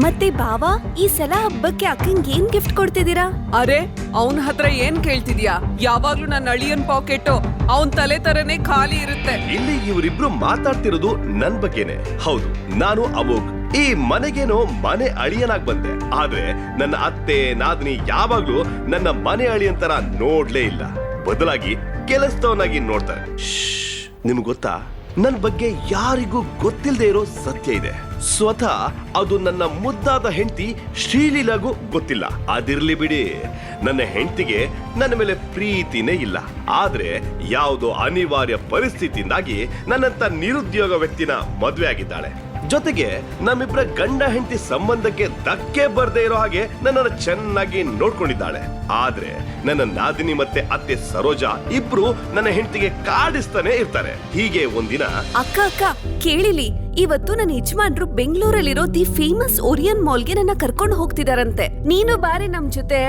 ಮತ್ತೆ ಬಾವಾ, ಈ ಸಲ ಹಬ್ಬಕ್ಕೆ ಅಕ್ಕಂಗೆ ಏನ್ ಗಿಫ್ಟ್ ಕೊಡ್ತಿದ್ದೀರಾ? ಅರೆ, ಅವನ ಹತ್ರ ಏನ್ ಕೇಳ್ತಿದ್ಯಾ? ಯಾವಾಗ್ಲೂ ನನ್ನ ಅಳಿಯನ್ ಪಾಕೆಟ್ ಅವನ್ ತಲೆ ತರನೇ ಖಾಲಿ ಇರುತ್ತೆ. ಇಲ್ಲಿ ಇವರಿಬ್ರು ಮಾತಾಡ್ತಿರೋದು ನನ್ ಬಗ್ಗೆನೆ. ಹೌದು, ನಾನು ಅಮೋಘ್. ಈ ಮನೆಗೇನೋ ಮನೆ ಅಳಿಯನಾಗ್ ಬಂದೆ, ಆದ್ರೆ ನನ್ನ ಅತ್ತೆ ನಾದಿನಿ ಯಾವಾಗ್ಲೂ ನನ್ನ ಮನೆ ಅಳಿಯನ್ ತರ ನೋಡ್ಲೇ ಇಲ್ಲ. ಬದಲಾಗಿ ಕೆಲಸದವನಾಗಿ ನೋಡ್ತಾರೆ. ನಿಮ್ಗೆ ಗೊತ್ತಾ, ನನ್ ಬಗ್ಗೆ ಯಾರಿಗೂ ಗೊತ್ತಿಲ್ಲದೆ ಇರೋ ಸತ್ಯ ಇದೆ. ಸ್ವತಃ ಅದು ನನ್ನ ಮುದ್ದಾದ ಹೆಂಡತಿ ಶ್ರೀಲೀಲಾಗೂ ಗೊತ್ತಿಲ್ಲ. ಅದಿರ್ಲಿ ಬಿಡಿ, ನನ್ನ ಹೆಂಡತಿಗೆ ನನ್ನ ಮೇಲೆ ಪ್ರೀತಿನೇ ಇಲ್ಲ. ಆದ್ರೆ ಯಾವುದೋ ಅನಿವಾರ್ಯ ಪರಿಸ್ಥಿತಿಯಿಂದಾಗಿ ನನ್ನಂತ ನಿರುದ್ಯೋಗ ವ್ಯಕ್ತಿನ ಮದುವೆ ಆಗಿದ್ದಾಳೆ. ಜೊತೆಗೆ ನಮ್ಮಿಬ್ಬರ ಗಂಡ ಹೆಂಡತಿ ಸಂಬಂಧಕ್ಕೆ ಧಕ್ಕೆ ಬರ್ದೇ ಇರೋ ಹಾಗೆ ನನ್ನನ್ನು ಚೆನ್ನಾಗಿ ನೋಡ್ಕೊಂಡಿದ್ದಾಳೆ. ಆದ್ರೆ ನನ್ನ ನಾದಿನಿ ಮತ್ತೆ ಅತ್ತೆ ಸರೋಜಾ ಇಬ್ರು ನನ್ನ ಹೆಂಡತಿಗೆ ಕಾಡಿಸ್ತಾನೆ ಇರ್ತಾರೆ. ಹೀಗೆ ಒಂದಿನ, ಅಕ್ಕ ಕೇಳಿಲಿ, ಇವತ್ತು ನನ್ನ ಯಜಮಾನ್ರು ಬೆಂಗಳೂರಲ್ಲಿರೋ ದಿ ಫೇಮಸ್ ಓರಿಯನ್ ಮಾಲ್ಗೆ ನನ್ನ ಕರ್ಕೊಂಡು ಹೋಗ್ತಿದಾರಂತೆ. ನೀನು ಬಾರಿ ನಮ್ ಜೊತೆ.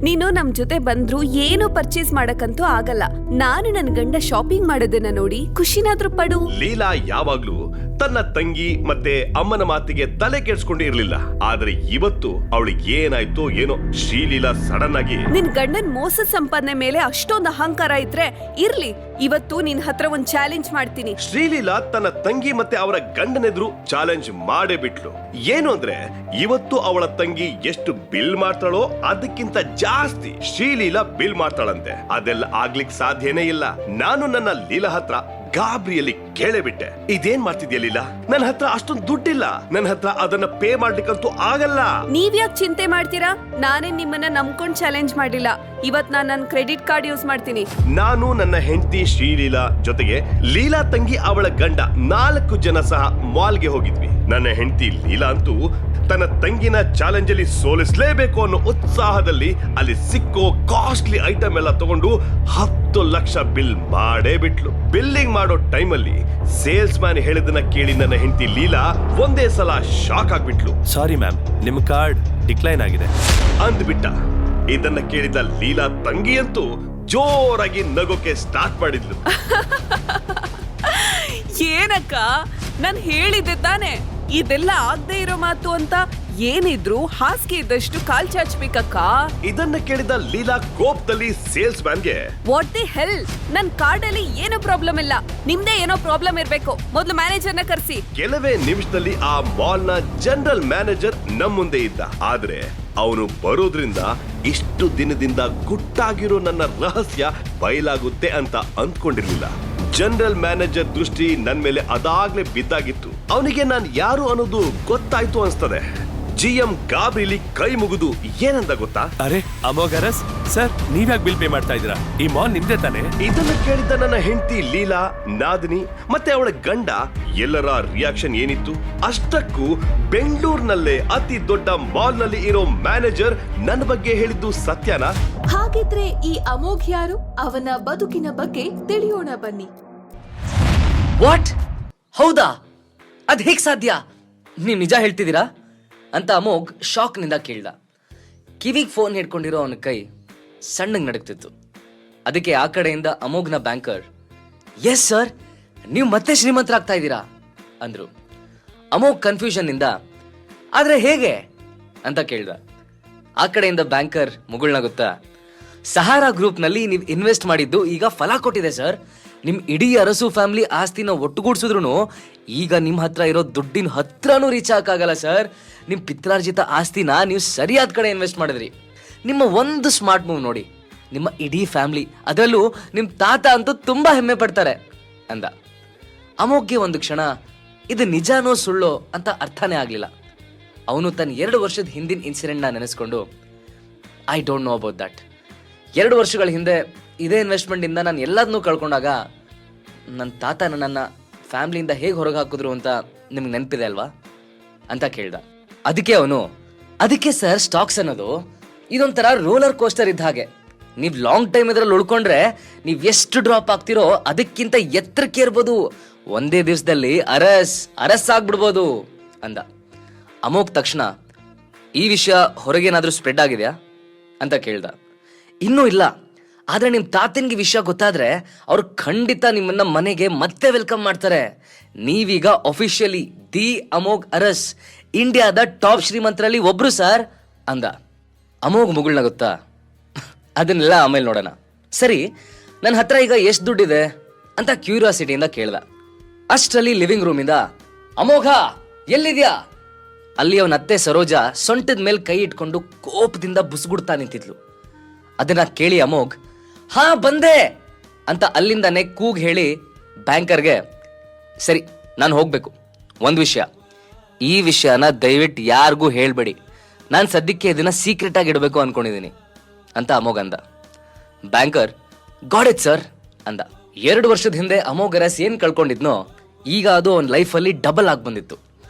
ನೀನು ನಮ್ ಜೊತೆ ಬಂದ್ರು ಏನು ಪರ್ಚೇಸ್ ಮಾಡಕ್ಕಂತೂ ಆಗಲ್ಲ. ನಾನು ನನ್ ಗಂಡ ಶಾಪಿಂಗ್ ಮಾಡೋದನ್ನ ನೋಡಿ ಖುಷಿನಾದ್ರೂ ಪಡು. ಲೀಲಾ ಯಾವಾಗ್ಲೂ ತನ್ನ ತಂಗಿ ಮತ್ತೆ ಅಮ್ಮನ ಮಾತಿಗೆ ತಲೆ ಕೆಡ್ಸ್ಕೊಂಡು ಇರ್ಲಿಲ್ಲ. ಆದ್ರೆ ಇವತ್ತು ಅವಳಿಗೆ ಏನಾಯ್ತೋ ಏನೋ, ಶ್ರೀಲೀಲಾ ಸಡನ್ ಆಗಿ, ನಿನ್ ಗಂಡನ್ ಮೋಸ ಸಂಪಾದನೆ ಮೇಲೆ ಅಷ್ಟೊಂದು ಅಹಂಕಾರ ಇದ್ರೆ ಇರ್ಲಿ, ಇವತ್ತು ನಿನ್ ಹತ್ರ ಒಂದ್ ಚಾಲೆಂಜ್ ಮಾಡ್ತೀನಿ. ಶ್ರೀಲೀಲಾ ತನ್ನ ತಂಗಿ ಮತ್ತೆ ಅವರ ಗಂಡನೆದ್ರು ಚಾಲೆಂಜ್ ಮಾಡೇ ಬಿಟ್ಲು. ಏನು ಅಂದ್ರೆ, ಇವತ್ತು ಅವಳ ತಂಗಿ ಎಷ್ಟು ಬಿಲ್ ಮಾಡ್ತಾಳೋ ಅದಕ್ಕಿಂತ ಜಾಸ್ತಿ ಶ್ರೀಲೀಲಾ ಬಿಲ್ ಮಾಡ್ತಾಳಂತೆ. ಅದೆಲ್ಲ ಆಗ್ಲಿಕ್ ಸಾಧ್ಯನೇ ಇಲ್ಲ. ನಾನು ನನ್ನ ಲೀಲಾ ಹತ್ರ ಗಾಬರಿಯಲ್ಲಿ ಕೇಳೇಬಿಟ್ಟೆ, ಇದೇನ್ ಮಾಡ್ತಿದ್ಯಾ ಲೀಲಾ? ನನ್ನ ಹತ್ರ ಅಷ್ಟೊಂದು ದುಡ್ಡಿಲ್ಲ, ನನ್ನ ಹತ್ರ ಅದನ್ನ ಪೇ ಮಾಡ್ಲಿಕ್ಕಂತೂ ಆಗಲ್ಲ. ನೀವ್ಯಾಕ್ ಚಿಂತೆ ಮಾಡ್ತೀರಾ? ನಾನೇ ನಿಮ್ಮನ್ನ ನಂಬ್ಕೊಂಡ್ ಚಾಲೆಂಜ್ ಮಾಡಿಲ್ಲ. ಇವತ್ ನಾನ್ ನನ್ ಕ್ರೆಡಿಟ್ ಕಾರ್ಡ್ ಯೂಸ್ ಮಾಡ್ತೀನಿ. ನಾನು, ನನ್ನ ಹೆಂಡತಿ ಶ್ರೀಲೀಲಾ ಜೊತೆಗೆ ಲೀಲಾ ತಂಗಿ ಅವಳ ಗಂಡ 4 ಜನ ಸಹ ಮಾಲ್ಗೆ ಹೋಗಿದ್ವಿ. ನನ್ನ ಹೆಂಡತಿ ಲೀಲಾ ಅಂತೂ ತನ್ನ ತಂಗಿನ ಚಾಲೆಂಜ್ ಅಲ್ಲಿ ಸೋಲಿಸಲೇಬೇಕು ಅನ್ನೋ ಉತ್ಸಾಹದಲ್ಲಿ ಅಲ್ಲಿ ಸಿಕ್ಕೋ ಕಾಸ್ಟ್ಲಿ ಐಟಮ್ ಎಲ್ಲ ತಗೊಂಡು 10 ಲಕ್ಷ ಬಿಲ್ ಮಾಡೇ ಬಿಟ್ಲು. ಬಿಲ್ಲಿಂಗ್ ಮಾಡೋ ಟೈಮಲ್ಲಿ ಸೇಲ್ಸ್ ಮ್ಯಾನ್ ಹೇಳಿದನ್ನ ಕೇಳಿ ನನ್ನ ಹೆಂಡತಿ ಲೀಲಾ ಒಂದೇ ಸಲ ಶಾಕ್ ಆಗ್ಬಿಟ್ಲು. ಸಾರಿ ಮ್ಯಾಮ್, ನಿಮ್ ಕಾರ್ಡ್ ಡಿಕ್ಲೈನ್ ಆಗಿದೆ ಅಂದ್ಬಿಟ್ಟ. ಇದನ್ನ ಕೇಳಿದ ಲೀಲಾ ತಂಗಿ ಅಂತೂ ಜೋರಾಗಿ ನಗೋಕೆ ಸ್ಟಾರ್ಟ್ ಮಾಡಿದ್ಲು. ಏನಕ್ಕ, ನಾನ್ ಹೇಳಿದ್ದೆ ತಾನೆ ಇದೆಲ್ಲ ಆಗದೆ ಇರೋ ಮಾತು ಅಂತ. ಏನಿದ್ರು ಹಾಸಿಗೆ ಇದ್ದಷ್ಟು ಕಾಲ್ ಚಾಚ್ಬೇಕಕ್ಕ. ಇದನ್ನ ಕೇಳಿದ ಲೀಲಾ ಕೋಪದಲ್ಲಿ ಸೇಲ್ಸ್ ಮ್ಯಾನ್ಗೆ, ವಾಟ್ ದಿ ಹೆಲ್, ನನ್ ಕಾರ್ಡ್ ಅಲ್ಲಿ ಏನೋ ಪ್ರಾಬ್ಲಮ್ ಇಲ್ಲ, ನಿಮ್ದೇ ಏನೋ ಪ್ರಾಬ್ಲಮ್ ಇರ್ಬೇಕು. ಮೊದ್ಲು ಮ್ಯಾನೇಜರ್ನ ಕರ್ಸಿ. ಕೆಲವೇ ನಿಮಿಷದಲ್ಲಿ ಆ ಮಾಲ್ ನ ಜನರಲ್ ಮ್ಯಾನೇಜರ್ ನಮ್ ಮುಂದೆ ಇದ್ದ. ಆದ್ರೆ ಅವನು ಬರೋದ್ರಿಂದ ಇಷ್ಟು ದಿನದಿಂದ ಗುಟ್ಟಾಗಿರೋ ನನ್ನ ರಹಸ್ಯ ಬಯಲಾಗುತ್ತೆ ಅಂತ ಅಂದ್ಕೊಂಡಿರ್ಲಿಲ್ಲ. ಜನರಲ್ ಮ್ಯಾನೇಜರ್ ದೃಷ್ಟಿ ನನ್ ಮೇಲೆ ಅದಾಗ್ಲೇ ಬಿದ್ದಾಗಿತ್ತು. ಅವನಿಗೆ ನಾನ್ ಯಾರು ಅನ್ನೋದು ಗೊತ್ತಾಯ್ತು ಅನ್ಸ್ತದೆ. GM ಗಾಬರಿಲಿ ಕೈ ಮುಗಿದು ಏನಂದ ಗೊತ್ತಾ? ಅರೆ ಅಮೋಘ್ ಅರಸ್ ಸರ್, ನೀವ್ಯಾಕೆ ಬಿಲ್ ಪೇ ಮಾಡ್ತಾ ಇದ್ದೀರಾ? ಈ ಮಾಲ್ ನಿಮ್ದೇ ತಾನೆ? ಇದನ್ನ ಕೇಳಿದ ನನ್ನ ಹೆಂಡತಿ ಲೀಲಾ, ನಾದಿನಿ ಮತ್ತೆ ಅವಳ ಗಂಡ ಎಲ್ಲರ ರಿಯಾಕ್ಷನ್ ಏನಿತ್ತು? ಅಷ್ಟಕ್ಕೂ ಬೆಂಗಳೂರಿನಲ್ಲೇ ಅತಿ ದೊಡ್ಡ ಮಾಲ್ ನಲ್ಲಿ ಇರೋ ಮ್ಯಾನೇಜರ್ ನನ್ನ ಬಗ್ಗೆ ಹೇಳಿದ್ದು ಸತ್ಯನಾ? ಹಾಗಿದ್ರೆ ಈ ಅಮೋಘ್ ಯಾರು? ಅವನ ಬದುಕಿನ ಬಗ್ಗೆ ತಿಳಿಯೋಣ ಬನ್ನಿ. ವಾಟ್? ಹೌದಾ? ಅದ್ ಹೇಗ್ ಸಾಧ್ಯ? ನೀವ್ ನಿಜ ಹೇಳ್ತಿದ್ದೀರಾ ಅಂತ ಅಮೋಘ್ ಶಾಕ್ ನಿಂದ ಕೇಳ್ದ. ಕಿವಿಗ್ ಫೋನ್ ಹಿಡ್ಕೊಂಡಿರೋ ಅವನ ಕೈ ಸಣ್ಣಗ್ ನಡುಕ್ತಿತ್ತು. ಅದಕ್ಕೆ ಆ ಕಡೆಯಿಂದ ಅಮೋಘ್ನ ಬ್ಯಾಂಕರ್, ಎಸ್ ಸರ್, ನೀವು ಮತ್ತೆ ಶ್ರೀಮಂತರಾಗ್ತಾ ಇದ್ದೀರಾ ಅಂದ್ರು. ಅಮೋಘ್ ಕನ್ಫ್ಯೂಷನ್ ನಿಂದ, ಆದ್ರೆ ಹೇಗೆ ಅಂತ ಕೇಳ್ದ. ಆ ಕಡೆಯಿಂದ ಬ್ಯಾಂಕರ್ ಮುಗುಳ್ನಗುತ್ತಾ, ಸಹಾರಾ ಗ್ರೂಪ್ ನಲ್ಲಿ ನೀವು ಇನ್ವೆಸ್ಟ್ ಮಾಡಿದ್ದು ಈಗ ಫಲ ಕೊಟ್ಟಿದೆ ಸರ್. ನಿಮ್ ಇಡೀ ಅರಸು ಫ್ಯಾಮಿಲಿ ಆಸ್ತಿನ ಒಟ್ಟುಗೂಡ್ಸಿದ್ರು ಈಗ ನಿಮ್ ಹತ್ರ ಇರೋ ದುಡ್ಡಿನ ಹತ್ರನೂ ರೀಚ್ ಆಗಲ್ಲ ಸರ್. ನಿಮ್ ಪಿತ್ರಾರ್ಜಿತ ಆಸ್ತಿನ ನೀವು ಸರಿಯಾದ ಕಡೆ ಇನ್ವೆಸ್ಟ್ ಮಾಡಿದ್ರಿ. ನಿಮ್ಮ ಒಂದು ಸ್ಮಾರ್ಟ್ ಮೂವ್ ನೋಡಿ, ನಿಮ್ಮ ಇಡೀ ಫ್ಯಾಮಿಲಿ, ಅದರಲ್ಲೂ ನಿಮ್ ತಾತ ಅಂತೂ ತುಂಬಾ ಹೆಮ್ಮೆ ಪಡ್ತಾರೆ ಅಂದ. ಅಮೋಘ್ಗೆ ಒಂದು ಕ್ಷಣ ಇದು ನಿಜಾನೋ ಸುಳ್ಳೋ ಅಂತ ಅರ್ಥನೇ ಆಗ್ಲಿಲ್ಲ. ಅವನು ತನ್ನ 2 ವರ್ಷದ ಹಿಂದಿನ ಇನ್ಸಿಡೆಂಟ್ನ ನೆನೆಸ್ಕೊಂಡು, I don't know about that. 2 ವರ್ಷಗಳ ಹಿಂದೆ ಇದೇ ಇನ್ವೆಸ್ಟ್ಮೆಂಟ್ ಇಂದ ನಾನು ಎಲ್ಲದನ್ನೂ ಕಳ್ಕೊಂಡಾಗ ನನ್ನ ತಾತ ನನ್ನನ್ನು ಫ್ಯಾಮಿಲಿಯಿಂದ ಹೇಗೆ ಹೊರಗೆ ಹಾಕಿದ್ರು ಅಂತ ನಿಮ್ಗೆ ನೆನಪಿದೆ ಅಲ್ವಾ ಅಂತ ಕೇಳ್ದ. ಅದಕ್ಕೆ ಅವನು, ಅದಕ್ಕೆ ಸರ್, ಸ್ಟಾಕ್ಸ್ ಅನ್ನೋದು ಇದೊಂಥರ ರೋಲರ್ ಕೋಸ್ಟರ್ ಇದ್ದ ಹಾಗೆ. ನೀವು ಲಾಂಗ್ ಟೈಮ್ ಇದ್ರಲ್ಲಿ ಉಳ್ಕೊಂಡ್ರೆ ನೀವು ಎಷ್ಟು ಡ್ರಾಪ್ ಆಗ್ತಿರೋ ಅದಕ್ಕಿಂತ ಎತ್ತರಕ್ಕೆ ಇರ್ಬೋದು. ಒಂದೇ ದಿವಸದಲ್ಲಿ ಅರಸ್ ಆಗ್ಬಿಡ್ಬೋದು ಅಂದ. ಅಮೋಘ್ ತಕ್ಷಣ, ಈ ವಿಷಯ ಹೊರಗೇನಾದ್ರೂ ಸ್ಪ್ರೆಡ್ ಆಗಿದೆಯಾ ಅಂತ ಕೇಳ್ದ. ಇನ್ನೂ ಇಲ್ಲ, ಆದ್ರೆ ನಿಮ್ ತಾತನ್ಗೆ ವಿಷಯ ಗೊತ್ತಾದ್ರೆ ಅವ್ರು ಖಂಡಿತ ನಿಮ್ಮನ್ನ ಮನೆಗೆ ಮತ್ತೆ ವೆಲ್ಕಮ್ ಮಾಡ್ತಾರೆ. ನೀವೀಗ ಅಫಿಷಿಯಲಿ ದಿ ಅಮೋಘ್ ಅರಸ್, ಇಂಡಿಯಾದ ಟಾಪ್ ಶ್ರೀಮಂತರಲ್ಲಿ ಒಬ್ರು ಸರ್ ಅಂದ. ಅಮೋಘ್ ಮುಗುಳ್ನಗುತ್ತಾ, ಅದನ್ನೆಲ್ಲ ಆಮೇಲೆ ನೋಡೋಣ. ಸರಿ, ನನ್ನ ಹತ್ರ ಈಗ ಎಷ್ಟು ದುಡ್ಡಿದೆ ಅಂತ ಕ್ಯೂರಿಯಾಸಿಟಿಯಿಂದ ಕೇಳ್ದ. ಅಷ್ಟರಲ್ಲಿ ಲಿವಿಂಗ್ ರೂಮಿಂದ, ಅಮೋಘ ಎಲ್ಲಿದ್ಯಾ? ಅಲ್ಲಿ ಅವನ ಅತ್ತೆ ಸರೋಜಾ ಸೊಂಟದ ಮೇಲೆ ಕೈ ಇಟ್ಕೊಂಡು ಕೋಪದಿಂದ ಬುಸ್ಗುಡ್ತಾ ನಿಂತಿದ್ಲು. ಅದನ್ನ ಕೇಳಿ ಅಮೋಘ್, ಹಾ ಬಂದೆ ಅಂತ ಅಲ್ಲಿಂದಾನೆ ಕೂಗ್ ಹೇಳಿ ಬ್ಯಾಂಕರ್ಗೆ, ಸರಿ ನಾನು ಹೋಗ್ಬೇಕು, ಒಂದು ವಿಷಯ, ಈ ವಿಷಯನ ದಯವಿಟ್ಟು ಯಾರಿಗೂ ಹೇಳ್ಬೇಡಿ, ನಾನು ಸದ್ಯಕ್ಕೆ ಇದನ್ನ ಸೀಕ್ರೆಟ್ ಆಗಿ ಇಡಬೇಕು ಅನ್ಕೊಂಡಿದ್ದೀನಿ ಅಂತ ಅಮೋಘ್ ಅಂದ. ಬ್ಯಾಂಕರ್, ಗಾಡ್ ಇಟ್ ಸರ್ ಅಂದ. 2 ವರ್ಷದ ಹಿಂದೆ ಅಮೋಘ್ ಅರಸ್ ಏನ್ ಕಳ್ಕೊಂಡಿದ್ನೋ ಈಗ ಅದು ಅವನ ಲೈಫಲ್ಲಿ ಡಬಲ್ ಆಗಿ ಬಂದಿತ್ತು.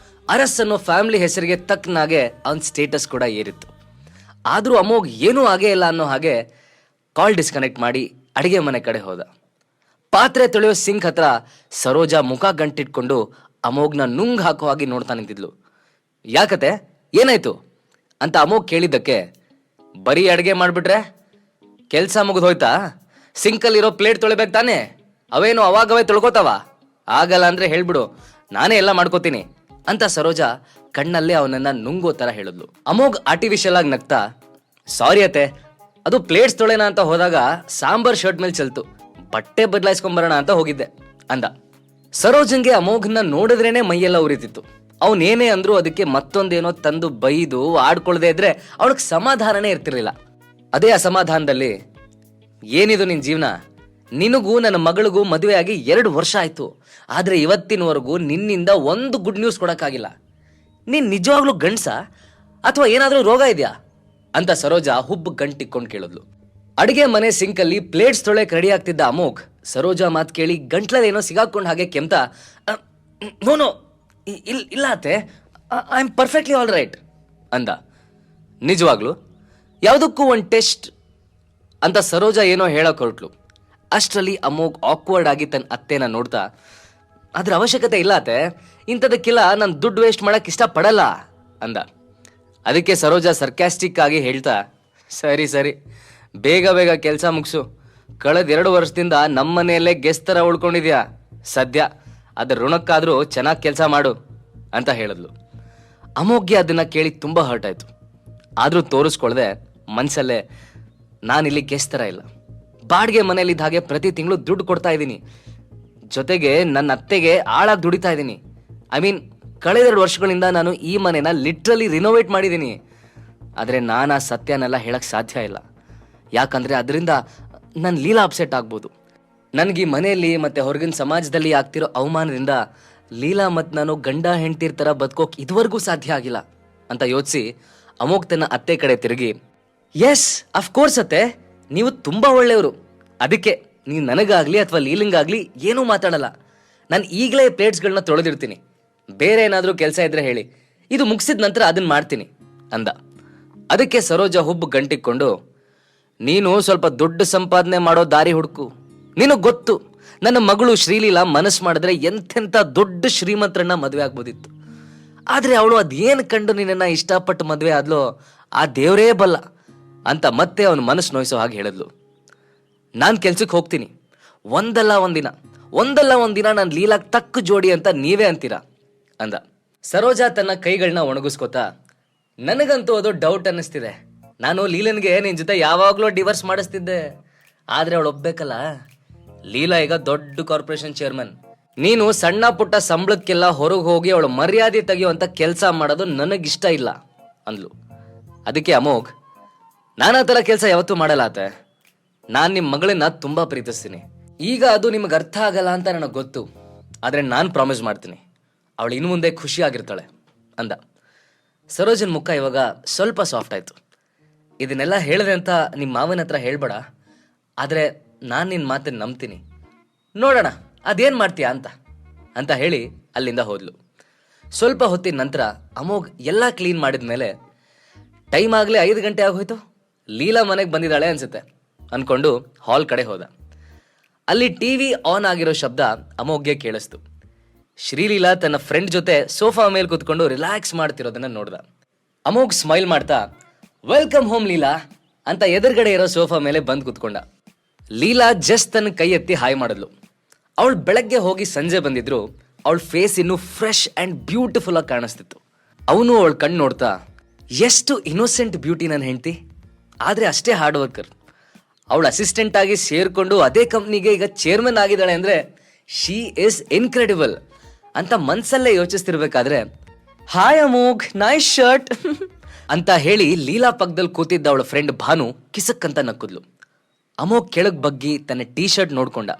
ಅರಸ್ ಅನ್ನೋ ಫ್ಯಾಮಿಲಿ ಹೆಸರಿಗೆ ತಕ್ಕನಾಗೆ ಅವನ ಸ್ಟೇಟಸ್ ಕೂಡ ಏರಿತ್ತು. ಆದರೂ ಅಮೋಘ್ ಏನೂ ಆಗೇ ಇಲ್ಲ ಅನ್ನೋ ಹಾಗೆ ಕಾಲ್ ಡಿಸ್ಕನೆಕ್ಟ್ ಮಾಡಿ ಅಡಿಗೆ ಮನೆ ಕಡೆ ಹೋದ. ಪಾತ್ರೆ ತೊಳೆಯೋ ಸಿಂಕ್ ಹತ್ರ ಸರೋಜಾ ಮುಖ ಗಂಟಿಟ್ಕೊಂಡು ಅಮೋಘ್ನ ನುಂಗ್ ಹಾಕೋ ಹಾಗೆ ನೋಡ್ತಾ ನಿಂತಿದ್ಲು. ಯಾಕತೆ ಏನಾಯ್ತು ಅಂತ ಅಮೋಘ್ ಕೇಳಿದ್ದಕ್ಕೆ, ಬರೀ ಅಡಿಗೆ ಮಾಡ್ಬಿಟ್ರೆ ಕೆಲಸ ಮುಗಿದೋಯ್ತಾ? ಸಿಂಕಲ್ಲಿರೋ ಪ್ಲೇಟ್ ತೊಳಿಬೇಕು ತಾನೆ, ಅವೇನು ಅವಾಗವೇ ತೊಳ್ಕೋತಾವ? ಆಗಲ್ಲ ಅಂದ್ರೆ ಹೇಳ್ಬಿಡು, ನಾನೇ ಎಲ್ಲ ಮಾಡ್ಕೋತೀನಿ ಅಂತ ಸರೋಜಾ ಕಣ್ಣಲ್ಲೇ ಅವನನ್ನ ನುಂಗೋ ತರ ಹೇಳಿದ್ಲು. ಅಮೋಘ್ ಆರ್ಟಿಫಿಷಿಯಲ್ ಆಗಿ ನಗ್ತಾ, ಸಾರಿ ಅತ್ತೆ, ಅದು ಪ್ಲೇಟ್ಸ್ ತೊಳೆನ ಅಂತ ಹೋದಾಗ ಸಾಂಬಾರ್ ಶರ್ಟ್ ಮೇಲೆ ಚಲ್ತು, ಬಟ್ಟೆ ಬದಲಾಯಿಸ್ಕೊಂಬರೋಣ ಅಂತ ಹೋಗಿದ್ದೆ ಅಂದ. ಸರೋಜನ್ಗೆ ಅಮೋಘ್ನ ನೋಡಿದ್ರೇನೆ ಮೈಯೆಲ್ಲ ಉರಿತಿತ್ತು. ಅವನೇನೇ ಅಂದ್ರೂ ಅದಕ್ಕೆ ಮತ್ತೊಂದೇನೋ ತಂದು ಬೈದು ಆಡ್ಕೊಳ್ದೆ ಇದ್ರೆ ಅವಳಿಗೆ ಸಮಾಧಾನನೇ ಇರ್ತಿರ್ಲಿಲ್ಲ. ಅದೇ ಅಸಮಾಧಾನದಲ್ಲಿ, ಏನಿದು ನಿನ್ ಜೀವನ? ನಿನಗೂ ನನ್ನ ಮಗಳಿಗೂ ಮದುವೆ ಆಗಿ 2 ವರ್ಷ ಆಯ್ತು, ಆದ್ರೆ ಇವತ್ತಿನವರೆಗೂ ನಿನ್ನಿಂದ ಒಂದು ಗುಡ್ ನ್ಯೂಸ್ ಕೊಡಕ್ಕಾಗಿಲ್ಲ. ನೀನ್ ನಿಜವಾಗ್ಲೂ ಗಂಡ್ಸ ಅಥವಾ ಏನಾದ್ರೂ ರೋಗ ಇದೆಯಾ ಅಂತ ಸರೋಜಾ ಹುಬ್ಬು ಗಂಟಿಕ್ಕೊಂಡು ಕೇಳಿದ್ಲು. ಅಡಿಗೆ ಮನೆ ಸಿಂಕಲ್ಲಿ ಪ್ಲೇಟ್ಸ್ ತೊಳೆಕ್ ರೆಡಿ ಆಗ್ತಿದ್ದ ಅಮೋಘ್ ಸರೋಜಾ ಮಾತು ಕೇಳಿ ಗಂಟ್ಲಲ್ಲೇನೋ ಸಿಗಾಕೊಂಡು ಹಾಗೆ ಕೆಮ್ತಾ, ನೋ ಇಲ್ಲ ಅತ್ತೆ, I am perfectly all right ಅಂದ. ನಿಜವಾಗ್ಲು? ಯಾವುದಕ್ಕೂ ಒಂದು ಟೆಸ್ಟ್ ಅಂತ ಸರೋಜಾ ಏನೋ ಹೇಳಕ್ ಹೊರಟ್ಲು. ಅಷ್ಟರಲ್ಲಿ ಅಮೋಘ್ ಆಕ್ವರ್ಡ್ ಆಗಿ ತನ್ನ ಅತ್ತೆನ ನೋಡ್ತಾ, ಅದ್ರ ಅವಶ್ಯಕತೆ ಇಲ್ಲ ಅತ್ತೆ, ಇಂಥದಕ್ಕೆಲ್ಲ ನಾನು ದುಡ್ಡು ವೇಸ್ಟ್ ಮಾಡಕ್ ಇಷ್ಟಪಡಲ್ಲ ಅಂದ. ಅದಕ್ಕೆ ಸರೋಜಾ ಸರ್ಕ್ಯಾಸ್ಟಿಕ್ ಆಗಿ ಹೇಳ್ತಾ, ಸರಿ ಸರಿ, ಬೇಗ ಬೇಗ ಕೆಲಸ ಮುಗಿಸು, ಕಳೆದ 2 ವರ್ಷದಿಂದ ನಮ್ಮನೆಯಲ್ಲೇ ಗೆಸ್ಟ್ ಥರ ಉಳ್ಕೊಂಡಿದ್ಯಾ, ಸದ್ಯ ಅದ್ರ ಋಣಕ್ಕಾದ್ರೂ ಚೆನ್ನಾಗಿ ಕೆಲಸ ಮಾಡು ಅಂತ ಹೇಳಿದ್ಲು. ಅಮೋಘ್ಗೆ ಅದನ್ನ ಕೇಳಿ ತುಂಬಾ ಹರ್ಟ್ ಆಯ್ತು. ಆದ್ರೂ ತೋರಿಸ್ಕೊಳ್ದೆ ಮನ್ಸಲ್ಲೇ, ನಾನಿಲ್ಲಿ ಗೆಸ್ಟ್ ಥರ ಇಲ್ಲ, ಬಾಡಿಗೆ ಮನೇಲಿದ್ದ ಹಾಗೆ ಪ್ರತಿ ತಿಂಗಳು ದುಡ್ಡು ಕೊಡ್ತಾ ಇದ್ದೀನಿ, ಜೊತೆಗೆ ನನ್ನ ಅತ್ತೆಗೆ ಆಳಾಗಿ ದುಡಿತಾ ಇದ್ದೀನಿ. ಐ ಮೀನ್ ಕಳೆದ 2 ವರ್ಷಗಳಿಂದ ನಾನು ಈ ಮನೆನ ಲಿಟ್ರಲಿ ರಿನೋವೇಟ್ ಮಾಡಿದ್ದೀನಿ. ಆದರೆ ನಾನು ಆ ಸತ್ಯನೆಲ್ಲ ಹೇಳಕ್ ಸಾಧ್ಯ ಇಲ್ಲ, ಯಾಕಂದ್ರೆ ಅದರಿಂದ ನನ್ನ ಲೀಲಾ ಅಪ್ಸೆಟ್ ಆಗ್ಬೋದು. ನನಗೆ ಈ ಮನೆಯಲ್ಲಿ ಮತ್ತೆ ಹೊರಗಿನ ಸಮಾಜದಲ್ಲಿ ಆಗ್ತಿರೋ ಅವಮಾನದಿಂದ ಲೀಲಾ ಮತ್ತು ನಾನು ಗಂಡ ಹೆಂಡ್ತಿರ್ ಥರ ಬದುಕೋಕೆ ಇದುವರೆಗೂ ಸಾಧ್ಯ ಆಗಿಲ್ಲ ಅಂತ ಯೋಚಿಸಿ ಅಮೋಘ್ ತನ್ನ ಅತ್ತೆ ಕಡೆ ತಿರುಗಿ, ಎಸ್ ಅಫ್ಕೋರ್ಸ್ ಅತ್ತೆ, ನೀವು ತುಂಬಾ ಒಳ್ಳೆಯವರು, ಅದಕ್ಕೆ ನೀವು ನನಗಾಗ್ಲಿ ಅಥವಾ ಲೀಲಿಂಗಾಗ್ಲಿ ಏನೂ ಮಾತಾಡಲ್ಲ, ನಾನು ಈಗಲೇ ಪ್ಲೇಟ್ಸ್ಗಳನ್ನ ತೊಳೆದಿರ್ತೀನಿ, ಬೇರೆ ಏನಾದರೂ ಕೆಲಸ ಇದ್ರೆ ಹೇಳಿ, ಇದು ಮುಗಿಸಿದ ನಂತರ ಅದನ್ನ ಮಾಡ್ತೀನಿ ಅಂದ. ಅದಕ್ಕೆ ಸರೋಜಾ ಹುಬ್ಬು ಗಂಟಿಕ್ಕೊಂಡು, ನೀನು ಸ್ವಲ್ಪ ದುಡ್ಡು ಸಂಪಾದನೆ ಮಾಡೋ ದಾರಿ ಹುಡುಕು, ನಿನಗೆ ಗೊತ್ತು ನನ್ನ ಮಗಳು ಶ್ರೀಲೀಲಾ ಮನಸ್ಸು ಮಾಡಿದ್ರೆ ಎಂತೆಂಥ ದೊಡ್ಡ ಶ್ರೀಮಂತರನ್ನ ಮದುವೆ ಆಗ್ಬೋದಿತ್ತು, ಆದರೆ ಅವಳು ಅದೇನು ಕಂಡು ನಿನ್ನನ್ನು ಇಷ್ಟಪಟ್ಟು ಮದುವೆ ಆದ್ಲೋ ಆ ದೇವರೇ ಬಲ್ಲ ಅಂತ ಮತ್ತೆ ಅವನ ಮನಸ್ಸು ನೋಯಿಸೋ ಹಾಗೆ ಹೇಳಿದ್ಲು. ನಾನು ಕೆಲ್ಸಕ್ಕೆ ಹೋಗ್ತೀನಿ, ಒಂದಲ್ಲ ಒಂದಿನ ನಾನು ಲೀಲಾಗ್ ತಕ್ಕ ಜೋಡಿ ಅಂತ ನೀವೇ ಅಂತೀರಾ ಅಂದ. ಸರೋಜಾ ತನ್ನ ಕೈಗಳನ್ನ ಒಣಗಿಸ್ಕೋತಾ, ನನಗಂತೂ ಅದು ಡೌಟ್ ಅನ್ನಿಸ್ತಿದೆ, ನಾನು ಲೀಲನ್ಗೆ ನಿನ್ ಜೊತೆ ಯಾವಾಗ್ಲೂ ಡಿವರ್ಸ್ ಮಾಡಿಸ್ತಿದ್ದೆ, ಆದ್ರೆ ಅವಳು ಒಪ್ಬೇಕಲ್ಲ, ಲೀಲಾ ಈಗ ದೊಡ್ಡ ಕಾರ್ಪೊರೇಷನ್ ಚೇರ್ಮನ್, ನೀನು ಸಣ್ಣ ಪುಟ್ಟ ಸಂಬಳಕ್ಕೆಲ್ಲ ಹೊರಗೆ ಹೋಗಿ ಅವಳು ಮರ್ಯಾದೆ ತೆಗೆಯುವಂತ ಕೆಲಸ ಮಾಡೋದು ನನಗಿಷ್ಟ ಇಲ್ಲ ಅಂದ್ಲು. ಅದಕ್ಕೆ ಅಮೋಘ್, ನಾನು ಆ ಥರ ಕೆಲಸ ಯಾವತ್ತೂ ಮಾಡಲ್ಲ ಆತೆ, ನಾನು ನಿಮ್ಮ ಮಗಳನ್ನ ತುಂಬಾ ಪ್ರೀತಿಸ್ತೀನಿ, ಈಗ ಅದು ನಿಮಗೆ ಅರ್ಥ ಆಗಲ್ಲ ಅಂತ ನನಗೆ ಗೊತ್ತು, ಆದರೆ ನಾನು ಪ್ರಾಮಿಸ್ ಮಾಡ್ತೀನಿ ಅವಳು ಇನ್ನು ಮುಂದೆ ಖುಷಿಯಾಗಿರ್ತಾಳೆ ಅಂದ. ಸರೋಜನ್ ಮುಖ ಇವಾಗ ಸ್ವಲ್ಪ ಸಾಫ್ಟ್ ಆಯ್ತು. ಇದನ್ನೆಲ್ಲ ಹೇಳಿದೆ ಅಂತ ನಿಮ್ಮ ಮಾವನ ಹತ್ರ ಹೇಳ್ಬೇಡ, ಆದರೆ ನಾನು ನಿನ್ನ ಮಾತನ್ನು ನಂಬ್ತೀನಿ, ನೋಡೋಣ ಅದೇನು ಮಾಡ್ತೀಯಾ ಅಂತ ಹೇಳಿ ಅಲ್ಲಿಂದ ಹೋದ್ಲು. ಸ್ವಲ್ಪ ಹೊತ್ತಿನ ನಂತರ ಅಮೋಘ್ ಎಲ್ಲ ಕ್ಲೀನ್ ಮಾಡಿದ ಮೇಲೆ, ಟೈಮ್ ಆಗಲೇ 5 ಗಂಟೆ ಆಗೋಯ್ತು, ಲೀಲಾ ಮನೆಗೆ ಬಂದಿದ್ದಾಳೆ ಅನ್ಸುತ್ತೆ ಅನ್ಕೊಂಡು ಹಾಲ್ ಕಡೆ ಹೋದ. ಅಲ್ಲಿ ಟಿವಿ ಆನ್ ಆಗಿರೋ ಶಬ್ದ ಅಮೋಘ್ಗೆ ಕೇಳಿಸ್ತು. ಶ್ರೀಲೀಲಾ ತನ್ನ ಫ್ರೆಂಡ್ ಜೊತೆ ಸೋಫಾ ಮೇಲೆ ಕೂತ್ಕೊಂಡು ರಿಲ್ಯಾಕ್ಸ್ ಮಾಡ್ತಿರೋದನ್ನ ನೋಡ್ದ. ಅಮೋಘ್ ಸ್ಮೈಲ್ ಮಾಡ್ತಾ, ವೆಲ್ಕಮ್ ಹೋಮ್ ಲೀಲಾ ಅಂತ ಎದುರುಗಡೆ ಇರೋ ಸೋಫಾ ಮೇಲೆ ಬಂದು ಕೂತ್ಕೊಂಡ. ಲೀಲಾ ಜಸ್ಟ್ ತನ್ನ ಕೈ ಎತ್ತಿ ಹಾಯ್ ಮಾಡಿದ್ಲು. ಅವಳು ಬೆಳಗ್ಗೆ ಹೋಗಿ ಸಂಜೆ ಬಂದಿದ್ರು, ಅವಳ ಫೇಸ್ ಇನ್ನು ಫ್ರೆಶ್ ಆ್ಯಂಡ್ ಬ್ಯೂಟಿಫುಲ್ ಆಗಿ ಕಾಣಿಸ್ತಿತ್ತು. ಅವನು ಅವಳ ಕಣ್ಣು ನೋಡ್ತಾ, ಎಷ್ಟು ಇನ್ನೋಸೆಂಟ್ ಬ್ಯೂಟಿ ನನ್ನ ಹೆಂಡತಿ, ಆದರೆ ಅಷ್ಟೇ ಹಾರ್ಡ್ ವರ್ಕರ್. ಅವಳ ಅಸಿಸ್ಟೆಂಟ್ ಆಗಿ ಸೇರಿಕೊಂಡು ಅದೇ ಕಂಪ್ನಿಗೆ ಈಗ ಚೇರ್ಮನ್ ಆಗಿದ್ದಾಳೆ ಅಂದರೆ ಶಿ ಇಸ್ ಇನ್ಕ್ರೆಡಿಬಲ್ ಅಂತ ಮನಸ್ಸಲ್ಲೇ ಯೋಚಿಸ್ತಿರ್ಬೇಕಾದ್ರೆ, ಹಾಯ್ ಅಮೋಘ್, ನೈಸ್ ಶರ್ಟ್ ಅಂತ ಹೇಳಿ ಲೀಲಾ ಪಕ್ಕದಲ್ಲಿ ಕೂತಿದ್ದ ಅವಳ ಫ್ರೆಂಡ್ ಭಾನು ಕಿಸಕ್ ಅಂತ ನಕ್ಕುದ್ಲು. ಅಮೋಘ್ ಕೆಳಗೆ ಬಗ್ಗಿ ತನ್ನ ಟೀ ಶರ್ಟ್ ನೋಡ್ಕೊಂಡ.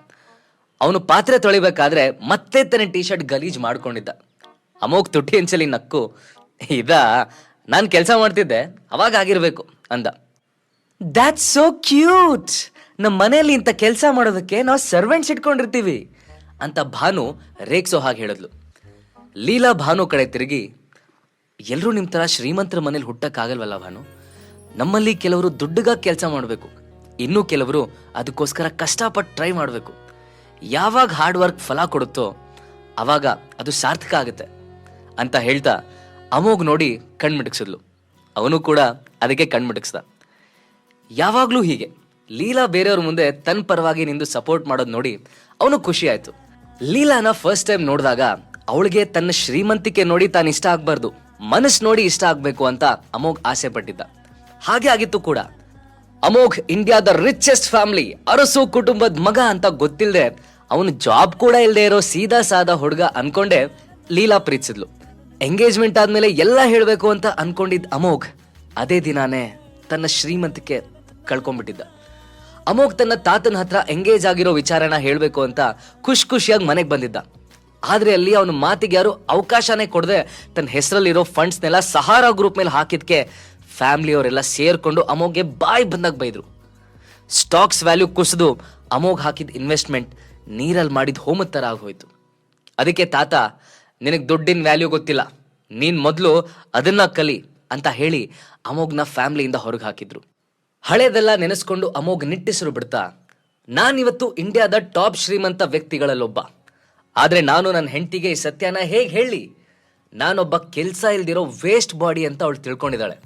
ಅವನು ಪಾತ್ರೆ ತೊಳಿಬೇಕಾದ್ರೆ ಮತ್ತೆ ತನ್ನ ಟೀ ಶರ್ಟ್ ಗಲೀಜ್ ಮಾಡ್ಕೊಂಡಿದ್ದ. ಅಮೋಘ್ ತುಟಿ ಅಂಚಲಿ ನಕ್ಕು, ನಾನು ಕೆಲಸ ಮಾಡ್ತಿದ್ದೆ ಅವಾಗ ಆಗಿರ್ಬೇಕು ಅಂದ. ದ್ಯಾಟ್ಸ್ ಸೋ ಕ್ಯೂಟ್, ನಮ್ಮ ಮನೆಯಲ್ಲಿ ಇಂಥ ಕೆಲಸ ಮಾಡೋದಕ್ಕೆ ನಾವು ಸರ್ವೆಂಟ್ಸ್ ಇಟ್ಕೊಂಡಿರ್ತೀವಿ ಅಂತ ಭಾನು ರೇಗ್ಸೋ ಹಾಗೆ ಹೇಳಿದ್ಲು. ಲೀಲಾ ಭಾನು ಕಡೆ ತಿರುಗಿ, ಎಲ್ಲರೂ ನಿಮ್ಮ ಥರ ಶ್ರೀಮಂತರ ಮನೇಲಿ ಹುಟ್ಟಕ್ಕಾಗಲ್ವಲ್ಲ ಭಾನು, ನಮ್ಮಲ್ಲಿ ಕೆಲವರು ದುಡ್ಡುಗಾಗಿ ಕೆಲಸ ಮಾಡಬೇಕು, ಇನ್ನೂ ಕೆಲವರು ಅದಕ್ಕೋಸ್ಕರ ಕಷ್ಟಪಟ್ಟು ಟ್ರೈ ಮಾಡಬೇಕು. ಯಾವಾಗ ಹಾರ್ಡ್ ವರ್ಕ್ ಫಲ ಕೊಡುತ್ತೋ ಆವಾಗ ಅದು ಸಾರ್ಥಕ ಆಗುತ್ತೆ ಅಂತ ಹೇಳ್ತಾ ಅಮೋಘ್ ನೋಡಿ ಕಣ್ಮಿಟಕ್ಸಿದ್ಲು. ಅವನು ಕೂಡ ಅದಕ್ಕೆ ಕಣ್ಮಿಟಕ್ಸ್ದ. ಯಾವಾಗಲೂ ಹೀಗೆ ಲೀಲಾ ಬೇರೆಯವ್ರ ಮುಂದೆ ತನ್ನ ಪರವಾಗಿ ನಿಂದು ಸಪೋರ್ಟ್ ಮಾಡೋದು ನೋಡಿ ಅವನು ಖುಷಿ ಆಯ್ತು. ಲೀಲಾನ ಫಸ್ಟ್ ಟೈಮ್ ನೋಡಿದಾಗ ಅವಳಿಗೆ ತನ್ನ ಶ್ರೀಮಂತಿಕೆ ನೋಡಿ ತಾನು ಇಷ್ಟ ಆಗ್ಬಾರ್ದು, ಮನಸ್ಸು ನೋಡಿ ಇಷ್ಟ ಆಗ್ಬೇಕು ಅಂತ ಅಮೋಘ್ ಆಸೆ ಪಟ್ಟಿದ್ದ. ಹಾಗೆ ಆಗಿತ್ತು ಕೂಡ. ಅಮೋಘ್ ಇಂಡಿಯಾದ ರಿಚೆಸ್ಟ್ ಫ್ಯಾಮಿಲಿ, ಅರಸು ಕುಟುಂಬದ ಮಗ ಅಂತ ಗೊತ್ತಿಲ್ಲದೆ ಅವನು ಜಾಬ್ ಕೂಡ ಇಲ್ಲದೆ ಇರೋ ಸೀದಾ ಸಾದಾ ಹುಡುಗ ಅನ್ಕೊಂಡೆ ಲೀಲಾ ಪ್ರೀತಿಸಿದ್ಲು. ಎಂಗೇಜ್ಮೆಂಟ್ ಆದ್ಮೇಲೆ ಎಲ್ಲ ಹೇಳಬೇಕು ಅಂತ ಅನ್ಕೊಂಡಿದ್ದ ಅಮೋಘ್ ಅದೇ ದಿನಾನೇ ತನ್ನ ಶ್ರೀಮಂತಿಕೆ ಕಳ್ಕೊಂಡ್ಬಿಟ್ಟಿದ್ದ. ಅಮೋಘ್ ತನ್ನ ತಾತನ ಹತ್ರ ಎಂಗೇಜ್ ಆಗಿರೋ ವಿಚಾರನ ಹೇಳಬೇಕು ಅಂತ ಖುಷಿಯಾಗಿ ಮನೆಗೆ ಬಂದಿದ್ದ. ಆದ್ರೆ ಅಲ್ಲಿ ಅವನ ಮಾತಿಗೆ ಯಾರು ಅವಕಾಶನೇ ಕೊಡದೆ ತನ್ನ ಹೆಸರಲ್ಲಿರೋ ಫಂಡ್ಸ್ನೆಲ್ಲ ಸಹಾರಾ ಗ್ರೂಪ್ ಮೇಲೆ ಹಾಕಿದ್ಕೆ ಫ್ಯಾಮಿಲಿಯವರೆಲ್ಲ ಸೇರ್ಕೊಂಡು ಅಮೋಘ್ಗೆ ಬಾಯ್ ಬಂದಾಗ ಬೈದ್ರು. ಸ್ಟಾಕ್ಸ್ ವ್ಯಾಲ್ಯೂ ಕುಸಿದು ಅಮೋಘ್ ಹಾಕಿದ ಇನ್ವೆಸ್ಟ್ಮೆಂಟ್ ನೀರಲ್ಲಿ ಮಾಡಿದ ಹೋಮದ ಥರ ಆಗೋಯ್ತು. ಅದಕ್ಕೆ ತಾತ, ನಿನಗೆ ದುಡ್ಡಿನ ವ್ಯಾಲ್ಯೂ ಗೊತ್ತಿಲ್ಲ, ನೀನು ಮೊದಲು ಅದನ್ನ ಕಲಿ ಅಂತ ಹೇಳಿ ಅಮೋಘ್ನ ಫ್ಯಾಮಿಲಿಯಿಂದ ಹೊರಗೆ ಹಾಕಿದ್ರು. ಹಳೇದೆಲ್ಲ ನೆನೆಸ್ಕೊಂಡು ಅಮೋಘ್ ನಿಟ್ಟಿಸರು ಬಿಡ್ತಾ, ನಾನಿವತ್ತು ಇಂಡಿಯಾದ ಟಾಪ್ ಶ್ರೀಮಂತ ವ್ಯಕ್ತಿಗಳಲ್ಲೊಬ್ಬ, ಆದರೆ ನಾನು ನನ್ನ ಹೆಂಡತಿಗೆ ಈ ಸತ್ಯನ ಹೇಗೆ ಹೇಳಿ? ನಾನೊಬ್ಬ ಕೆಲಸ ಇಲ್ದಿರೋ ವೇಸ್ಟ್ ಬಾಡಿ ಅಂತ ಅವಳು ತಿಳ್ಕೊಂಡಿದ್ದಾಳೆ.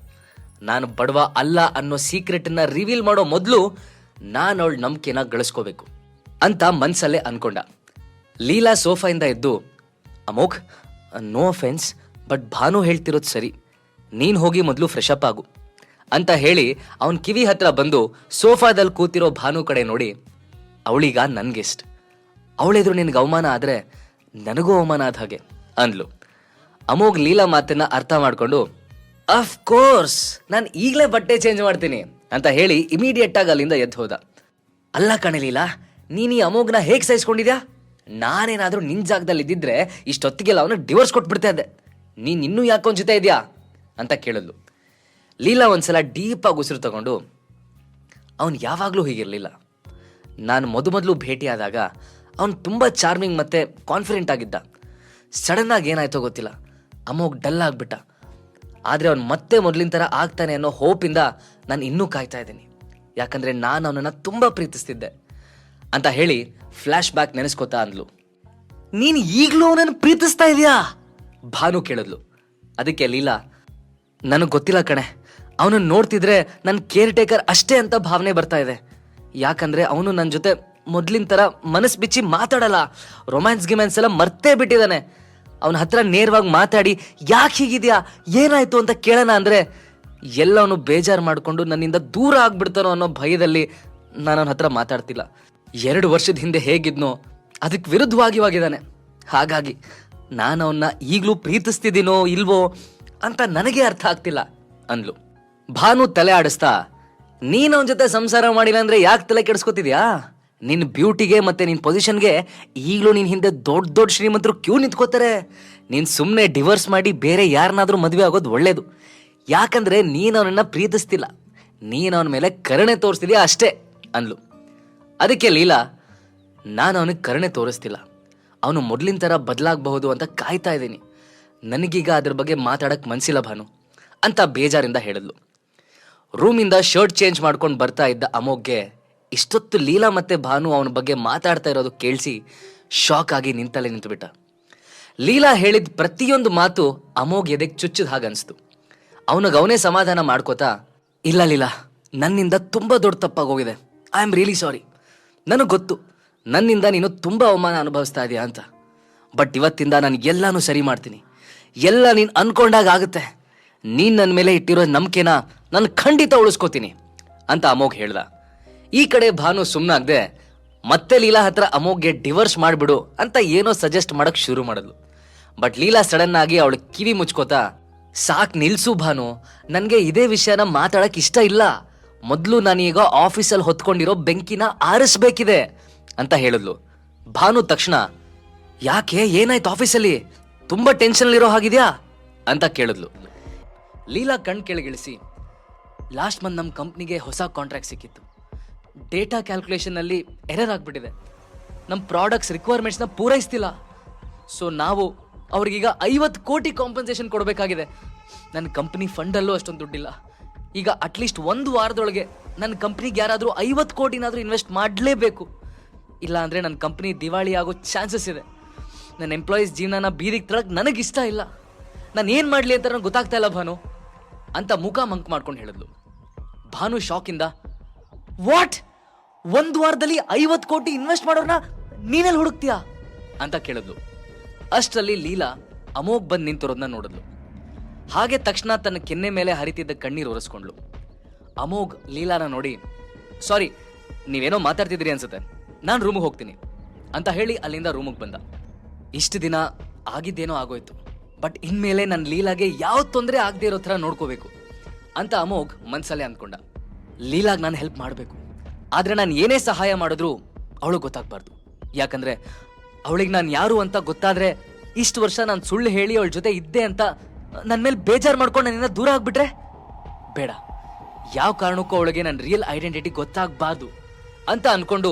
ನಾನು ಬಡವ ಅಲ್ಲ ಅನ್ನೋ ಸೀಕ್ರೆಟನ್ನ ರಿವೀಲ್ ಮಾಡೋ ಮೊದಲು ನಾನು ಅವಳ ನಂಬಿಕೆನ ಗಳಿಸ್ಕೋಬೇಕು ಅಂತ ಮನ್ಸಲ್ಲೇ ಅನ್ಕೊಂಡ. ಲೀಲಾ ಸೋಫಾಯಿಂದ ಎದ್ದು, ಅಮೋಘ್, ನೋ ಅಫೆನ್ಸ್, ಬಟ್ ಭಾನು ಹೇಳ್ತಿರೋದು ಸರಿ, ನೀನು ಹೋಗಿ ಮೊದಲು ಫ್ರೆಶ್ ಅಪ್ ಆಗು ಅಂತ ಹೇಳಿ ಅವನ ಕಿವಿ ಹತ್ರ ಬಂದು ಸೋಫಾದಲ್ಲಿ ಕೂತಿರೋ ಭಾನು ಕಡೆ ನೋಡಿ, ಅವಳೀಗ ನನ್ಗೆಸ್ಟ್, ಅವಳೆದ್ರು ನಿನಗೆ ಅವಮಾನ ಆದರೆ ನನಗೂ ಅವಮಾನ ಆದ ಹಾಗೆ ಅಂದ್ಲು. ಅಮೋಘ್ ಲೀಲಾ ಮಾತನ್ನ ಅರ್ಥ ಮಾಡ್ಕೊಂಡು, ಅಫ್ ಕೋರ್ಸ್, ನಾನು ಈಗಲೇ ಬಟ್ಟೆ ಚೇಂಜ್ ಮಾಡ್ತೀನಿ ಅಂತ ಹೇಳಿ ಇಮಿಡಿಯೇಟ್ ಆಗಿ ಅಲ್ಲಿಂದ ಎದ್ದು ಹೋದ. ಅಲ್ಲ ಕಣೆ ಲೀಲಾ, ನೀನು ಈ ಅಮೋಘ್ನ ಹೇಗೆ ಸಹಿಸ್ಕೊಂಡಿದ್ಯಾ? ನಾನೇನಾದ್ರೂ ನಿನ್ ಜಾಗದಲ್ಲಿ ಇದ್ದಿದ್ರೆ ಇಷ್ಟೊತ್ತಿಗೆಲ್ಲ ಅವನು ಡಿವೋರ್ಸ್ ಕೊಟ್ಬಿಡ್ತಾ ಇದ್ದೆ. ನೀನ್ ಇನ್ನೂ ಯಾಕೊಂದ್ ಜೊತೆ ಇದೆಯಾ ಅಂತ ಕೇಳಿದ್ಲು. ಲೀಲಾ ಒಂದ್ಸಲ ಡೀಪಾಗಿ ಉಸಿರು ತಗೊಂಡು, ಅವನು ಯಾವಾಗಲೂ ಹೀಗಿರಲಿಲ್ಲ. ನಾನು ಮೊದಲು ಭೇಟಿಯಾದಾಗ ಅವನು ತುಂಬ ಚಾರ್ಮಿಂಗ್ ಮತ್ತು ಕಾನ್ಫಿಡೆಂಟ್ ಆಗಿದ್ದ. ಸಡನ್ನಾಗಿ ಏನಾಯ್ತೋ ಗೊತ್ತಿಲ್ಲ, ಅಮೋಘ್ ಡಲ್ ಆಗಿಬಿಟ್ಟ. ಆದರೆ ಅವನು ಮತ್ತೆ ಮೊದಲಿನ ಥರ ಆಗ್ತಾನೆ ಅನ್ನೋ ಹೋಪಿಂದ ನಾನು ಇನ್ನೂ ಕಾಯ್ತಾ ಇದ್ದೀನಿ, ಯಾಕಂದರೆ ನಾನು ಅವನನ್ನು ತುಂಬ ಪ್ರೀತಿಸ್ತಿದ್ದೆ ಅಂತ ಹೇಳಿ ಫ್ಲ್ಯಾಶ್ ಬ್ಯಾಕ್ ನೆನೆಸ್ಕೋತಾ ಅಂದ್ಲು. ನೀನು ಈಗಲೂ ಅವನನ್ನು ಪ್ರೀತಿಸ್ತಾ ಇದೆಯಾ? ಭಾನು ಕೇಳಿದ್ಲು. ಅದಕ್ಕೆ ಲೀಲಾ, ನನಗೆ ಗೊತ್ತಿಲ್ಲ ಕಣೆ, ಅವನನ್ನು ನೋಡ್ತಿದ್ರೆ ನನ್ನ ಕೇರ್ ಟೇಕರ್ ಅಷ್ಟೇ ಅಂತ ಭಾವನೆ ಬರ್ತಾ ಇದೆ. ಯಾಕಂದರೆ ಅವನು ನನ್ನ ಜೊತೆ ಮೊದಲಿನ ಥರ ಮನಸ್ಸು ಬಿಚ್ಚಿ ಮಾತಾಡಲ್ಲ, ರೊಮ್ಯಾನ್ಸ್ ಗಿಮ್ಯಾನ್ಸ್ ಎಲ್ಲ ಮರ್ತೇ ಬಿಟ್ಟಿದ್ದಾನೆ. ಅವನ ಹತ್ರ ನೇರವಾಗಿ ಮಾತಾಡಿ ಯಾಕೆ ಹೀಗಿದೆಯಾ, ಏನಾಯ್ತು ಅಂತ ಕೇಳೋಣ ಅಂದರೆ ಎಲ್ಲ ಅವನು ಬೇಜಾರು ಮಾಡಿಕೊಂಡು ನನ್ನಿಂದ ದೂರ ಆಗ್ಬಿಡ್ತಾನೋ ಅನ್ನೋ ಭಯದಲ್ಲಿ ನಾನು ಅವನ ಹತ್ರ ಮಾತಾಡ್ತಿಲ್ಲ. 2 ವರ್ಷದ ಹಿಂದೆ ಹೇಗಿದ್ನೋ ಅದಕ್ಕೆ ವಿರುದ್ಧವಾಗಿದ್ದಾನೆ. ಹಾಗಾಗಿ ನಾನು ಅವನ್ನ ಈಗಲೂ ಪ್ರೀತಿಸ್ತಿದ್ದೀನೋ ಇಲ್ವೋ ಅಂತ ನನಗೆ ಅರ್ಥ ಆಗ್ತಿಲ್ಲ ಅಂದ್ಲು. ಭಾನು ತಲೆ ಆಡಿಸ್ತಾ, ನೀನು ಅವನ ಜೊತೆ ಸಂಸಾರ ಮಾಡಿಲ್ಲ ಅಂದರೆ ಯಾಕೆ ತಲೆ ಕೆಡಿಸ್ಕೊತಿದ್ಯಾ? ನಿನ್ನ ಬ್ಯೂಟಿಗೆ ಮತ್ತು ನಿನ್ನ ಪೊಸಿಷನ್ಗೆ ಈಗಲೂ ನಿನ್ನ ಹಿಂದೆ ದೊಡ್ಡ ಶ್ರೀಮಂತರು ಕ್ಯೂ ನಿಂತ್ಕೋತಾರೆ. ನೀನು ಸುಮ್ಮನೆ ಡಿವೋರ್ಸ್ ಮಾಡಿ ಬೇರೆ ಯಾರನ್ನಾದ್ರೂ ಮದುವೆ ಆಗೋದು ಒಳ್ಳೇದು. ಯಾಕಂದರೆ ನೀನು ಅವನನ್ನು ಪ್ರೀತಿಸ್ತಿಲ್ಲ, ನೀನು ಅವನ ಮೇಲೆ ಕರುಣೆ ತೋರಿಸ್ತಿದ್ಯಾ ಅಷ್ಟೇ ಅಂದ್ಲು. ಅದಕ್ಕೆ ಲೀಲಾ, ನಾನು ಅವನಿಗೆ ಕರುಣೆ ತೋರಿಸ್ತಿಲ್ಲ, ಅವನು ಮೊದಲಿನ ಥರ ಬದಲಾಗಬಹುದು ಅಂತ ಕಾಯ್ತಾ ಇದ್ದೀನಿ. ನನಗೀಗ ಅದ್ರ ಬಗ್ಗೆ ಮಾತಾಡಕ್ಕೆ ಮನಸ್ಸಿಲ್ಲ ಭಾನು ಅಂತ ಬೇಜಾರಿಂದ ಹೇಳಿದ್ಲು. ರೂಮಿಂದ ಶರ್ಟ್ ಚೇಂಜ್ ಮಾಡ್ಕೊಂಡು ಬರ್ತಾ ಇದ್ದ ಅಮೋಘ್ಗೆ ಇಷ್ಟೊತ್ತು ಲೀಲಾ ಮತ್ತೆ ಭಾನು ಅವನ ಬಗ್ಗೆ ಮಾತಾಡ್ತಾ ಇರೋದು ಕೇಳಿಸಿ ಶಾಕ್ ಆಗಿ ನಿಂತಲ್ಲೇ ನಿಂತುಬಿಟ್ಟ. ಲೀಲಾ ಹೇಳಿದ ಪ್ರತಿಯೊಂದು ಮಾತು ಅಮೋಘ್ ಎದೆಗೆ ಚುಚ್ಚಿದ ಹಾಗನ್ನಿಸ್ತು. ಅವನಿಗೆ ಸಮಾಧಾನ ಮಾಡ್ಕೋತಾ, ಇಲ್ಲ ಲೀಲಾ, ನನ್ನಿಂದ ತುಂಬ ದೊಡ್ಡ ತಪ್ಪಾಗೋಗಿದೆ, ಐ ಆಮ್ ರಿಯಲಿ ಸಾರಿ. ನನಗೆ ಗೊತ್ತು ನನ್ನಿಂದ ನೀನು ತುಂಬ ಅವಮಾನ ಅನುಭವಿಸ್ತಾ ಇದೆಯಾ ಅಂತ. ಬಟ್ ಇವತ್ತಿಂದ ನಾನು ಎಲ್ಲಾನು ಸರಿ ಮಾಡ್ತೀನಿ. ಎಲ್ಲ ನೀನು ಅನ್ಕೊಂಡಾಗ ಆಗುತ್ತೆ. ನೀನು ನನ್ನ ಮೇಲೆ ಇಟ್ಟಿರೋ ನಂಬಿಕೆನ ನಾನು ಖಂಡಿತ ಉಳಿಸ್ಕೋತೀನಿ ಅಂತ ಅಮೋಘ್ ಹೇಳ್ದ. ಈ ಕಡೆ ಭಾನು ಸುಮ್ಮನಾಗ್ದೆ ಮತ್ತೆ ಲೀಲಾ ಹತ್ರ ಅಮೋಘ್ಗೆ ಡಿವೋರ್ಸ್ ಮಾಡಿಬಿಡು ಅಂತ ಏನೋ ಸಜೆಸ್ಟ್ ಮಾಡಕ್ ಶುರು ಮಾಡಿದ್ಲು. ಬಟ್ ಲೀಲಾ ಸಡನ್ ಆಗಿ ಅವಳು ಕಿವಿ ಮುಚ್ಕೋತಾ, ಸಾಕ್ ನಿಲ್ಸು ಭಾನು, ನನಗೆ ಇದೇ ವಿಷಯನ ಮಾತಾಡಕ್ ಇಷ್ಟ ಇಲ್ಲ. ಮೊದಲು ನಾನೀಗ ಆಫೀಸಲ್ಲಿ ಹೊತ್ಕೊಂಡಿರೋ ಬೆಂಕಿನ ಆರಿಸ್ಬೇಕಿದೆ ಅಂತ ಹೇಳಿದ್ಲು. ಭಾನು ತಕ್ಷಣ, ಯಾಕೆ, ಏನಾಯ್ತು ಆಫೀಸಲ್ಲಿ, ತುಂಬಾ ಟೆನ್ಷನ್ ಇರೋ ಹಾಗಿದ್ಯಾ ಅಂತ ಕೇಳಿದ್ಲು. ಲೀಲಾ ಕಣ್ ಕೆಳಗಿಳಿಸಿ, ಲಾಸ್ಟ್ ಮಂತ್ ನಮ್ಮ ಕಂಪ್ನಿಗೆ ಹೊಸ ಕಾಂಟ್ರಾಕ್ಟ್ ಸಿಕ್ಕಿತ್ತು. ಡೇಟಾ ಕ್ಯಾಲ್ಕುಲೇಷನ್ನಲ್ಲಿ ಎರರ್ ಆಗ್ಬಿಟ್ಟಿದೆ. ನಮ್ಮ ಪ್ರಾಡಕ್ಟ್ಸ್ ರಿಕ್ವೈರ್ಮೆಂಟ್ಸ್ನ ಪೂರೈಸ್ತಿಲ್ಲ. ಸೊ ನಾವು ಅವ್ರಿಗೀಗ 50 ಕೋಟಿ ಕಾಂಪನ್ಸೇಷನ್ ಕೊಡಬೇಕಾಗಿದೆ. ನನ್ನ ಕಂಪ್ನಿ ಫಂಡಲ್ಲೂ ಅಷ್ಟೊಂದು ದುಡ್ಡಿಲ್ಲ. ಈಗ ಅಟ್ಲೀಸ್ಟ್ 1 ವಾರದೊಳಗೆ ನನ್ನ ಕಂಪ್ನಿಗೆ ಯಾರಾದರೂ 50 ಕೋಟಿನಾದರೂ ಇನ್ವೆಸ್ಟ್ ಮಾಡಲೇಬೇಕು. ಇಲ್ಲ ಅಂದರೆ ನನ್ನ ಕಂಪ್ನಿ ದಿವಾಳಿ ಆಗೋ ಚಾನ್ಸಸ್ ಇದೆ. ನನ್ನ ಎಂಪ್ಲಾಯೀಸ್ ಜೀವನನ ಬೀದಿಗೆ ತಳಕ್ಕೆ ನನಗಿಷ್ಟ ಇಲ್ಲ. ನಾನು ಏನು ಮಾಡಲಿ ಅಂತ ನನಗೆ ಗೊತ್ತಾಗ್ತಾ ಇಲ್ಲ ಭಾನು ಅಂತ ಮುಖ ಮಂಕ್ ಮಾಡ್ಕೊಂಡು ಹೇಳಿದ್ಲು. ಭಾನು ಶಾಕಿಂದ, ವಾಟ್, 1 ವಾರದಲ್ಲಿ 50 ಕೋಟಿ ಇನ್ವೆಸ್ಟ್ ಮಾಡೋರ್ನ ನೀನೆಲ್ಲಿ ಹುಡುಕ್ತೀಯಾ ಅಂತ ಕೇಳಿದ್ಲು. ಅಷ್ಟರಲ್ಲಿ ಲೀಲಾ ಅಮೋಘ್ ಬಂದು ನಿಂತಿರೋದನ್ನ ನೋಡಿದ್ಲು. ಹಾಗೆ ತಕ್ಷಣ ತನ್ನ ಕೆನ್ನೆ ಮೇಲೆ ಹರಿತಿದ್ದ ಕಣ್ಣೀರು ಒರೆಸ್ಕೊಂಡ್ಲು. ಅಮೋಘ್ ಲೀಲಾನ ನೋಡಿ, ಸಾರಿ, ನೀವೇನೋ ಮಾತಾಡ್ತಿದ್ರಿ ಅನ್ಸುತ್ತೆ, ನಾನು ರೂಮಿಗೆ ಹೋಗ್ತೀನಿ ಅಂತ ಹೇಳಿ ಅಲ್ಲಿಂದ ರೂಮಿಗೆ ಬಂದ. ಇಷ್ಟು ದಿನ ಆಗಿದ್ದೇನೋ ಆಗೋಯ್ತು, ಬಟ್ ಇನ್ಮೇಲೆ ನನ್ನ ಲೀಲಾಗೆ ಯಾವ ತೊಂದರೆ ಆಗದೆ ಇರೋ ಥರ ನೋಡ್ಕೋಬೇಕು ಅಂತ ಅಮೋಘ್ ಮನ್ಸಲ್ಲೇ ಅಂದ್ಕೊಂಡ. ಲೀಲಾಗ್ ನಾನು ಹೆಲ್ಪ್ ಮಾಡಬೇಕು, ಆದರೆ ನಾನು ಏನೇ ಸಹಾಯ ಮಾಡಿದ್ರು ಅವಳು ಗೊತ್ತಾಗಬಾರ್ದು. ಯಾಕಂದ್ರೆ ಅವಳಿಗೆ ನಾನು ಯಾರು ಅಂತ ಗೊತ್ತಾದ್ರೆ ಇಷ್ಟು ವರ್ಷ ನಾನು ಸುಳ್ಳು ಹೇಳಿ ಅವಳ ಜೊತೆ ಇದ್ದೆ ಅಂತ ನನ್ನ ಮೇಲೆ ಬೇಜಾರು ಮಾಡ್ಕೊಂಡು ನನ್ನಿಂದ ದೂರ ಆಗ್ಬಿಟ್ರೆ ಬೇಡ. ಯಾವ ಕಾರಣಕ್ಕೂ ಅವಳಿಗೆ ನನ್ನ ರಿಯಲ್ ಐಡೆಂಟಿಟಿ ಗೊತ್ತಾಗಬಾರ್ದು ಅಂತ ಅನ್ಕೊಂಡು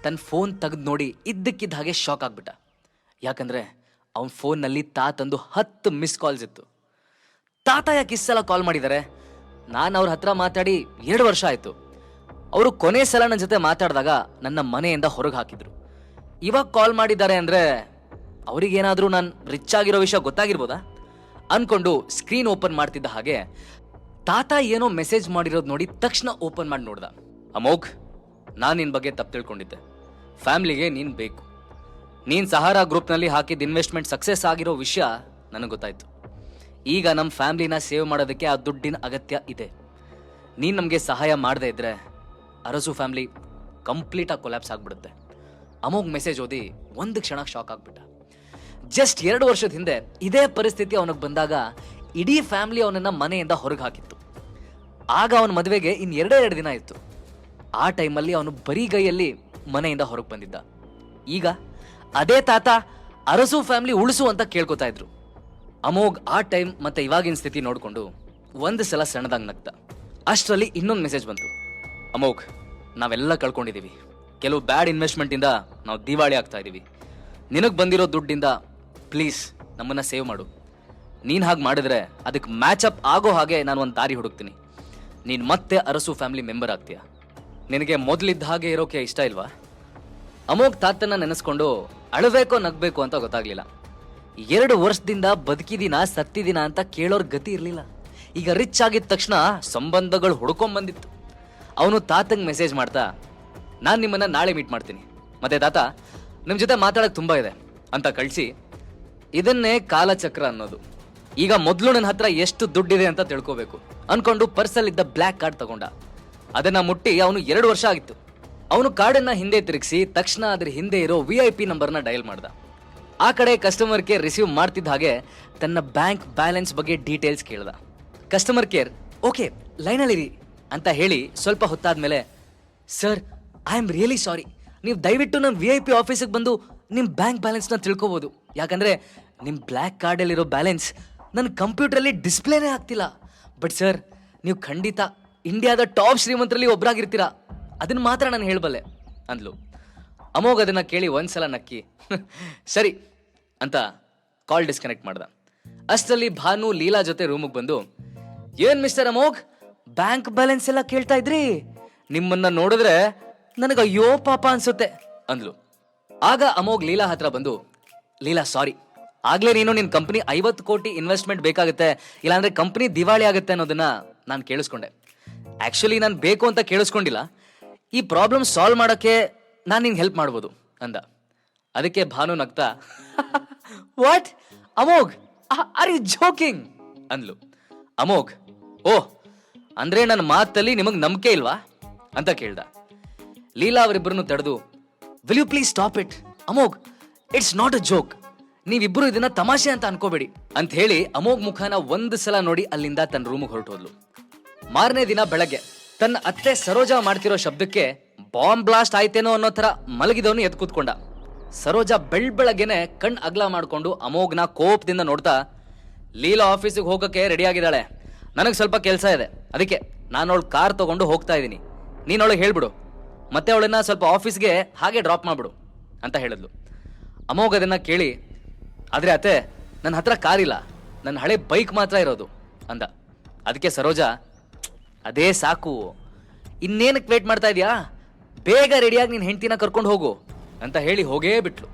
ತನ್ನ ಫೋನ್ ತೆಗೆದು ನೋಡಿ ಇದ್ದಕ್ಕಿದ್ದ ಹಾಗೆ ಶಾಕ್ ಆಗ್ಬಿಟ್ಟ. ಯಾಕಂದ್ರೆ ಅವನ ಫೋನ್ನಲ್ಲಿ ತಾತಂದು 10 ಮಿಸ್ ಕಾಲ್ಸ್ ಇತ್ತು. ತಾತ ಯಾಕೆ ಇಷ್ಟು ಸಲ ಕಾಲ್ ಮಾಡಿದ್ದಾರೆ? ನಾನು ಅವ್ರ ಹತ್ರ ಮಾತಾಡಿ 2 ವರ್ಷ ಆಯ್ತು. ಅವರು ಕೊನೆ ಸಲ ನನ್ನ ಜೊತೆ ಮಾತಾಡಿದಾಗ ನನ್ನ ಮನೆಯಿಂದ ಹೊರಗೆ ಹಾಕಿದ್ರು. ಇವಾಗ ಕಾಲ್ ಮಾಡಿದ್ದಾರೆ ಅಂದ್ರೆ ಅವ್ರಿಗೇನಾದ್ರೂ ನಾನು ರಿಚ್ ಆಗಿರೋ ವಿಷಯ ಗೊತ್ತಾಗಿರ್ಬೋದಾ ಅನ್ಕೊಂಡು ಸ್ಕ್ರೀನ್ ಓಪನ್ ಮಾಡ್ತಿದ್ದ ಹಾಗೆ ತಾತ ಏನೋ ಮೆಸೇಜ್ ಮಾಡಿರೋದು ನೋಡಿ ತಕ್ಷಣ ಓಪನ್ ಮಾಡಿ ನೋಡ್ದ. ಅಮೋಘ್, ನಾನು ನಿನ್ನ ಬಗ್ಗೆ ತಪ್ಪು ತಿಳ್ಕೊಂಡಿದ್ದೆ. ಫ್ಯಾಮ್ಲಿಗೆ ನೀನು ಬೇಕು. ನೀನು ಸಹಾರಾ ಗ್ರೂಪ್ನಲ್ಲಿ ಹಾಕಿದ ಇನ್ವೆಸ್ಟ್ಮೆಂಟ್ ಸಕ್ಸಸ್ ಆಗಿರೋ ವಿಷಯ ನನಗೆ ಗೊತ್ತಾಯ್ತು. ಈಗ ನಮ್ಮ ಫ್ಯಾಮ್ಲಿನ ಸೇವ್ ಮಾಡೋದಕ್ಕೆ ಆ ದುಡ್ಡಿನ ಅಗತ್ಯ ಇದೆ. ನೀನು ನಮಗೆ ಸಹಾಯ ಮಾಡದೇ ಇದ್ರೆ ಅರಸು ಫ್ಯಾಮ್ಲಿ ಕಂಪ್ಲೀಟಾಗಿ ಕೊಲ್ಯಾಪ್ಸ್ ಆಗಿಬಿಡುತ್ತೆ. ಅಮೋಘ್ ಮೆಸೇಜ್ ಓದಿ ಒಂದು ಕ್ಷಣ ಶಾಕ್ ಆಗ್ಬಿಟ್ಟ. ಜಸ್ಟ್ 2 ವರ್ಷದ ಹಿಂದೆ ಇದೇ ಪರಿಸ್ಥಿತಿ ಅವನಿಗೆ ಬಂದಾಗ ಇಡೀ ಫ್ಯಾಮ್ಲಿ ಅವನನ್ನ ಮನೆಯಿಂದ ಹೊರಗೆ ಹಾಕಿತ್ತು. ಆಗ ಅವನ ಮದುವೆಗೆ ಇನ್ನು 2 ದಿನ ಇತ್ತು. ಆ ಟೈಮಲ್ಲಿ ಅವನು ಬರಿಗೈಯಲ್ಲಿ ಮನೆಯಿಂದ ಹೊರಗೆ ಬಂದಿದ್ದ. ಈಗ ಅದೇ ತಾತ ಅರಸು ಫ್ಯಾಮ್ಲಿ ಉಳಿಸು ಅಂತ ಕೇಳ್ಕೊತಾ ಇದ್ರು. ಅಮೋಘ್ ಆ ಟೈಮ್ ಮತ್ತೆ ಇವಾಗಿನ ಸ್ಥಿತಿ ನೋಡಿಕೊಂಡು ಒಂದು ಸಲ ಸಣ್ಣದಾಗಿ ನಗ್ತ. ಅಷ್ಟರಲ್ಲಿ ಇನ್ನೊಂದು ಮೆಸೇಜ್ ಬಂತು. ಅಮೋಘ್, ನಾವೆಲ್ಲ ಕಳ್ಕೊಂಡಿದ್ದೀವಿ. ಕೆಲವು ಬ್ಯಾಡ್ ಇನ್ವೆಸ್ಟ್ಮೆಂಟಿಂದ ನಾವು ದಿವಾಳಿ ಆಗ್ತಾ ಇದ್ದೀವಿ. ನಿನಗೆ ಬಂದಿರೋ ದುಡ್ಡಿಂದ ಪ್ಲೀಸ್ ನಮ್ಮನ್ನು ಸೇವ್ ಮಾಡು. ನೀನು ಹಾಗೆ ಮಾಡಿದ್ರೆ ಅದಕ್ಕೆ ಮ್ಯಾಚ್ ಅಪ್ ಆಗೋ ಹಾಗೆ ನಾನು ಒಂದು ದಾರಿ ಹುಡುಕ್ತೀನಿ. ನೀನು ಮತ್ತೆ ಅರಸು ಫ್ಯಾಮಿಲಿ ಮೆಂಬರ್ ಆಗ್ತೀಯ. ನಿನಗೆ ಮೊದಲಿದ್ದ ಹಾಗೆ ಇರೋಕೆ ಇಷ್ಟ ಇಲ್ವಾ? ಅಮೋಘ್ ತಾತನ್ನ ನೆನೆಸ್ಕೊಂಡು ಅಳಬೇಕೋ ನಗ್ಬೇಕು ಅಂತ ಗೊತ್ತಾಗ್ಲಿಲ್ಲ. 2 ವರ್ಷದಿಂದ ಬದುಕಿದಿನ ಸತ್ತಿದಿನ ಅಂತ ಕೇಳೋರ್ ಗತಿ ಇರಲಿಲ್ಲ. ಈಗ ರಿಚ್ ಆಗಿದ ತಕ್ಷಣ ಸಂಬಂಧಗಳು ಹುಡ್ಕೊಂಬಂದಿತ್ತು. ಅವನು ತಾತಂಗೆ ಮೆಸೇಜ್ ಮಾಡ್ತಾ, ನಾನು ನಿಮ್ಮನ್ನ ನಾಳೆ ಮೀಟ್ ಮಾಡ್ತೀನಿ, ಮತ್ತೆ ತಾತ ನಿಮ್ಮ ಜೊತೆ ಮಾತಾಡೋಕೆ ತುಂಬ ಇದೆ ಅಂತ ಕಳಿಸಿ, ಇದನ್ನೇ ಕಾಲಚಕ್ರ ಅನ್ನೋದು. ಈಗ ಮೊದಲು ನನ್ನ ಹತ್ರ ಎಷ್ಟು ದುಡ್ಡಿದೆ ಅಂತ ತಿಳ್ಕೋಬೇಕು ಅನ್ಕೊಂಡು ಪರ್ಸಲ್ಲಿದ್ದ ಬ್ಲ್ಯಾಕ್ ಕಾರ್ಡ್ ತಗೊಂಡ. ಅದನ್ನ ಮುಟ್ಟಿ ಅವನು 2 ವರ್ಷ ಆಗಿತ್ತು. ಅವನು ಕಾರ್ಡನ್ನ ಹಿಂದೆ ತಿರುಗಿಸಿ ತಕ್ಷಣ ಅದ್ರ ಹಿಂದೆ ಇರೋ VIP ನಂಬರ್ನ ಡಯಲ್ ಮಾಡ್ದ. ಆ ಕಡೆ ಕಸ್ಟಮರ್ ಕೇರ್ ರಿಸೀವ್ ಮಾಡ್ತಿದ್ದ ಹಾಗೆ ತನ್ನ ಬ್ಯಾಂಕ್ ಬ್ಯಾಲೆನ್ಸ್ ಬಗ್ಗೆ ಡೀಟೇಲ್ಸ್ ಕೇಳ್ದ. ಕಸ್ಟಮರ್ ಕೇರ್ ಓಕೆ ಲೈನಲ್ಲಿರಿ ಅಂತ ಹೇಳಿ ಸ್ವಲ್ಪ ಹೊತ್ತಾದ್ಮೇಲೆ, sir I am really sorry, ನೀವು ದಯವಿಟ್ಟು ನಮ್ಮ VIP ಆಫೀಸಿಗೆ ಬಂದು ನಿಮ್ಮ ಬ್ಯಾಂಕ್ ಬ್ಯಾಲೆನ್ಸ್ನ ತಿಳ್ಕೊಬೋದು. ಯಾಕಂದರೆ ನಿಮ್ಮ ಬ್ಲ್ಯಾಕ್ ಕಾರ್ಡಲ್ಲಿರೋ ಬ್ಯಾಲೆನ್ಸ್ ನನ್ನ ಕಂಪ್ಯೂಟ್ರಲ್ಲಿ ಡಿಸ್ಪ್ಲೇನೇ ಆಗ್ತಿಲ್ಲ. ಬಟ್ ಸರ್, ನೀವು ಖಂಡಿತ ಇಂಡಿಯಾದ ಟಾಪ್ ಶ್ರೀಮಂತರಲ್ಲಿ ಒಬ್ಬರಾಗಿರ್ತೀರಾ, ಅದನ್ನು ಮಾತ್ರ ನಾನು ಹೇಳಬಲ್ಲೆ ಅಂದ್ಲು. ಅಮೋಘ್ ಅದನ್ನು ಕೇಳಿ ಒಂದ್ಸಲ ನಕ್ಕಿ ಸರಿ ಅಂತ ಕಾಲ್ ಡಿಸ್ಕನೆಕ್ಟ್ ಮಾಡ್ದ. ಅಷ್ಟರಲ್ಲಿ ಭಾನು ಲೀಲಾ ಜೊತೆ ರೂಮಿಗೆ ಬಂದು, ಏನ್ ಮಿಸ್ಟರ್ ಅಮೋಘ್, ಬ್ಯಾಂಕ್ ಬ್ಯಾಲೆನ್ಸ್ ಎಲ್ಲ ಕೇಳ್ತಾ ಇದ್ರಿ? ನಿಮ್ಮನ್ನ ನೋಡಿದ್ರೆ ನನಗೆ ಅಯ್ಯೋ ಪಾಪ ಅನ್ಸುತ್ತೆ ಅಂದ್ಲು. ಆಗ ಅಮೋಘ್ ಲೀಲಾ ಹತ್ರ ಬಂದು, ಲೀಲಾ ಸಾರಿ, ಆಗ್ಲೇ ನೀನು ನಿನ್ನ ಕಂಪ್ನಿ 50 ಕೋಟಿ ಇನ್ವೆಸ್ಟ್ಮೆಂಟ್ ಬೇಕಾಗುತ್ತೆ, ಇಲ್ಲಾಂದ್ರೆ ಕಂಪ್ನಿ ದಿವಾಳಿ ಆಗುತ್ತೆ ಅನ್ನೋದನ್ನ ನಾನು ಕೇಳಿಸ್ಕೊಂಡೆ. ಆಕ್ಚುಲಿ ನಾನು ಬೇಕು ಅಂತ ಕೇಳಿಸ್ಕೊಂಡಿಲ್ಲ. ಈ ಪ್ರಾಬ್ಲಮ್ ಸಾಲ್ವ್ ಮಾಡೋಕ್ಕೆ ನಾನು ನಿನ್ಗೆ ಹೆಲ್ಪ್ ಮಾಡ್ಬೋದು ಅಂದ. ಅದಕ್ಕೆ ಭಾನು ನಗ್ತಾ what Amogh, are you joking ಅಂದ್ಲು. ಅಮೋಘ್, ಓಹ್ ಅಂದ್ರೆ ನನ್ನ ಮಾತಲ್ಲಿ ನಿಮಗ್ ನಂಬಿಕೆ ಇಲ್ವಾ ಅಂತ ಕೇಳ್ದ. ಲೀಲಾ ಅವರಿಬ್ಬರನ್ನು ತಡೆದು, will you please stop it Amogh, it's not a joke, ನೀವಿಬ್ರು ಇದನ್ನ ತಮಾಷೆ ಅಂತ ಅನ್ಕೋಬೇಡಿ ಅಂತ ಹೇಳಿ ಅಮೋಘ್ ಮುಖನ ಒಂದು ಸಲ ನೋಡಿ ಅಲ್ಲಿಂದ ತನ್ನ ರೂಮಿಗೆ ಹೊರಟೋದ್ಲು. ಮಾರನೇ ದಿನ ಬೆಳಗ್ಗೆ ತನ್ನ ಅತ್ತೆ ಸರೋಜಾ ಮಾಡ್ತಿರೋ ಶಬ್ದಕ್ಕೆ ಬಾಂಬ್ ಬ್ಲಾಸ್ಟ್ ಆಯ್ತೇನೋ ಅನ್ನೋ ತರ ಮಲಗಿದವನು ಎದ್ದು ಕೂತ್ಕೊಂಡ. ಸರೋಜಾ ಬೆಳಗ್ಗೆನೆ ಕಣ್ ಅಗ್ಲ ಮಾಡ್ಕೊಂಡು ಅಮೋಘ್ನ ಕೋಪದಿಂದ ನೋಡ್ತಾ, ಲೀಲಾ ಆಫೀಸಿಗೆ ಹೋಗಕ್ಕೆ ರೆಡಿ ಆಗಿದ್ದಾಳೆ, ನನಗೆ ಸ್ವಲ್ಪ ಕೆಲಸ ಇದೆ, ಅದಕ್ಕೆ ನಾನು ಅವಳು ಕಾರ್ ತಗೊಂಡು ಹೋಗ್ತಾ ಇದ್ದೀನಿ, ನೀನು ಅವಳಿಗೆ ಹೇಳ್ಬಿಡು, ಮತ್ತೆ ಅವಳನ್ನ ಸ್ವಲ್ಪ ಆಫೀಸ್ಗೆ ಹಾಗೆ ಡ್ರಾಪ್ ಮಾಡ್ಬಿಡು ಅಂತ ಹೇಳಿದ್ಲು. ಅಮೋಘ್ ಅದನ್ನ ಕೇಳಿ, ಆದ್ರೆ ಅತ್ತೆ ನನ್ನ ಹತ್ರ ಕಾರ್ ಇಲ್ಲ, ನನ್ನ ಹಳೆ ಬೈಕ್ ಮಾತ್ರ ಇರೋದು ಅಂದ. ಅದಕ್ಕೆ ಸರೋಜಾ, ಅದೇ ಸಾಕು, ಇನ್ನೇನಕ್ಕೆ ವೇಟ್ ಮಾಡ್ತಾ ಇದೀಯಾ, ಬೇಗ ರೆಡಿಯಾಗಿ ನಿನ್ನ ಹೆಂಡ್ತಿನ ಕರ್ಕೊಂಡು ಹೋಗು ಅಂತ ಹೇಳಿ ಹೋಗೇ ಬಿಟ್ಲು.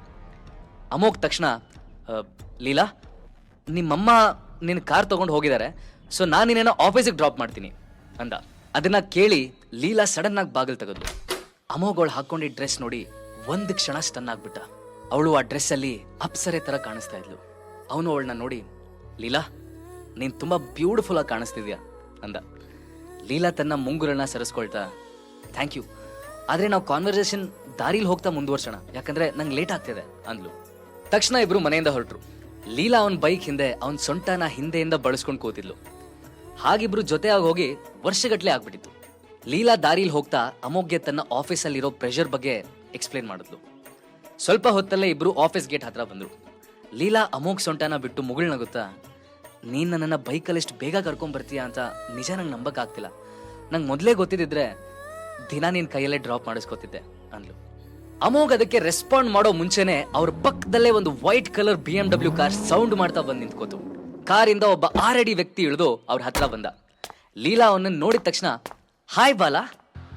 ಅಮೋಘ್ ತಕ್ಷಣ, ಲೀಲಾ ನಿಮ್ಮಮ್ಮ ನಿನ್ನ ಕಾರ್ ತಗೊಂಡು ಹೋಗಿದ್ದಾರೆ, ಸೊ ನಾನು ನಿನ್ನ ಆಫೀಸಿಗೆ ಡ್ರಾಪ್ ಮಾಡ್ತೀನಿ ಅಂದ. ಅದನ್ನ ಕೇಳಿ ಲೀಲಾ ಸಡನ್ ಆಗಿ ಬಾಗಿಲು ತೆಗೆದ್ಲು. ಅಮೋಘ್ ಅವಳು ಹಾಕೊಂಡಿದ್ದ ಡ್ರೆಸ್ ನೋಡಿ ಒಂದು ಕ್ಷಣ ಸ್ಟನ್ ಆಗ್ಬಿಟ್ಟ. ಅವಳು ಆ ಡ್ರೆಸ್ ಅಲ್ಲಿ ಅಪ್ಸರೆ ತರ ಕಾಣಿಸ್ತಾ ಇದ್ಲು. ಅವನು ಅವಳನ್ನ ನೋಡಿ, ಲೀಲಾ ನೀನ್ ತುಂಬಾ ಬ್ಯೂಟಿಫುಲ್ ಆಗಿ ಕಾಣಿಸ್ತಿದ್ಯಾ ಅಂದ. ಲೀಲಾ ತನ್ನ ಮುಂಗುರನ್ನ ಸರಿಸ್ಕೊಳ್ತಾ, ಥ್ಯಾಂಕ್ ಯು, ಆದ್ರೆ ನಾವು ಕಾನ್ವರ್ಸೇಷನ್ ದಾರಿಲಿ ಹೋಗ್ತಾ ಮುಂದುವರ್ಸೋಣ, ಯಾಕಂದ್ರೆ ನಂಗೆ ಲೇಟ್ ಆಗ್ತಿದೆ ಅಂದ್ಲು. ತಕ್ಷಣ ಇಬ್ರು ಮನೆಯಿಂದ ಹೊರಟ್ರು. ಲೀಲಾ ಅವನ್ ಬೈಕ್ ಹಿಂದೆ ಅವನ್ ಸೊಂಟನ ಹಿಂದೆಯಿಂದ ಬಳಸ್ಕೊಂಡು ಕೂತಿದ್ಲು. ಹಾಗಿಬ್ರು ಜೊತೆಯಾಗಿ ಹೋಗಿ ವರ್ಷಗಟ್ಲೆ ಆಗ್ಬಿಟ್ಟಿತ್ತು. ಲೀಲಾ ದಾರಿಲಿ ಹೋಗ್ತಾ ಅಮೋಘ್ಗೆ ತನ್ನ ಆಫೀಸಲ್ಲಿರೋ ಪ್ರೆಷರ್ ಬಗ್ಗೆ ಎಕ್ಸ್ಪ್ಲೇನ್ ಮಾಡಿದ್ಲು. ಸ್ವಲ್ಪ ಹೊತ್ತಲ್ಲೇ ಇಬ್ರು ಆಫೀಸ್ ಗೇಟ್ ಹತ್ರ ಬಂದ್ರು. ಲೀಲಾ ಅಮೋಘ್ ಸೊಂಟನ ಬಿಟ್ಟು ಮುಗುಳ್ನಗುತ್ತಾ, ನೀನ್ ನನ್ನನ್ನ ಬೈಕಲ್ಲಿ ಎಷ್ಟು ಬೇಗ ಕರ್ಕೊಂಡ್ ಬರ್ತೀಯ ಅಂತ ನಿಜ ನಂಗೆ ನಂಬಕ್ ಆಗ್ತಿಲ್ಲ, ನಂಗೆ ಮೊದಲೇ ಗೊತ್ತಿದ್ರೆ ದಿನ ನಿನ್ ಕೈಯಲ್ಲೇ ಡ್ರಾಪ್ ಮಾಡಿಸ್ಕೊತಿದ್ದೆ ಅಂದ್ಲು. ಅಮೋಘ್ ಅದಕ್ಕೆ ರೆಸ್ಪಾಂಡ್ ಮಾಡೋ ಮುಂಚೆನೆ ಅವ್ರ ಪಕ್ಕದಲ್ಲೇ ಒಂದು white colour BMW car sound ಮಾಡ್ತಾ ಬಂದ್ ನಿಂತ್ಕೋತು. ಕಾರಿಂದ ಒಬ್ಬ 6 ಅಡಿ ವ್ಯಕ್ತಿ ಇಳಿದು ಅವ್ರ ಹತ್ರ ಬಂದ. ಲೀಲಾ ಅವನನ್ನ ನೋಡಿದ ತಕ್ಷಣ, ಹಾಯ್ ಬಾಲಾ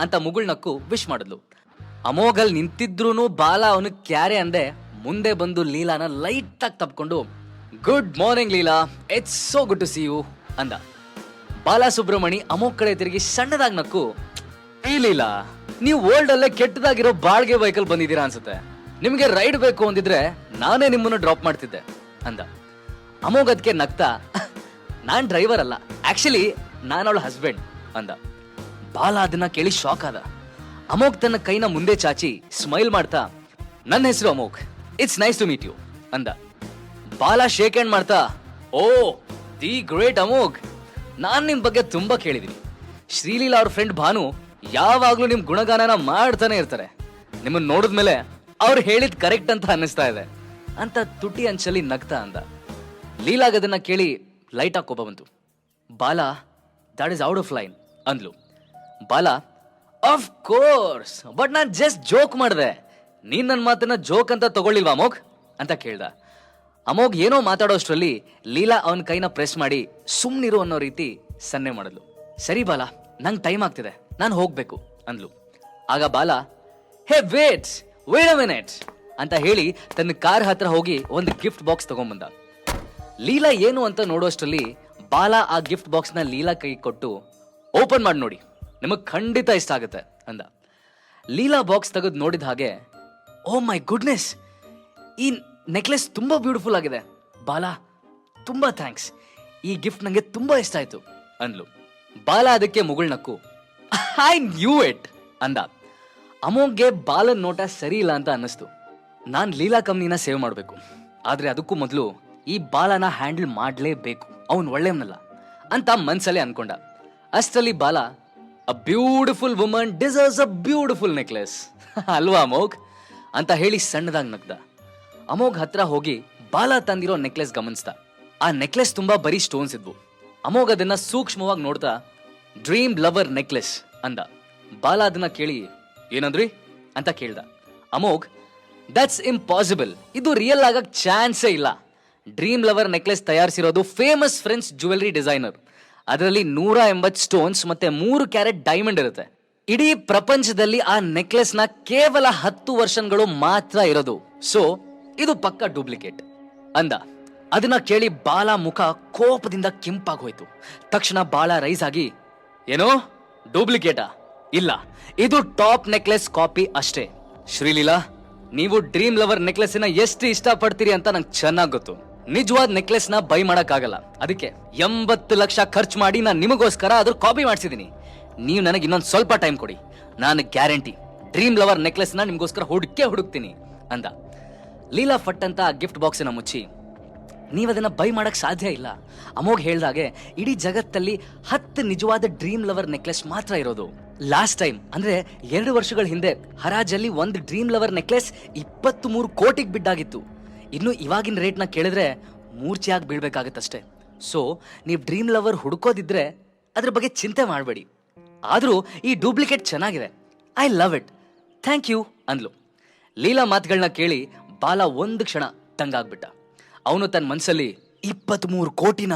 ಅಂತ ಮುಗುಳ್ನಕ್ಕು ವಿಶ್ ಮಾಡಿದ್ಲು. ಅಮೋಘ್ ಅಲ್ಲಿ ನಿಂತಿದ್ರೂನು ಬಾಲಾ ಅವನು ಕ್ಯಾರೆ ಅಂದೆ ಮುಂದೆ ಬಂದು ಲೀಲಾನ ಲೈಟ್ ಆಗಿ ತಪ್ಕೊಂಡು, good morning Leela, it's so good to see you ಅಂದ. ಬಾಲಾ ಸುಬ್ರಹ್ಮಣಿ ಅಮೋಘ್ ಕಡೆ ತಿರುಗಿ ಸಣ್ಣದಾಗಿ ನಕ್ಕು, ಈ ಲೀಲಾ ನೀವು ವರ್ಲ್ಡ್ ಅಲ್ಲೇ ಕೆಟ್ಟದಾಗಿರೋ ಬಾಳ್ಗೆ ವೆಹಿಕಲ್ ಬಂದಿದ್ದೀರಾ ಅನ್ಸುತ್ತೆ, ನಿಮ್ಗೆ ರೈಡ್ ಬೇಕು ಅಂದಿದ್ರೆ ನಾನೇ ನಿಮ್ಮನ್ನು ಡ್ರಾಪ್ ಮಾಡ್ತಿದ್ದೆ ಅಂದ. ಅಮೋಘ್ ಅದಕ್ಕೆ ನಗ್ತಾ, ನಾನ್ ಡ್ರೈವರ್ ಅಲ್ಲ, ಆಕ್ಚುಲಿ ನಾನು ಅವಳ ಹಸ್ಬೆಂಡ್ ಅಂದ. ಬಾಲಾ ಅದನ್ನ ಕೇಳಿ ಶಾಕ್ ಆದ. ಅಮೋಘ್ ತನ್ನ ಕೈನ ಮುಂದೆ ಚಾಚಿ ಸ್ಮೈಲ್ ಮಾಡ್ತಾ, ನನ್ನ ಹೆಸರು Amogh, it's nice to meet you ಅಂದ. ಬಾಲಾ ಶೇಕ್ ಹ್ಯಾಂಡ್ ಮಾಡ್ತಾ, ಓ ದಿ ಗ್ರೇಟ್ ಅಮೋಘ್, ನಾನ್ ನಿಮ್ ಬಗ್ಗೆ ತುಂಬಾ ಕೇಳಿದೀನಿ. ಶ್ರೀಲೀಲಾ ಅವ್ರ ಫ್ರೆಂಡ್ ಭಾನು ಯಾವಾಗ್ಲೂ ನಿಮ್ ಗುಣಗಾನನ ಮಾಡ್ತಾನೆ ಇರ್ತಾರೆ, ನಿಮ್ಮನ್ನ ನೋಡಿದ್ಮೇಲೆ ಅವ್ರು ಹೇಳಿದ್ ಕರೆಕ್ಟ್ ಅಂತ ಅನ್ನಿಸ್ತಾ ಇದೆ ಅಂತ ತುಟಿ ಅಂಚಲಿ ನಗ್ತಾ ಅಂದ. ಲೀಲಾಗ್ ಅದನ್ನ ಕೇಳಿ ಲೈಟ್ ಆಗಿ ಕೋಪ ಬಂತು. Bala, that is out of line ಅಂದ್ಲು. ಬಾಲಾ, ಆಫ್ ಕೋರ್ಸ್, ಬಟ್ ನಾನ್ ಜಸ್ಟ್ ಜೋಕ್ ಮಾಡಿದೆ, ನೀನ್ ನನ್ನ ಮಾತನ್ನ ಜೋಕ್ ಅಂತ ತಗೊಳ್ಳಿಲ್ವಾ ಅಮೋಘ್ ಅಂತ ಕೇಳ್ದ. ಅಮೋಘ್ ಏನೋ ಮಾತಾಡೋಷ್ಟ್ರಲ್ಲಿ ಲೀಲಾ ಅವನ ಕೈನ ಪ್ರೆಸ್ ಮಾಡಿ ಸುಮ್ನಿರು ಅನ್ನೋ ರೀತಿ ಸನ್ನೆ ಮಾಡಿದ್ಲು. ಸರಿ ಬಾಲಾ, ನಂಗೆ ಟೈಮ್ ಆಗ್ತಿದೆ, ನಾನು ಹೋಗ್ಬೇಕು ಅಂದ್ಲು. ಆಗ ಬಾಲಾ, ಹೇ ವೇಟ್ ಅ ಮಿನಿಟ್ ಅಂತ ಹೇಳಿ ತನ್ನ ಕಾರ್ ಹತ್ರ ಹೋಗಿ ಒಂದು ಗಿಫ್ಟ್ ಬಾಕ್ಸ್ ತಗೊಂಡ್ಬಂದ. ಲೀಲಾ ಏನು ಅಂತ ನೋಡೋಷ್ಟರಲ್ಲಿ ಬಾಲಾ ಆ ಗಿಫ್ಟ್ ಬಾಕ್ಸ್ ನ ಲೀಲಾ ಕೈ ಕೊಟ್ಟು, ಓಪನ್ ಮಾಡಿ ನೋಡಿ, ನಿಮಗ್ ಖಂಡಿತ ಇಷ್ಟ ಆಗುತ್ತೆ ಅಂದ. ಲೀಲಾ ಬಾಕ್ಸ್ ತೆಗೆದು ನೋಡಿದ ಹಾಗೆ, ಓ ಮೈ ಗುಡ್ನೆಸ್, ಈ ನೆಕ್ಲೆಸ್ ತುಂಬಾ ಬ್ಯೂಟಿಫುಲ್ ಆಗಿದೆ ಬಾಲಾ, ತುಂಬಾ ಥ್ಯಾಂಕ್ಸ್, ಈ ಗಿಫ್ಟ್ ನಂಗೆ ತುಂಬಾ ಇಷ್ಟ ಆಯ್ತು ಅಂದ್ಲು. ಬಾಲಾ ಅದಕ್ಕೆ ಮುಗುಳ್ನಕ್ಕು, ಐ ನ್ಯೂ ಇಟ್ ಅಂದ. ಅಮೋಘ್ಗೆ ಬಾಲನ್ ನೋಟ ಸರಿ ಇಲ್ಲ ಅಂತ ಅನ್ನಿಸ್ತು. ನಾನ್ ಲೀಲಾ ಕಂಪ್ನಿನ ಸೇವ್ ಮಾಡಬೇಕು, ಆದ್ರೆ ಅದಕ್ಕೂ ಮೊದಲು ಈ ಬಾಲನ ಹ್ಯಾಂಡಲ್ ಮಾಡ್ಲೇಬೇಕು, ಅವನ್ ಒಳ್ಳೆಯವನಲ್ಲ ಅಂತ ಮನ್ಸಲ್ಲೇ ಅನ್ಕೊಂಡ. ಅಷ್ಟರಲ್ಲಿ Bala, a beautiful woman deserves a beautiful necklace ಅಲ್ವಾ ಅಮೋಘ್ ಅಂತ ಹೇಳಿ ಸಣ್ಣದಾಗಿ ನಗ್ದ. ಅಮೋಘ್ ಹತ್ರ ಹೋಗಿ ಬಾಲಾ ತಂದಿರೋ ನೆಕ್ಲೆಸ್ ಗಮನಿಸ್ದ. ಆ ನೆಕ್ಲೆಸ್ ತುಂಬಾ ಬರೀ ಸ್ಟೋನ್ಸ್ ಇದ್ವು. ಅಮೋಘ್ ಅದನ್ನ ಸೂಕ್ಷ್ಮವಾಗಿ ನೋಡ್ತಾ, ಡ್ರೀಮ್ ಲವರ್ ನೆಕ್ಲೆಸ್ ಅಂದ. ಬಾಲಾ ಅದನ್ನ ಕೇಳಿ, ಏನಂದ್ರಿ ಅಂತ ಕೇಳ್ದ. ಅಮೋಘ್, ದಟ್ಸ್ ಇಂಪಾಸಿಬಲ್, ಇದು ರಿಯಲ್ ಆಗಕ್ ಚಾನ್ಸೇ ಇಲ್ಲ. ಡ್ರೀಮ್ ಲವರ್ ನೆಕ್ಲೆಸ್ ತಯಾರಿಸಿರೋದು ಫೇಮಸ್ ಫ್ರೆಂಚ್ ಜ್ಯುವೆಲರಿ ಡಿಸೈನರ್. ಅದರಲ್ಲಿ 180 ಸ್ಟೋನ್ಸ್ ಮತ್ತೆ 3 ಕ್ಯಾರೆಟ್ ಡೈಮಂಡ್ ಇರುತ್ತೆ. ಇಡೀ ಪ್ರಪಂಚದಲ್ಲಿ ಆ ನೆಕ್ಲೆಸ್ ನ ಕೇವಲ 10 ವರ್ಷಗಳು ಮಾತ್ರ ಇರೋದು. ಸೊ ಇದು ಪಕ್ಕ ಡೂಪ್ಲಿಕೇಟ್ ಅಂದ. ಅದನ್ನ ಕೇಳಿ ಬಾಲಾ ಮುಖ ಕೋಪದಿಂದ ಕೆಂಪಾಗಿ ಹೋಯ್ತು. ತಕ್ಷಣ ಬಾಲಾ ರೈಸ್ ಆಗಿ, ಏನೋ ಡೂಪ್ಲಿಕೇಟಾ? ಇಲ್ಲ, ಇದು ಟಾಪ್ ನೆಕ್ಲೆಸ್ ಕಾಪಿ ಅಷ್ಟೇ. ಶ್ರೀಲೀಲಾ, ನೀವು ಡ್ರೀಮ್ ಲವರ್ ನೆಕ್ಲೆಸ್ನ ಎಷ್ಟು ಇಷ್ಟಪಡ್ತೀರಿ ಅಂತ ನಂಗೆ ಚೆನ್ನಾಗಿ ಗೊತ್ತು. ನಿಜವಾದ ನೆಕ್ಲೆಸ್ನ ಬೈ ಮಾಡಕ್ಕಾಗಲ್ಲ, ಅದಕ್ಕೆ 80 ಲಕ್ಷ ಖರ್ಚು ಮಾಡಿ ನಾನು ನಿಮಗೋಸ್ಕರ ಅದ್ರ ಕಾಪಿ ಮಾಡಿಸಿದೀನಿ. ನೀವು ನನಗೆ ಇನ್ನೊಂದು ಸ್ವಲ್ಪ ಟೈಮ್ ಕೊಡಿ, ನಾನು ಗ್ಯಾರಂಟಿ ಡ್ರೀಮ್ ಲವರ್ ನೆಕ್ಲೆಸ್ನ ನಿಮ್ಗೋಸ್ಕರ ಹುಡುಕ್ತೀನಿ ಅಂದ. ಲೀಲಾ ಫಟ್ ಅಂತ ಗಿಫ್ಟ್ ಬಾಕ್ಸನ್ನ ಮುಚ್ಚಿ, ನೀವದನ್ನ ಬೈ ಮಾಡಕ್ ಸಾಧ್ಯ ಇಲ್ಲ. ಅಮೋಘ್ ಹೇಳ್ದಾಗೆ ಇಡೀ ಜಗತ್ತಲ್ಲಿ 10 ನಿಜವಾದ ಡ್ರೀಮ್ ಲವರ್ ನೆಕ್ಲೆಸ್ ಮಾತ್ರ ಇರೋದು. ಲಾಸ್ಟ್ ಟೈಮ್ ಅಂದ್ರೆ 2 ವರ್ಷಗಳ ಹಿಂದೆ ಹರಾಜಲ್ಲಿ ಒಂದು ಡ್ರೀಮ್ ಲವರ್ ನೆಕ್ಲೆಸ್ 23 ಕೋಟಿಗೆ ಬಿದ್ದಾಗಿತ್ತು. ಇನ್ನು ಇವಾಗಿನ ರೇಟ್ನ ಕೇಳಿದ್ರೆ ಮೂರ್ಛೆಯಾಗಿ ಬೀಳ್ಬೇಕಾಗತ್ತಷ್ಟೇ. ಸೊ ನೀವು ಡ್ರೀಮ್ ಲವರ್ ಹುಡುಕೋದಿದ್ರೆ ಅದ್ರ ಬಗ್ಗೆ ಚಿಂತೆ ಮಾಡಬೇಡಿ. ಆದ್ರೂ ಈ ಡೂಪ್ಲಿಕೇಟ್ ಚೆನ್ನಾಗಿದೆ, I love it, thank you ಅಂದ್ಲು. ಲೀಲಾ ಮಾತುಗಳನ್ನ ಕೇಳಿ ಬಾಲ ಒಂದು ಕ್ಷಣ ತಂಗಾಗ್ಬಿಟ್ಟ. ಅವನು ತನ್ನ ಮನಸ್ಸಲ್ಲಿ 23 ಕೋಟಿನ,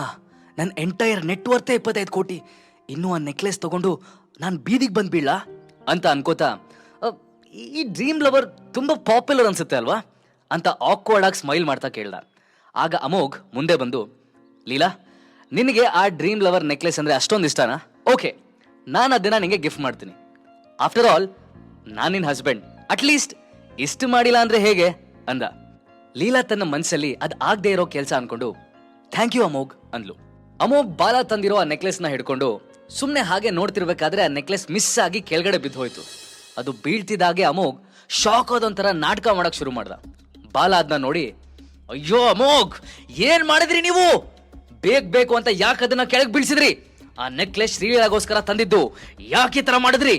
ನನ್ನ ಎಂಟೈರ್ ನೆಟ್ವರ್ತೆ 25 ಕೋಟಿ, ಇನ್ನೂ ಆ ನೆಕ್ಲೆಸ್ ತಗೊಂಡು ನಾನು ಬೀದಿಗೆ ಬಂದು ಬೀಳ ಅಂತ ಅನ್ಕೋತಾ, ಈ ಡ್ರೀಮ್ ಲವರ್ ತುಂಬಾ ಪಾಪ್ಯುಲರ್ ಅನ್ಸುತ್ತೆ ಅಲ್ವಾ ಅಂತ ಆಕ್ವರ್ಡ್ ಆಗಿ ಸ್ಮೈಲ್ ಮಾಡ್ತಾ ಕೇಳ್ದ. ಆಗ ಅಮೋಘ್ ಮುಂದೆ ಬಂದು, ಲೀಲಾ ನಿನಗೆ ಆ ಡ್ರೀಮ್ ಲವರ್ ನೆಕ್ಲೆಸ್ ಅಂದ್ರೆ ಅಷ್ಟೊಂದು ಇಷ್ಟನಾ? ಓಕೆ, ನಾನು ಅದನ್ನ ನಿಂಗೆ ಗಿಫ್ಟ್ ಮಾಡ್ತೀನಿ. ಆಫ್ಟರ್ ಆಲ್ ನಾನು ನಿನ್ನ ಹಸ್ಬೆಂಡ್, ಅಟ್ಲೀಸ್ಟ್ ಇಷ್ಟು ಮಾಡಿಲ್ಲ ಅಂದ್ರೆ ಹೇಗೆ ಅಂದ. ಲೀಲಾ ತನ್ನ ಮನ್ಸಲ್ಲಿ ಅದ್ ಆಗದೆ ಇರೋ ಕೆಲಸ ಅನ್ಕೊಂಡು ಥ್ಯಾಂಕ್ ಯು ಅಮೋಘ್ ಅಂದ್ಲು. ಅಮೋಘ್ ಬಾಲ ತಂದಿರೋ ಆ ನೆಕ್ಲೆಸ್ನ ಹಿಡ್ಕೊಂಡು ಸುಮ್ನೆ ಹಾಗೆ ನೋಡ್ತಿರ್ಬೇಕಾದ್ರೆ ಆ ನೆಕ್ಲೆಸ್ ಮಿಸ್ ಆಗಿ ಕೆಳಗಡೆ ಬಿದ್ದೋಯ್ತು. ಅದು ಬೀಳ್ತಿದ್ದಾಗೆ ಅಮೋಘ್ ಶಾಕ್ ಆದೊಂಥರ ನಾಟಕ ಮಾಡಕ್ ಶುರು ಮಾಡ್ದ. ಬಾಲ ಅದನ್ನ ನೋಡಿ, ಅಯ್ಯೋ ಅಮೋಘ್ ಏನ್ ಮಾಡಿದ್ರಿ ನೀವು, ಬೇಕು ಅಂತ ಯಾಕೆ ಅದನ್ನ ಕೆಳಗೆ ಬೀಳ್ಸಿದ್ರಿ? ಆ ನೆಕ್ಲೆಸ್ ಶ್ರೀಲಾಗೋಸ್ಕರ ತಂದಿದ್ದು, ಯಾಕೆ ಈ ತರ ಮಾಡಿದ್ರಿ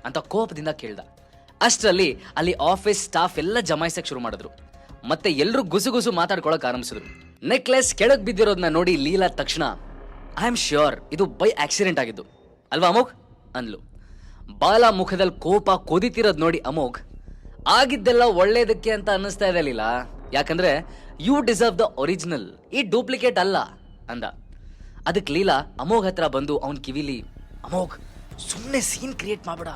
ಅಂತ ಕೋಪದಿಂದ ಕೇಳ್ದ. ಅಷ್ಟರಲ್ಲಿ ಅಲ್ಲಿ ಆಫೀಸ್ ಸ್ಟಾಫ್ ಎಲ್ಲ ಜಮಾಯಿಸಕ್ ಶುರು ಮಾಡಿದ್ರು. ಮತ್ತೆ ಎಲ್ಲರೂ ಗುಸುಗುಸು ಮಾತಾಡ್ಕೊಳಕ್ ಆರಂಭಿಸಿದ್ರು. ನೆಕ್ಲೆಸ್ ಕೆಳಗ್ ಬಿದ್ದಿರೋದನ್ನ ನೋಡಿ ಲೀಲಾ ತಕ್ಷಣ, ಐ ಆಮ್ ಶ್ಯೂರ್ ಇದು ಬೈ ಆಕ್ಸಿಡೆಂಟ್ ಆಗಿದ್ದು ಅಲ್ವಾ ಅಮೋಘ್ ಅಂದ್ಲು. ಬಾಲ ಮುಖದಲ್ಲಿ ಕೋಪ ಕೊದಿತಿರೋದ್ ನೋಡಿ ಅಮೋಘ್, ಆಗಿದ್ದೆಲ್ಲ ಒಳ್ಳೇದಕ್ಕೆ ಅಂತ ಅನ್ನಿಸ್ತಾ ಇದೆ ಲೀಲಾ, ಯಾಕಂದ್ರೆ ಯು ಡಿಸರ್ವ್ ದ ಒರಿಜಿನಲ್, ಈ ಡೂಪ್ಲಿಕೇಟ್ ಅಲ್ಲ ಅಂದ. ಅದಕ್ಕೆ ಲೀಲಾ ಅಮೋಘ್ ಹತ್ರ ಬಂದು ಅವನ್ ಕಿವಿಲಿ, ಅಮೋಘ್ ಸುಮ್ಮನೆ ಸೀನ್ ಕ್ರಿಯೇಟ್ ಮಾಡ್ಬೇಡ,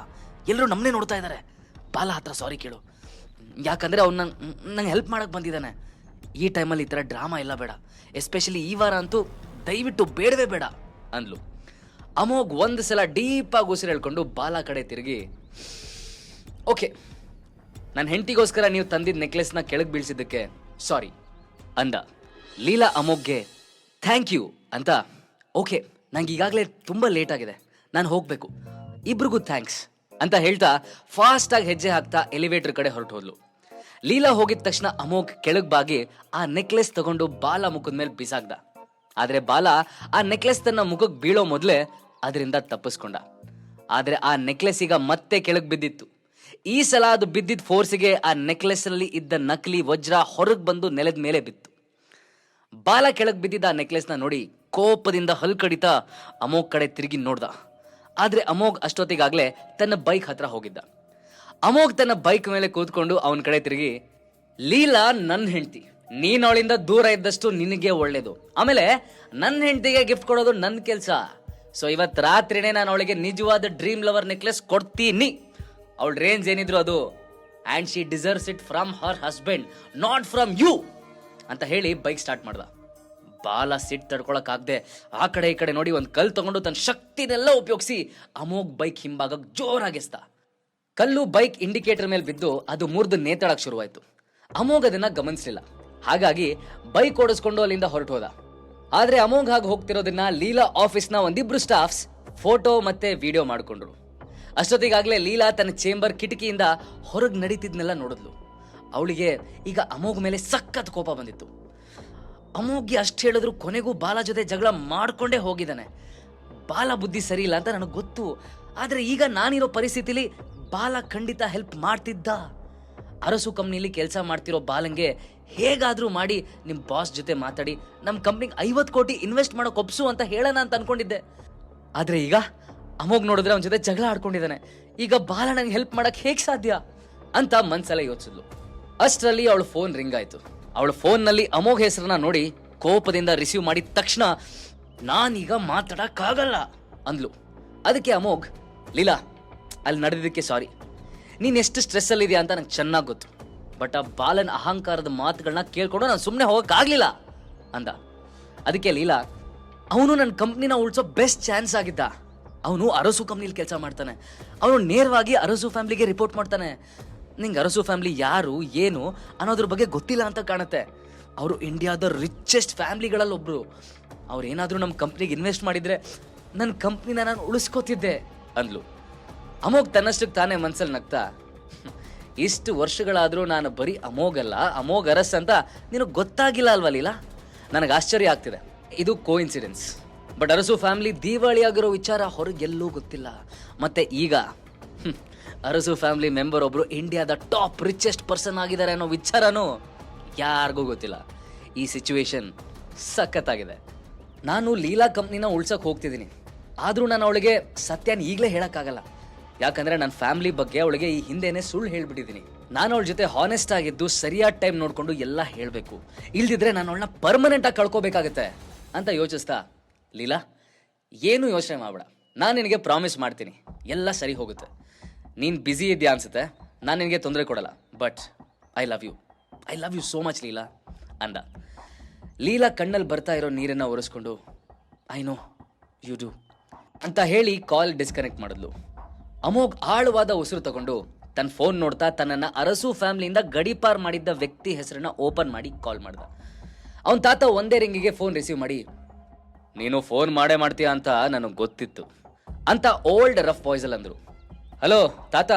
ಎಲ್ಲರೂ ನಮ್ಮನ್ನೇ ನೋಡ್ತಾ ಇದ್ದಾರೆ, ಬಾಲ ಹತ್ರ ಸಾರಿ ಕೇಳು, ಯಾಕಂದ್ರೆ ಅವ್ನು ನಂಗೆ ಹೆಲ್ಪ್ ಮಾಡಕ್ ಬಂದಿದ್ದಾನೆ. ಈ ಟೈಮಲ್ಲಿ ಈ ಥರ ಡ್ರಾಮಾ ಎಲ್ಲ ಬೇಡ, ಎಸ್ಪೆಷಲಿ ಈ ವಾರ ಅಂತೂ ದಯವಿಟ್ಟು ಬೇಡವೇ ಬೇಡ ಅಂದ್ಲು. ಅಮೋಘ್ ಒಂದು ಸಲ ಡೀಪಾಗಿ ಉಸಿರು ಹೇಳ್ಕೊಂಡು ಬಾಲ ಕಡೆ ತಿರುಗಿ, ಓಕೆ, ನನ್ನ ಹೆಂಡತಿಗೋಸ್ಕರ ನೀವು ತಂದಿದ್ದ ನೆಕ್ಲೆಸ್ನ ಕೆಳಗೆ ಬೀಳ್ಸಿದ್ದಕ್ಕೆ ಸಾರಿ ಅಂದ. ಲೀಲಾ ಅಮೋಘ್ಗೆ ಥ್ಯಾಂಕ್ ಯು ಅಂತ, ಓಕೆ ನಂಗೆ ಈಗಾಗಲೇ ತುಂಬ ಲೇಟ್ ಆಗಿದೆ, ನಾನು ಹೋಗಬೇಕು, ಇಬ್ರಿಗೂ ಥ್ಯಾಂಕ್ಸ್ ಅಂತ ಹೇಳ್ತಾ ಫಾಸ್ಟ್ ಆಗಿ ಹೆಜ್ಜೆ ಹಾಕ್ತಾ ಎಲಿವೇಟರ್ ಕಡೆ ಹೊರಟು ಹೋದ್ಲು. ಲೀಲಾ ಹೋಗಿದ ತಕ್ಷಣ ಅಮೋಘ್ ಕೆಳಗ್ ಬಾಗಿ ಆ ನೆಕ್ಲೆಸ್ ತಗೊಂಡು ಬಾಲ ಮುಖದ ಮೇಲೆ ಬಿಸಾಕ್ದ. ಆದ್ರೆ ಬಾಲ ಆ ನೆಕ್ಲೆಸ್ ತನ್ನ ಮುಖಕ್ಕೆ ಬೀಳೋ ಮೊದಲೇ ಅದರಿಂದ ತಪ್ಪಿಸ್ಕೊಂಡ. ಆದ್ರೆ ಆ ನೆಕ್ಲೆಸ್ ಈಗ ಮತ್ತೆ ಕೆಳಗ್ ಬಿದ್ದಿತ್ತು. ಈ ಸಲ ಅದು ಬಿದ್ದಿದ್ದ ಫೋರ್ಸಿಗೆ ಆ ನೆಕ್ಲೆಸ್ ಅಲ್ಲಿ ಇದ್ದ ನಕಲಿ ವಜ್ರ ಹೊರಗೆ ಬಂದು ನೆಲದ ಮೇಲೆ ಬಿತ್ತು. ಬಾಲ ಕೆಳಗ್ ಬಿದ್ದಿದ್ದ ಆ ನೆಕ್ಲೆಸ್ನ ನೋಡಿ ಕೋಪದಿಂದ ಹಲ್ ಕಡಿತಾ ಅಮೋಘ್ ಕಡೆ ತಿರುಗಿ ನೋಡ್ದ. ಆದ್ರೆ ಅಮೋಘ್ ಅಷ್ಟೊತ್ತಿಗಾಗ್ಲೇ ತನ್ನ ಬೈಕ್ ಹತ್ರ ಹೋಗಿದ್ದ. ಅಮೋಘ್ ತನ್ನ ಬೈಕ್ ಮೇಲೆ ಕೂತ್ಕೊಂಡು ಅವನ ಕಡೆ ತಿರುಗಿ, ಲೀಲಾ ನನ್ನ ಹೆಂಡತಿ, ನೀನ್ ಅವಳಿಂದ ದೂರ ಇದ್ದಷ್ಟು ನಿನಗೆ ಒಳ್ಳೇದು, ಆಮೇಲೆ ನನ್ನ ಹೆಂಡತಿಗೆ ಗಿಫ್ಟ್ ಕೊಡೋದು ನನ್ನ ಕೆಲಸ. ಸೊ ಇವತ್ ರಾತ್ರಿನೇ ನಾನು ಅವಳಿಗೆ ನಿಜವಾದ ಡ್ರೀಮ್ ಲವರ್ ನೆಕ್ಲೆಸ್ ಕೊಡ್ತೀನಿ. ಅವಳ ರೇಂಜ್ ಏನಿದ್ರು ಅದು, and she deserves it from her husband, not from you ಅಂತ ಹೇಳಿ ಬೈಕ್ ಸ್ಟಾರ್ಟ್ ಮಾಡ್ದ. ಬಾಲ ಸಿಟ್ ತಡ್ಕೊಳಕ್ ಆಗದೆ ಆ ಕಡೆ ಈ ಕಡೆ ನೋಡಿ ಒಂದ್ ಕಲ್ಲು ತಗೊಂಡು ತನ್ನ ಶಕ್ತಿನೆಲ್ಲ ಉಪಯೋಗಿಸಿ ಅಮೋಘ್ ಬೈಕ್ ಹಿಂಭಾಗಕ್ಕೆ ಜೋರಾಗಿಸ್ದ. ಕಲ್ಲು ಬೈಕ್ ಇಂಡಿಕೇಟರ್ ಮೇಲೆ ಬಿದ್ದು ಅದು ಮುರಿದು ನೇತಾಡಕ್ ಶುರುವಾಯ್ತು. ಅಮೋಘ್ ಅದನ್ನ ಗಮನಿಸಲಿಲ್ಲ, ಹಾಗಾಗಿ ಬೈಕ್ ಓಡಿಸ್ಕೊಂಡು ಅಲ್ಲಿಂದ ಹೊರಟು ಹೋದ. ಆದ್ರೆ ಅಮೋಘ್ ಹಾಗೆ ಹೋಗ್ತಿರೋದನ್ನ ಲೀಲಾ ಆಫೀಸ್ನ ಒಂದಿಬ್ರು ಸ್ಟಾಫ್ಸ್ ಫೋಟೋ ಮತ್ತೆ ವಿಡಿಯೋ ಮಾಡ್ಕೊಂಡ್ರು. ಅಷ್ಟೊತ್ತಿಗಾಗ್ಲೇ ಲೀಲಾ ತನ್ನ ಚೇಂಬರ್ ಕಿಟಕಿಯಿಂದ ಹೊರಗೆ ನಡೀತಿದ್ನೆಲ್ಲ ನೋಡಿದ್ಲು. ಅವಳಿಗೆ ಈಗ ಅಮೋಘ್ ಮೇಲೆ ಸಖತ್ ಕೋಪ ಬಂದಿತ್ತು. ಅಮೋಘ್ಗೆ ಅಷ್ಟು ಹೇಳಿದ್ರು ಕೊನೆಗೂ ಬಾಲ ಜೊತೆ ಜಗಳ ಮಾಡ್ಕೊಂಡೇ ಹೋಗಿದ್ದಾನೆ. ಬಾಲ ಬುದ್ಧಿ ಸರಿ ಇಲ್ಲ ಅಂತ ನನಗೆ ಗೊತ್ತು, ಆದ್ರೆ ಈಗ ನಾನಿರೋ ಪರಿಸ್ಥಿತಿಲಿ ಬಾಲ ಖಂಡಿತ ಹೆಲ್ಪ್ ಮಾಡ್ತಿದ್ದ. ಅರಸು ಕಂಪ್ನಿಲಿ ಕೆಲಸ ಮಾಡ್ತಿರೋ ಬಾಲಂಗೆ ಹೇಗಾದ್ರೂ ಮಾಡಿ ನಿಮ್ಮ ಬಾಸ್ ಜೊತೆ ಮಾತಾಡಿ ನಮ್ಮ ಕಂಪ್ನಿಗೆ 50 ಕೋಟಿ ಇನ್ವೆಸ್ಟ್ ಮಾಡೋಕೆ ಒಪ್ಸು ಅಂತ ಹೇಳೋಣ ಅಂತ ಅನ್ಕೊಂಡಿದ್ದೆ. ಆದ್ರೆ ಈಗ ಅಮೋಘ್ ನೋಡಿದ್ರೆ ಅವನ ಜೊತೆ ಜಗಳ ಆಡ್ಕೊಂಡಿದ್ದಾನೆ. ಈಗ ಬಾಲ ನಂಗೆ ಹೆಲ್ಪ್ ಮಾಡಕ್ ಹೇಗ್ ಸಾಧ್ಯ ಅಂತ ಮನ್ಸಲ್ಲ ಯೋಚಿಸಿದ್ಲು. ಅಷ್ಟರಲ್ಲಿ ಅವಳ ಫೋನ್ ರಿಂಗ್ ಆಯ್ತು. ಅವಳ ಫೋನ್ನಲ್ಲಿ ಅಮೋಘ್ ಹೆಸರನ್ನ ನೋಡಿ ಕೋಪದಿಂದ ರಿಸೀವ್ ಮಾಡಿದ ತಕ್ಷಣ, ನಾನೀಗ ಮಾತಾಡಕ್ಕಾಗಲ್ಲ ಅಂದ್ಲು. ಅದಕ್ಕೆ ಅಮೋಘ್, ಲೀಲಾ ಅಲ್ಲಿ ನಡೆದಿದ್ದಕ್ಕೆ ಸಾರಿ, ನೀನ್ ಎಷ್ಟು ಸ್ಟ್ರೆಸ್ ಅಲ್ಲಿ ಇದೆಯಾ ಅಂತ ನಂಗೆ ಚೆನ್ನಾಗಿ ಗೊತ್ತು, ಬಟ್ ಆ ಬಾಲನ್ ಅಹಂಕಾರದ ಮಾತುಗಳನ್ನ ಕೇಳ್ಕೊಂಡು ನಾನು ಸುಮ್ಮನೆ ಹೋಗಕ್ಕಾಗ್ಲಿಲ್ಲ ಅಂದ. ಅದಕ್ಕೆ ಲೀಲಾ, ಅವನು ನನ್ನ ಕಂಪ್ನಿನ ಉಳಿಸೋ ಬೆಸ್ಟ್ ಚಾನ್ಸ್ ಆಗಿದ್ದ. ಅವನು ಅರಸು ಕಂಪ್ನಿಲಿ ಕೆಲಸ ಮಾಡ್ತಾನೆ, ಅವನು ನೇರವಾಗಿ ಅರಸು ಫ್ಯಾಮಿಲಿಗೆ ರಿಪೋರ್ಟ್ ಮಾಡ್ತಾನೆ. ನಿಂಗೆ ಅರಸು ಫ್ಯಾಮಿಲಿ ಯಾರು ಏನು ಅನ್ನೋದ್ರ ಬಗ್ಗೆ ಗೊತ್ತಿಲ್ಲ ಅಂತ ಕಾಣುತ್ತೆ. ಅವರು ಇಂಡಿಯಾದ ರಿಚೆಸ್ಟ್ ಫ್ಯಾಮಿಲಿಗಳಲ್ಲಿ ಒಬ್ರು. ಅವ್ರು ಏನಾದರೂ ನಮ್ಮ ಕಂಪ್ನಿಗೆ ಇನ್ವೆಸ್ಟ್ ಮಾಡಿದ್ರೆ ನನ್ನ ಕಂಪ್ನಿನ ನಾನು ಉಳಿಸ್ಕೋತಿದ್ದೆ ಅಂದ್ಲು. ಅಮೋಘ್ ತನ್ನಷ್ಟಕ್ಕೆ ತಾನೇ ಮನ್ಸಲ್ಲಿ ನಗ್ತಾ, ಇಷ್ಟು ವರ್ಷಗಳಾದರೂ ನಾನು ಬರೀ ಅಮೋಘಲ್ಲ ಅಮೋಘ್ ಅರಸ್ ಅಂತ ನಿನಗೆ ಗೊತ್ತಾಗಿಲ್ಲ ಅಲ್ವಾ ಲೀಲಾ? ನನಗೆ ಆಶ್ಚರ್ಯ ಆಗ್ತಿದೆ. ಇದು ಕೋಇನ್ಸಿಡೆನ್ಸ್. ಬಟ್ ಅರಸು ಫ್ಯಾಮಿಲಿ ದಿವಾಳಿ ಆಗಿರೋ ವಿಚಾರ ಹೊರಗೆಲ್ಲೂ ಗೊತ್ತಿಲ್ಲ. ಮತ್ತೆ ಈಗ ಅರಸು ಫ್ಯಾಮಿಲಿ ಮೆಂಬರ್ ಒಬ್ರು ಇಂಡಿಯಾದ ಟಾಪ್ ರಿಚೆಸ್ಟ್ ಪರ್ಸನ್ ಆಗಿದ್ದಾರೆ ಅನ್ನೋ ವಿಚಾರನೂ ಯಾರಿಗೂ ಗೊತ್ತಿಲ್ಲ. ಈ ಸಿಚುವೇಶನ್ ಸಖತ್ತಾಗಿದೆ. ನಾನು ಲೀಲಾ ಕಂಪ್ನಿನ ಉಳ್ಸಕ್ಕೆ ಹೋಗ್ತಿದ್ದೀನಿ. ಆದರೂ ನಾನು ಅವಳಿಗೆ ಸತ್ಯನ ಈಗಲೇ ಹೇಳೋಕ್ಕಾಗಲ್ಲ. ಯಾಕಂದರೆ ನನ್ನ ಫ್ಯಾಮಿಲಿ ಬಗ್ಗೆ ಅವಳಿಗೆ ಈ ಹಿಂದೆನೇ ಸುಳ್ಳು ಹೇಳ್ಬಿಟ್ಟಿದ್ದೀನಿ. ನಾನು ಅವಳ ಜೊತೆ ಹಾನೆಸ್ಟ್ ಆಗಿದ್ದು ಸರಿಯಾದ ಟೈಮ್ ನೋಡಿಕೊಂಡು ಎಲ್ಲ ಹೇಳಬೇಕು. ಇಲ್ದಿದ್ರೆ ನಾನು ಅವಳನ್ನ ಪರ್ಮನೆಂಟಾಗಿ ಕಳ್ಕೊಬೇಕಾಗತ್ತೆ ಅಂತ ಯೋಚಿಸ್ತಾ, ಲೀಲಾ ಏನು ಯೋಚನೆ ಮಾಡಬೇಡ, ನಾನು ನಿನಗೆ ಪ್ರಾಮಿಸ್ ಮಾಡ್ತೀನಿ ಎಲ್ಲ ಸರಿ ಹೋಗುತ್ತೆ. ನೀನು ಬ್ಯುಸಿ ಇದೆಯಾ ಅನ್ಸುತ್ತೆ, ನಾನು ನಿನಗೆ ತೊಂದರೆ ಕೊಡಲ್ಲ. But I love you so much Leela ಅಂದ. ಲೀಲಾ ಕಣ್ಣಲ್ಲಿ ಬರ್ತಾ ಇರೋ ನೀರನ್ನು ಒರೆಸ್ಕೊಂಡು ಐ ನೋ ಯು ಡೂ ಅಂತ ಹೇಳಿ ಕಾಲ್ ಡಿಸ್ಕನೆಕ್ಟ್ ಮಾಡಿದ್ಲು. ಅಮೋಘ್ ಆಳವಾದ ಉಸಿರು ತಗೊಂಡು ತನ್ನ ಫೋನ್ ನೋಡ್ತಾ ತನ್ನನ್ನು ಅರಸು ಫ್ಯಾಮಿಲಿಯಿಂದ ಗಡೀಪಾರ್ ಮಾಡಿದ್ದ ವ್ಯಕ್ತಿ ಹೆಸರನ್ನ ಓಪನ್ ಮಾಡಿ ಕಾಲ್ ಮಾಡ್ದ. ಅವನ ತಾತ ಒಂದೇ ರಿಂಗಿಗೆ ಫೋನ್ ರಿಸೀವ್ ಮಾಡಿ, ನೀನು ಫೋನ್ ಮಾಡೇ ಮಾಡ್ತೀಯ ಅಂತ ನನಗೆ ಗೊತ್ತಿತ್ತು ಅಂತ ಓಲ್ಡ್ ರಫ್ ವಾಯ್ಸಲ್ಲಿ ಅಂದರು. ಹಲೋ ತಾತ,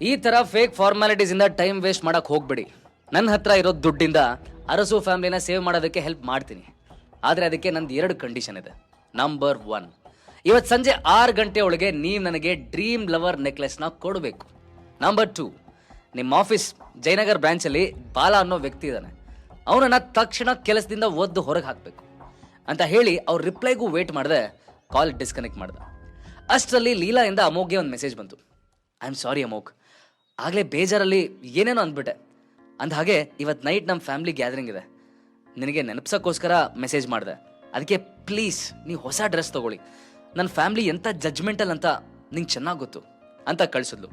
ಈ ಥರ ಫೇಕ್ ಫಾರ್ಮ್ಯಾಲಿಟೀಸಿಂದ ಟೈಮ್ ವೇಸ್ಟ್ ಮಾಡೋಕ್ಕೆ ಹೋಗ್ಬೇಡಿ. ನನ್ನ ಹತ್ರ ಇರೋ ದುಡ್ಡಿಂದ ಅರಸು ಫ್ಯಾಮಿಲಿನ ಸೇವ್ ಮಾಡೋದಕ್ಕೆ ಹೆಲ್ಪ್ ಮಾಡ್ತೀನಿ. ಆದರೆ ಅದಕ್ಕೆ ನಂದು 2 ಕಂಡೀಷನ್ ಇದೆ. ನಂಬರ್ 1, ಇವತ್ತು ಸಂಜೆ 6 ಗಂಟೆ ಒಳಗೆ ನೀವು ನನಗೆ ಡ್ರೀಮ್ ಲವರ್ ನೆಕ್ಲೆಸ್ನ ಕೊಡಬೇಕು. ನಂಬರ್ 2, ನಿಮ್ಮ ಆಫೀಸ್ ಜಯನಗರ್ ಬ್ರಾಂಚಲ್ಲಿ ಬಾಲ ಅನ್ನೋ ವ್ಯಕ್ತಿ ಇದ್ದಾನೆ, ಅವನನ್ನು ತಕ್ಷಣ ಕೆಲಸದಿಂದ ಒದ್ದು ಹೊರಗೆ ಹಾಕಬೇಕು ಅಂತ ಹೇಳಿ ಅವ್ರ ರಿಪ್ಲೈಗೂ ವೇಟ್ ಮಾಡಿದೆ. ಕಾಲ್ ಡಿಸ್ಕನೆಕ್ಟ್ ಮಾಡ್ದೆ. ಅಷ್ಟರಲ್ಲಿ ಲೀಲಾಯಿಂದ ಅಮೋಘ್ಗೆ ಒಂದು ಮೆಸೇಜ್ ಬಂತು. ಐ ಆಮ್ ಸಾರಿ ಅಮೋಘ್, ಆಗಲೇ ಬೇಜಾರಲ್ಲಿ ಏನೇನೋ ಅಂದ್ಬಿಟ್ಟೆ. ಅಂದ ಹಾಗೆ ಇವತ್ತು ನೈಟ್ ನಮ್ಮ ಫ್ಯಾಮಿಲಿ ಗ್ಯಾದರಿಂಗ್ ಇದೆ, ನಿನಗೆ ನೆನಪಿಸೋಕ್ಕೋಸ್ಕರ ಮೆಸೇಜ್ ಮಾಡಿದೆ. ಅದಕ್ಕೆ ಪ್ಲೀಸ್ ನೀವು ಹೊಸ ಡ್ರೆಸ್ ತೊಗೊಳ್ಳಿ. ನನ್ನ ಫ್ಯಾಮಿಲಿ ಎಂಥ ಜಡ್ಜ್ಮೆಂಟಲ್ ಅಂತ ನಿಂಗೆ ಚೆನ್ನಾಗಿ ಗೊತ್ತು ಅಂತ ಕಳಿಸಿದ್ಲು.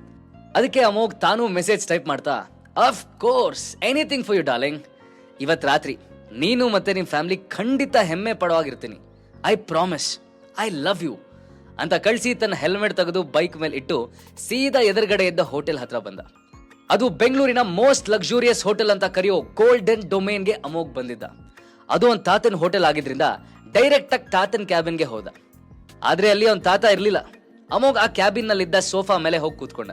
ಅದಕ್ಕೆ ಅಮೋಘ್ ತಾನು ಮೆಸೇಜ್ ಟೈಪ್ ಮಾಡ್ತಾ, of course anything for you darling. ಇವತ್ತು ರಾತ್ರಿ ನೀನು ಮತ್ತೆ ನಿಮ್ಮ ಫ್ಯಾಮಿಲಿ ಖಂಡಿತ ಹೆಮ್ಮೆ ಪಡೋವಾಗಿರ್ತೀನಿ. I promise, I love you ಅಂತ ಕಳಿಸಿ ತನ್ನ ಹೆಲ್ಮೆಟ್ ತೆಗೆದು ಬೈಕ್ ಮೇಲೆ ಇಟ್ಟು ಸೀದಾ ಎದುರುಗಡೆ ಇದ್ದ ಹೋಟೆಲ್ ಹತ್ರ ಬಂದ. ಅದು ಬೆಂಗಳೂರಿನ ಮೋಸ್ಟ್ ಲಕ್ಸುರಿಯಸ್ ಹೋಟೆಲ್ ಅಂತ ಕರೆಯೋ ಗೋಲ್ಡನ್ ಡೊಮೇನ್ಗೆ ಅಮೋಘ್ ಬಂದಿದ್ದ. ಅದು ಒಂದು ತಾತನ ಹೋಟೆಲ್ ಆಗಿದ್ರಿಂದ ಡೈರೆಕ್ಟ್ ಆಗಿ ತಾತನ ಕ್ಯಾಬಿನ್ಗೆ ಹೋದ. ಆದ್ರೆ ಅಲ್ಲಿ ಅವನ ತಾತ ಇರಲಿಲ್ಲ. ಅಮೋಘ್ ಆ ಕ್ಯಾಬಿನ್ ನಲ್ಲಿದ್ದ ಸೋಫಾ ಮೇಲೆ ಹೋಗಿ ಕೂತ್ಕೊಂಡ.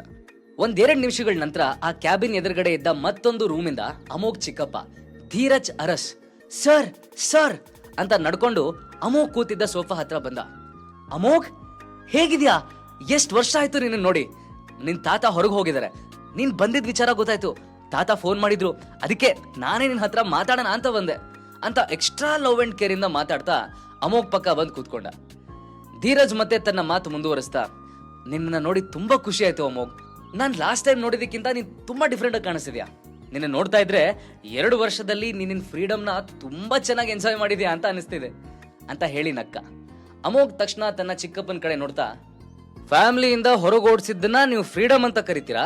1-2 ನಿಮಿಷಗಳ ನಂತರ ಆ ಕ್ಯಾಬಿನ್ ಎದುರುಗಡೆ ಇದ್ದ ಮತ್ತೊಂದು ರೂಮಿಂದ ಅಮೋಘ್ ಚಿಕ್ಕಪ್ಪ ಧೀರಜ್ ಅರಸ್ ಸರ್ ಸರ್ ಅಂತ ನಡ್ಕೊಂಡು ಅಮೋಘ್ ಕೂತಿದ್ದ ಸೋಫಾ ಹತ್ರ ಬಂದ. ಅಮೋಘ್ ಹೇಗಿದ್ಯಾ? ಎಷ್ಟು ವರ್ಷ ಆಯ್ತು ನಿನ್ನ ನೋಡಿ. ನಿನ್ ತಾತ ಹೊರಗೆ ಹೋಗಿದ್ದಾರೆ, ನೀನ್ ಬಂದಿದ್ ವಿಚಾರ ಗೊತ್ತಾಯ್ತು. ತಾತ ಫೋನ್ ಮಾಡಿದ್ರು, ಅದಕ್ಕೆ ನಾನೇ ನಿನ್ನ ಹತ್ರ ಮಾತಾಡೋಣ ಅಂತ ಬಂದೆ ಅಂತ ಎಕ್ಸ್ಟ್ರಾ ಲವ್ ಅಂಡ್ ಕೇರ್ ಇಂದ ಮಾತಾಡ್ತಾ ಅಮೋಘ್ ಪಕ್ಕ ಬಂದು ಕೂತ್ಕೊಂಡ. ಧೀರಜ್ ಮತ್ತೆ ತನ್ನ ಮಾತು ಮುಂದುವರಿಸ್ತಾ, ನಿನ್ನ ನೋಡಿ ತುಂಬಾ ಖುಷಿ ಆಯ್ತು ಅಮೋಘ್. ನಾನ್ ಲಾಸ್ಟ್ ಟೈಮ್ ನೋಡಿದಕ್ಕಿಂತ ನೀನ್ ತುಂಬಾ ಡಿಫ್ರೆಂಟ್ ಆಗಿ ಕಾಣಿಸ್ತಿದ್ಯಾ. ನಿನ್ನ ನೋಡ್ತಾ ಇದ್ರೆ 2 ವರ್ಷದಲ್ಲಿ ನಿನ್ನ ಫ್ರೀಡಮ್ನ ತುಂಬಾ ಚೆನ್ನಾಗಿ ಎಂಜಾಯ್ ಮಾಡಿದ್ಯಾ ಅಂತ ಅನಿಸ್ತಿದೆ ಅಂತ ಹೇಳಿ ನಕ್ಕ. ಅಮೋಘ್ ತಕ್ಷಣ ತನ್ನ ಚಿಕ್ಕಪ್ಪನ ಕಡೆ ನೋಡ್ತಾ, ಫ್ಯಾಮಿಲಿಯಿಂದ ಹೊರಗೋಡಿಸಿದ್ದನ್ನ ನೀವು ಫ್ರೀಡಮ್ ಅಂತ ಕರಿತೀರಾ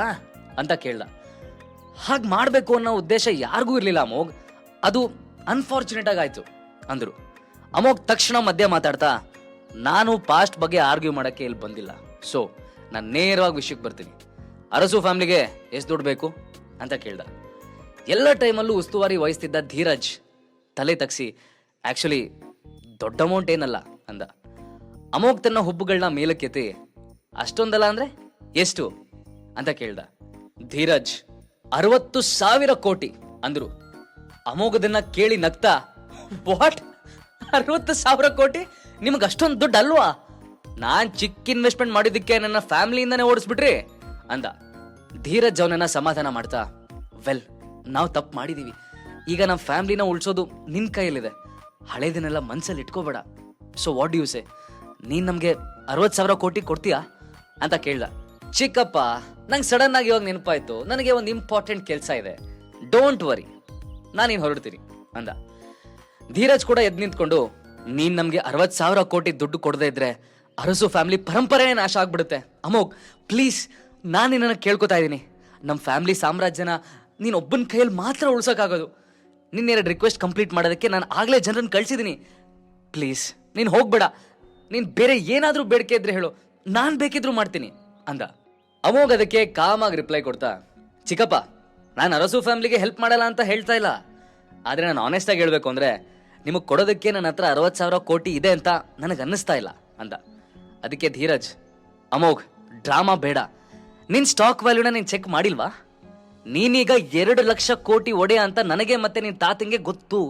ಅಂತ ಕೇಳ್ದ. ಹಾಗೆ ಮಾಡ್ಬೇಕು ಅನ್ನೋ ಉದ್ದೇಶ ಯಾರಿಗೂ ಇರ್ಲಿಲ್ಲ ಅಮೋಘ್, ಅದು ಅನ್ಫಾರ್ಚುನೇಟ್ ಆಗಾಯ್ತು ಅಂದ್ರು. ಅಮೋಘ್ ತಕ್ಷಣ ಮಧ್ಯ ಮಾತಾಡ್ತಾ, ನಾನು ಪಾಸ್ಟ್ ಬಗ್ಗೆ ಆರ್ಗ್ಯೂ ಮಾಡಕ್ಕೆ ಇಲ್ಲಿ ಬಂದಿಲ್ಲ. ಸೊ ನಾನು ನೇರವಾಗಿ ವಿಷಯಕ್ಕೆ ಬರ್ತೀನಿ. ಅರಸು ಫ್ಯಾಮಿಲಿಗೆ ಎಷ್ಟು ದುಡ್ಡು ಬೇಕು ಅಂತ ಕೇಳ್ದ. ಎಲ್ಲ ಟೈಮಲ್ಲೂ ಉಸ್ತುವಾರಿ ವಹಿಸ್ತಿದ್ದ ಧೀರಜ್ ತಲೆ ತಗ್ಸಿ, ಆಕ್ಚುಲಿ ದೊಡ್ಡ ಅಮೌಂಟ್ ಏನಲ್ಲ ಅಂದ. ಅಮೋಘ್ ತನ್ನ ಹುಬ್ಬುಗಳನ್ನ ಮೇಲಕ್ಕೆತ್ತಿ, ಅಷ್ಟೊಂದಲ್ಲ ಅಂದ್ರೆ ಎಷ್ಟು ಅಂತ ಕೇಳ್ದ. ಧೀರಜ್ 60,000 ಕೋಟಿ ಅಂದ್ರು. ಅಮೋಘದನ್ನ ಕೇಳಿ ನಗ್ತಾ, ವಾಟ್ 60,000 ಕೋಟಿ? ನಿಮ್ಗೆ ಅಷ್ಟೊಂದು ದುಡ್ಡು ಅಲ್ವಾ? ನಾನ್ ಚಿಕ್ಕ ಇನ್ವೆಸ್ಟ್ಮೆಂಟ್ ಮಾಡಿದ್ದಕ್ಕೆ ನನ್ನ ಫ್ಯಾಮಿಲಿಯಿಂದಾನೇ ಓಡಿಸ್ಬಿಟ್ರಿ ಅಂದ. ಧೀರಜ್ ಅವನನ್ನ ಸಮಾಧಾನ ಮಾಡ್ತಾ, ವೆಲ್ ನಾವು ತಪ್ಪು ಮಾಡಿದೀವಿ, ಈಗ ನಮ್ಮ ಫ್ಯಾಮಿಲಿನ ಉಳಿಸೋದು ನಿನ್ ಕೈಯಲ್ಲಿದೆ, ಹಳೇದನ್ನೆಲ್ಲ ಮನ್ಸಲ್ಲಿ ಇಟ್ಕೋಬೇಡ. ಸೊ ವಾಟ್ ಯು ಸೇ, ನೀನ್ ನಮ್ಗೆ 60,000 ಕೋಟಿ ಕೊಡ್ತೀಯಾ ಅಂತ ಕೇಳ್ದ. ಚಿಕ್ಕಪ್ಪ, ನಂಗೆ ಸಡನ್ ಆಗಿ ಇವಾಗ ನೆನಪಾಯ್ತು, ನನಗೆ ಒಂದು ಇಂಪಾರ್ಟೆಂಟ್ ಕೆಲಸ ಇದೆ, ಡೋಂಟ್ ವರಿ, ನಾನಿನ್ ಹೊರಡ್ತೀನಿ ಅಂದ. ಧೀರಜ್ ಕೂಡ ಎದ್ದು ನಿಂತ್ಕೊಂಡು, ನೀನ್ ನಮ್ಗೆ 60,000 ಕೋಟಿ ದುಡ್ಡು ಕೊಡದೇ ಇದ್ರೆ ಅರಸು ಫ್ಯಾಮಿಲಿ ಪರಂಪರೆನೇ ನಾಶ ಆಗ್ಬಿಡುತ್ತೆ. ಅಮೋಘ್ ಪ್ಲೀಸ್, ನಾನು ನಿನ್ನನ್ನು ಕೇಳ್ಕೊತಾ ಇದ್ದೀನಿ, ನಮ್ಮ ಫ್ಯಾಮಿಲಿ ಸಾಮ್ರಾಜ್ಯನ ನೀನು ಒಬ್ಬನ ಕೈಯಲ್ಲಿ ಮಾತ್ರ ಉಳ್ಸೋಕ್ಕಾಗೋದು. ನಿನ್ನ 2 ರಿಕ್ವೆಸ್ಟ್ ಕಂಪ್ಲೀಟ್ ಮಾಡೋದಕ್ಕೆ ನಾನು ಆಗಲೇ ಜನರನ್ನು ಕಳಿಸಿದ್ದೀನಿ. ಪ್ಲೀಸ್ ನೀನು ಹೋಗ್ಬೇಡ, ನೀನು ಬೇರೆ ಏನಾದರೂ ಬೇಡಿಕೆ ಇದ್ರೆ ಹೇಳು, ನಾನು ಬೇಕಿದ್ರು ಮಾಡ್ತೀನಿ ಅಂದ. ಅಮೋಘ್ ಅದಕ್ಕೆ ಕಾಮಾಗಿ ರಿಪ್ಲೈ ಕೊಡ್ತಾ, ಚಿಕ್ಕಪ್ಪ, ನಾನು ಅರಸು ಫ್ಯಾಮಿಲಿಗೆ ಹೆಲ್ಪ್ ಮಾಡಲ್ಲ ಅಂತ ಹೇಳ್ತಾ ಇಲ್ಲ. ಆದರೆ ನಾನು ಆನೆಸ್ಟ್ ಆಗಿ ಹೇಳ್ಬೇಕು ಅಂದರೆ ನಿಮಗೆ ಕೊಡೋದಕ್ಕೆ ನನ್ನ ಹತ್ರ 60,000 ಕೋಟಿ ಇದೆ ಅಂತ ನನಗೆ ಅನ್ನಿಸ್ತಾ ಇಲ್ಲ ಅಂದ. ಅದಕ್ಕೆ ಧೀರಜ್, ಅಮೋಘ್, ಡ್ರಾಮಾ ಬೇಡ. ನಿನ್ನ ಸ್ಟಾಕ್ ವ್ಯಾಲ್ಯೂನ ನೀನು ಚೆಕ್ ಮಾಡಿಲ್ವಾ? ನೀನೀಗ 2 ಲಕ್ಷ ಕೋಟಿ ಒಡೆಯ ಅಂತ ನನಗೆ ಮತ್ತೆ ನಿನ್ನ ತಾತಂಗೆ ಗೊತ್ತು.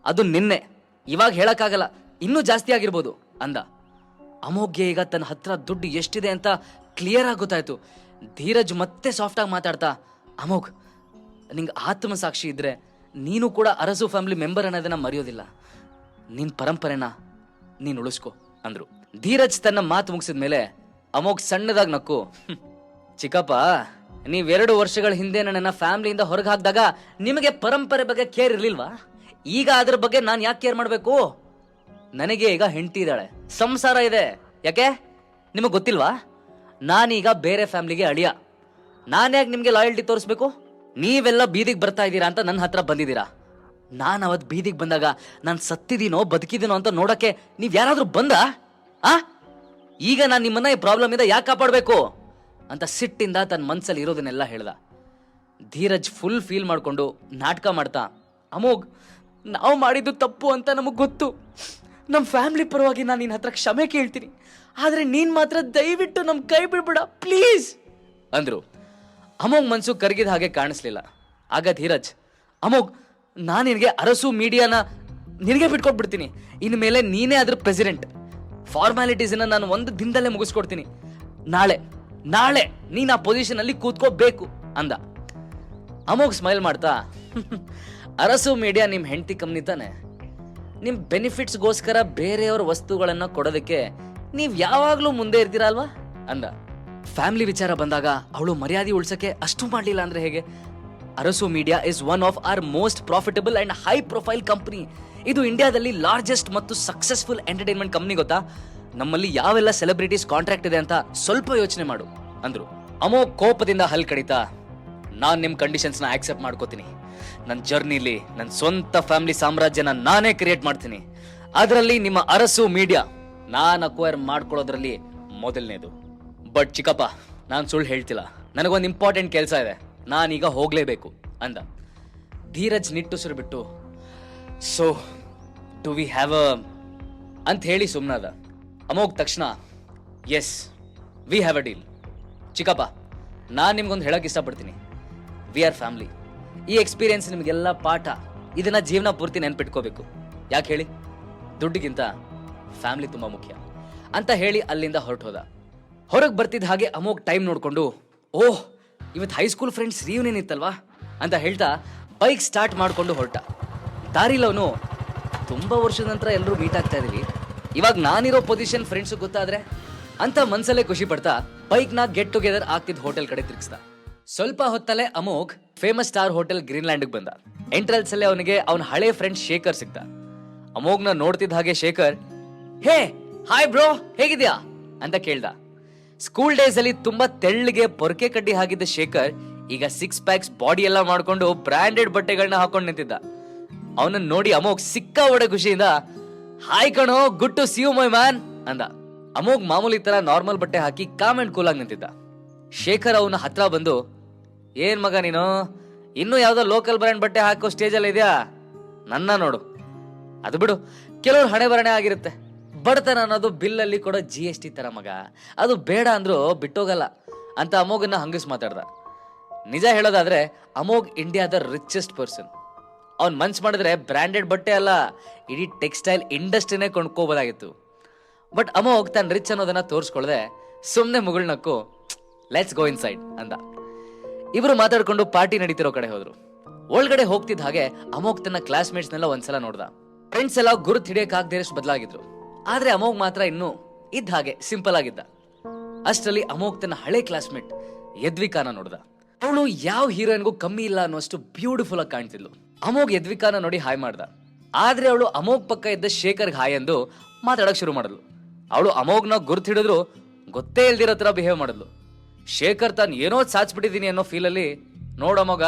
ಅದು ನಿನ್ನೆ, ಇವಾಗ ಹೇಳಕ್ಕಾಗಲ್ಲ, ಇನ್ನೂ ಜಾಸ್ತಿ ಆಗಿರ್ಬೋದು ಅಂದ. ಅಮೋಘ್ಗೆ ಈಗ ತನ್ನ ಹತ್ರ ದುಡ್ಡು ಎಷ್ಟಿದೆ ಅಂತ ಕ್ಲಿಯರ್ ಆಗಿ ಗೊತ್ತಾಯ್ತು. ಧೀರಜ್ ಮತ್ತೆ ಸಾಫ್ಟಾಗಿ ಮಾತಾಡ್ತಾ, ಅಮೋಘ್, ನಿಂಗೆ ಆತ್ಮಸಾಕ್ಷಿ ಇದ್ರೆ ನೀನು ಕೂಡ ಅರಸು ಫ್ಯಾಮಿಲಿ ಮೆಂಬರ್ ಅನ್ನೋದನ್ನ ಮರೆಯೋದಿಲ್ಲ. ನಿನ್ನ ಪರಂಪರೆನ ನೀನು ಉಳಿಸ್ಕೊ ಅಂದ್ರು. ಧೀರಜ್ ತನ್ನ ಮಾತು ಮುಗಿಸಿದ ಮೇಲೆ ಅಮೋಘ್ ಸಣ್ಣದಾಗಿ ನಕ್ಕು, ಚಿಕ್ಕಪ್ಪ, ನೀವು 2 ವರ್ಷಗಳ ಹಿಂದೆ ನನ್ನನ್ನು ಫ್ಯಾಮಿಲಿಯಿಂದ ಹೊರಗೆ ಹಾಕಿದಾಗ ನಿಮಗೆ ಪರಂಪರೆ ಬಗ್ಗೆ ಕೇರ್ ಇರ್ಲಿಲ್ವಾ? ಈಗ ಅದ್ರ ಬಗ್ಗೆ ನಾನು ಯಾಕೆ ಕೇರ್ ಮಾಡಬೇಕು? ನನಗೆ ಈಗ ಹೆಂಡತಿ ಇದ್ದಾಳೆ, ಸಂಸಾರ ಇದೆ. ಯಾಕೆ ನಿಮಗೆ ಗೊತ್ತಿಲ್ವಾ? ನಾನೀಗ ಬೇರೆ ಫ್ಯಾಮಿಲಿಗೆ ಅಳಿಯ. ನಾನು ಯಾಕೆ ನಿಮಗೆ ಲಾಯಲ್ಟಿ ತೋರಿಸ್ಬೇಕು? ನೀವೆಲ್ಲ ಬೀದಿಗೆ ಬರ್ತಾ ಇದ್ದೀರಾ ಅಂತ ನನ್ನ ಹತ್ರ ಬಂದಿದ್ದೀರಾ. ನಾನು ಅವತ್ತು ಬೀದಿಗೆ ಬಂದಾಗ ನಾನು ಸತ್ತಿದ್ದೀನೋ ಬದುಕಿದ್ದೀನೋ ಅಂತ ನೋಡಕ್ಕೆ ನೀವು ಯಾರಾದರೂ ಬಂದಾ? ಈಗ ನಾನು ನಿಮ್ಮನ್ನ ಈ ಪ್ರಾಬ್ಲಮ್ ಇಂದ ಯಾಕೆ ಕಾಪಾಡಬೇಕು ಅಂತ ಸಿಟ್ಟಿಂದ ತನ್ನ ಮನಸ್ಸಲ್ಲಿ ಇರೋದನ್ನೆಲ್ಲ ಹೇಳ್ದ. ಧೀರಜ್ ಫುಲ್ ಫೀಲ್ ಮಾಡಿಕೊಂಡು ನಾಟಕ ಮಾಡ್ತಾ, ಅಮೋಘ್, ನಾವು ಮಾಡಿದ್ದು ತಪ್ಪು ಅಂತ ನಮಗೆ ಗೊತ್ತು. ನಮ್ಮ ಫ್ಯಾಮಿಲಿ ಪರವಾಗಿ ನಾನು ನಿನ್ನ ಹತ್ರ ಕ್ಷಮೆ ಕೇಳ್ತೀನಿ. ಆದರೆ ನೀನು ಮಾತ್ರ ದಯವಿಟ್ಟು ನಮ್ಮ ಕೈ ಬಿಡ್ಬೇಡ ಪ್ಲೀಸ್ ಅಂದರು. ಅಮೋಘ್ ಮನಸ್ಸು ಕರಗಿದ ಹಾಗೆ ಕಾಣಿಸ್ಲಿಲ್ಲ. ಆಗ ಧೀರಜ್, ಅಮೋಘ್, ನಾನು ನಿನಗೆ ಅರಸು ಮೀಡಿಯಾನ ನಿನಗೆ ಬಿಟ್ಕೊಟ್ಬಿಡ್ತೀನಿ. ಇನ್ಮೇಲೆ ನೀನೇ ಅದ್ರ ಪ್ರೆಸಿಡೆಂಟ್. ಫಾರ್ಮ್ಯಾಲಿಟೀಸನ್ನ ನಾನು 1 ದಿನದಲ್ಲೇ ಮುಗಿಸ್ಕೊಡ್ತೀನಿ. ನಾಳೆ ನೀನು ಆ ಪೊಸಿಷನ್ ಅಲ್ಲಿ ಕೂತ್ಕೋಬೇಕು ಅಂದ. ಅಮೋಘ್ ಸ್ಮೈಲ್ ಮಾಡ್ತಾ, ಅರಸು ಮೀಡಿಯಾ ನಿಮ್ಮ ಹೆಂಡತಿ ಕಂಪ್ನಿ ತಾನೆ. ನಿಮ್ಮ ಬೆನಿಫಿಟ್ಸ್ಗೋಸ್ಕರ ಬೇರೆಯವ್ರ ವಸ್ತುಗಳನ್ನ ಕೊಡೋದಕ್ಕೆ ನೀವು ಯಾವಾಗಲೂ ಮುಂದೆ ಇರ್ತೀರಾ ಅಲ್ವಾ ಅಂದ. ಫ್ಯಾಮಿಲಿ ವಿಚಾರ ಬಂದಾಗ ಅವಳು ಮರ್ಯಾದೆ ಉಳ್ಸಕ್ಕೆ ಅಷ್ಟು ಮಾಡಲಿಲ್ಲ ಅಂದ್ರೆ ಹೇಗೆ? Arasu media is one of our most profitable and high profile company. ಇದು ಇಂಡಿಯಾದಲ್ಲಿ ಲಾರ್ಜೆಸ್ಟ್ ಮತ್ತು ಸಕ್ಸಸ್ಫುಲ್ ಎಂಟರ್ಟೈನ್ಮೆಂಟ್ ಕಂಪನಿ. ಗೊತ್ತಾ? ನಮ್ಮಲ್ಲಿ ಯಾವೆಲ್ಲ ಸೆಲೆಬ್ರಿಟೀಸ್ ಕಾಂಟ್ರಾಕ್ಟ್ ಇದೆ ಅಂತ ಸ್ವಲ್ಪ ಯೋಚನೆ ಮಾಡು ಅಂದ್ರು. ಅಮೋಘ್ ಕೋಪದಿಂದ ಹಲ್ ಕಡಿತಾ, ನಾನು ನಿಮ್ಮ ಕಂಡೀಷನ್ಸ್ನ ಆಕ್ಸೆಪ್ಟ್ ಮಾಡ್ಕೋತೀನಿ. ನನ್ನ ಜರ್ನಿಲಿ ನನ್ನ ಸ್ವಂತ ಫ್ಯಾಮಿಲಿ ಸಾಮ್ರಾಜ್ಯನ ನಾನೇ ಕ್ರಿಯೇಟ್ ಮಾಡ್ತೀನಿ. ಅದರಲ್ಲಿ ನಿಮ್ಮ ಅರಸು ಮೀಡಿಯಾ ನಾನು ಅಕ್ವೈರ್ ಮಾಡ್ಕೊಳ್ಳೋದ್ರಲ್ಲಿ ಮೊದಲನೇದು. ಬಟ್ ಚಿಕ್ಕಪ್ಪ, ನಾನು ಸುಳ್ಳು ಹೇಳ್ತಿಲ್ಲ. ನನಗೊಂದು ಇಂಪಾರ್ಟೆಂಟ್ ಕೆಲಸ ಇದೆ, ನಾನೀಗ ಹೋಗ್ಲೇಬೇಕು ಅಂದ. ಧೀರಜ್ ನಿಟ್ಟುಸಿರು ಬಿಟ್ಟು, ಸೊ ಡು ವಿ ಹ್ಯಾವ್ ಅಂತ ಹೇಳಿ ಸುಮ್ಮನಾದ. ಅಮೋಘ್ ತಕ್ಷಣ, yes, we have a deal. ಚಿಕ್ಕಪ್ಪ, ನಾನು ನಿಮ್ಗೊಂದು ಹೇಳಕ್ ಇಷ್ಟಪಡ್ತೀನಿ. We are family. ಈ ಎಕ್ಸ್ಪೀರಿಯನ್ಸ್ ನಿಮಗೆಲ್ಲ ಪಾಠ. ಇದನ್ನ ಜೀವನ ಪೂರ್ತಿ ನೆನ್ಪಿಟ್ಕೋಬೇಕು. ಯಾಕೆ ಹೇಳಿ? ದುಡ್ಡಿಗಿಂತ ಫ್ಯಾಮಿಲಿ ತುಂಬಾ ಮುಖ್ಯ ಅಂತ ಹೇಳಿ ಅಲ್ಲಿಂದ ಹೊರಟೋದ. ಹೊರಗೆ ಬರ್ತಿದ್ದ ಹಾಗೆ ಅಮೋಘ್ ಟೈಮ್ ನೋಡ್ಕೊಂಡು, ಓಹ್, ಇವತ್ತು ಹೈಸ್ಕೂಲ್ ಫ್ರೆಂಡ್ಸ್ ರಿಯೂನಿಯನ್ ಇತ್ತಲ್ವಾ ಅಂತ ಹೇಳ್ತಾ ಬೈಕ್ ಸ್ಟಾರ್ಟ್ ಮಾಡ್ಕೊಂಡು ಹೊರಟ. ದಾರಿಲವನು, ತುಂಬಾ ವರ್ಷದ ನಂತರ ಎಲ್ಲರೂ ಮೀಟ್ ಆಗ್ತಾ ಇದೀವಿ, ಇವಾಗ ನಾನಿರೋ ಪೊಸಿಷನ್ ಫ್ರೆಂಡ್ಸ್ ಗೊತ್ತಾದ್ರೆ ಅಂತ ಮನ್ಸಲ್ಲೇ ಖುಷಿ ಪಡ್ತಾ ಬೈಕ್ನ ಗೆಟ್ ಟುಗೆದರ್ ಆಗ್ತಿದ್ದ ಹೋಟೆಲ್ ಕಡೆ ತಿರುಗಿಸ್ದ. ಸ್ವಲ್ಪ ಹೊತ್ತಲ್ಲೇ ಅಮೋಘ್ ಫೇಮಸ್ ಸ್ಟಾರ್ ಹೋಟೆಲ್ ಗ್ರೀನ್ಲ್ಯಾಂಡ್ಗೆ ಬಂದ. ಎಂಟ್ರನ್ಸ್ ಅಲ್ಲೇ ಅವನಿಗೆ ಅವನ ಹಳೆ ಫ್ರೆಂಡ್ ಶೇಖರ್ ಸಿಗ್ತ. ಅಮೋಘ್ನ ನೋಡ್ತಿದ್ದ ಹಾಗೆ ಶೇಖರ್, ಹೇ ಹಾಯ್ ಬ್ರೋ, ಹೇಗಿದ್ಯಾ ಅಂತ ಕೇಳ್ದ. ಸ್ಕೂಲ್ ಡೇಸ್ ಅಲ್ಲಿ ತುಂಬಾ ತೆಳ್ಳಗೆ ಪೊರಕೆ ಕಡ್ಡಿ ಹಾಕಿದ್ದ ಶೇಖರ್ ಈಗ 6 ಪ್ಯಾಕ್ಸ್ ಬಾಡಿ ಎಲ್ಲ ಮಾಡ್ಕೊಂಡು ಬ್ರಾಂಡೆಡ್ ಬಟ್ಟೆಗಳನ್ನ ಹಾಕೊಂಡು ನಿಂತಿದ್ದ. ಅವನನ್ನ ನೋಡಿ ಅಮೋಘ್ ಸಿಕ್ಕಾಪಟ್ಟೆ ಖುಷಿಯಿಂದ, ಹಾಯ್ ಕಣೋ, good to see you my man ಅಂದ. ಅಮೋಘ್ ಮಾಮೂಲಿ ತರ ನಾರ್ಮಲ್ ಬಟ್ಟೆ ಹಾಕಿ ಕಾಮ್ ಅಂಡ್ ಕೂಲ್ ಆಗಿ ನಿಂತಿದ್ದ. ಶೇಖರ್ ಅವನ ಹತ್ರ ಬಂದು, ಏನ್ ಮಗ ನೀನು ಇನ್ನೂ ಯಾವ್ದೋ ಲೋಕಲ್ ಬ್ರ್ಯಾಂಡ್ ಬಟ್ಟೆ ಹಾಕೋ ಸ್ಟೇಜಲ್ಲಿ ಇದೆಯಾ? ನನ್ನ ನೋಡು. ಅದು ಬಿಡು, ಕೆಲವ್ರು ಹಣೆ ಬರಣೆ ಆಗಿರುತ್ತೆ. ಬಡತನ ಅನ್ನೋದು ಬಿಲ್ಲಲ್ಲಿ ಕೊಡೋ GST ತರ ಮಗ, ಅದು ಬೇಡ ಅಂದ್ರೂ ಬಿಟ್ಟೋಗಲ್ಲ ಅಂತ ಅಮೋಘನ್ನ ಹಂಗಿಸ್ ಮಾತಾಡ್ದ. ನಿಜ ಹೇಳೋದಾದ್ರೆ ಅಮೋಘ್ ಇಂಡಿಯಾದ ರಿಚೆಸ್ಟ್ ಪರ್ಸನ್. ಅವ್ನ್ ಮನ್ಸ್ ಮಾಡಿದ್ರೆ ಬ್ರ್ಯಾಂಡೆಡ್ ಬಟ್ಟೆ ಅಲ್ಲ, ಇಡೀ ಟೆಕ್ಸ್ಟೈಲ್ ಇಂಡಸ್ಟ್ರಿನೇ ಕೊಂಡ್ಕೋಬೋದಾಗಿತ್ತು. ಬಟ್ ಅಮೋಘ್ ತನ್ನ ರಿಚ್ ಅನ್ನೋದನ್ನ ತೋರಿಸ್ಕೊಳ್ದೆ ಸುಮ್ಮನೆ ಮುಗುಳ್ನಕ್ಕು, ಲೆಟ್ಸ್ ಗೋ ಇನ್ ಸೈಡ್ ಅಂದ. ಇಬ್ರು ಮಾತಾಡ್ಕೊಂಡು ಪಾರ್ಟಿ ನಡೀತಿರೋ ಕಡೆ ಹೋದ್ರು. ಒಳಗಡೆ ಹೋಗ್ತಿದ್ದ ಹಾಗೆ ಅಮೋಘ್ ತನ್ನ ಕ್ಲಾಸ್ಮೇಟ್ಸ್ನೆಲ್ಲ ಒಂದ್ಸಲ ನೋಡ್ದ. ಫ್ರೆಂಡ್ಸ್ ಎಲ್ಲ ಗುರುತ್ ಹಿಡಿಯಕ್ಕಾಗದೇರಷ್ಟು ಬದಲಾಗಿದ್ರು. ಆದ್ರೆ ಅಮೋಘ್ ಮಾತ್ರ ಇನ್ನೂ ಇದ್ದ ಹಾಗೆ ಸಿಂಪಲ್ ಆಗಿದ್ದ. ಅಷ್ಟರಲ್ಲಿ ಅಮೋಘ್ ತನ್ನ ಹಳೆ ಕ್ಲಾಸ್ಮೇಟ್ ಯದ್ವಿಕಾನ ನೋಡ್ದ. ಅವಳು ಯಾವ ಹೀರೋಯಿನ್ಗೂ ಕಮ್ಮಿ ಇಲ್ಲ ಅನ್ನೋಷ್ಟು ಬ್ಯೂಟಿಫುಲ್ ಆಗಿ ಕಾಣ್ತಿದ್ಲು. ಅಮೋಘ್ ಯದ್ವಿಕಾನ ನೋಡಿ ಹಾಯ್ ಮಾಡ್ದ. ಆದ್ರೆ ಅವಳು ಅಮೋಘ್ ಪಕ್ಕ ಇದ್ದ ಶೇಖರ್ಗೆ ಹಾಯ್ ಎಂದು ಮಾತಾಡಕ್ ಶುರು ಮಾಡಿದ್ಲು. ಅವಳು ಅಮೋಘ್ನ ಗುರುತ್ ಹಿಡಿದ್ರು ಗೊತ್ತೇ ಇಲ್ದಿರೋ ತರ ಬಿಹೇವ್ ಮಾಡಿದ್ಲು. ಶೇಖರ್ ತಾನು ಏನೋ ಸಾಚ್ಬಿಟ್ಟಿದ್ದೀನಿ ಅನ್ನೋ ಫೀಲಲ್ಲಿ, ನೋಡಮೋಗ,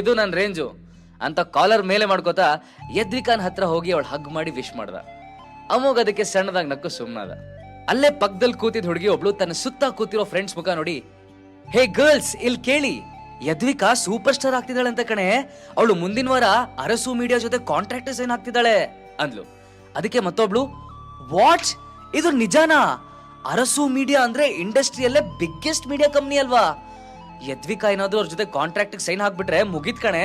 ಇದು ನನ್ನ ರೇಂಜು ಅಂತ ಕಾಲರ್ ಮೇಲೆ ಮಾಡ್ಕೋತಾ ಯದ್ವಿಕಾನ್ ಹತ್ರ ಹೋಗಿ ಅವಳು ಹಗ್ ಮಾಡಿ ವಿಶ್ ಮಾಡ್ದ. ಅಮೋಘ್ ಅದಕ್ಕೆ ಸಣ್ಣದಾಗಿ ನಕ್ಕು ಸುಮ್ಮನಾದ. ಅಲ್ಲೇ ಪಕ್ಕದಲ್ಲಿ ಕೂತಿದ್ ಹುಡುಗಿ ಒಬ್ಳು ತನ್ನ ಸುತ್ತ ಕೂತಿರೋ ಫ್ರೆಂಡ್ಸ್ ಮುಖ ನೋಡಿ, ಹೇ ಗರ್ಲ್ಸ್, ಇಲ್ಲಿ ಕೇಳಿ, ಯದ್ವಿಕಾ ಸೂಪರ್ ಸ್ಟಾರ್ ಆಗ್ತಿದ್ದಾಳೆ ಅಂತ ಕಣೆ. ಅವಳು ಮುಂದಿನ ವಾರ ಅರಸು ಮೀಡಿಯಾ ಜೊತೆ ಕಾಂಟ್ರಾಕ್ಟ್ ಸೈನ್ ಆಗ್ತಿದ್ದಾಳೆ ಅಂದ್ಲು. ಅದಕ್ಕೆ ಮತ್ತೊಬ್ಳು, ವಾಟ್, ಇದು ನಿಜಾನಾ? ಅರಸು ಮೀಡಿಯಾ ಅಂದ್ರೆ ಇಂಡಸ್ಟ್ರಿಯಲ್ಲೇ ಬಿಗ್ಗೆಸ್ಟ್ ಮೀಡಿಯಾ ಕಂಪ್ನಿ ಅಲ್ವಾ? ಯದ್ವಿಕಾ ಏನಾದ್ರು ಅವ್ರ ಜೊತೆ ಕಾಂಟ್ರಾಕ್ಟ್ ಸೈನ್ ಹಾಕ್ಬಿಟ್ರೆ ಮುಗಿತ್ ಕಣೆ.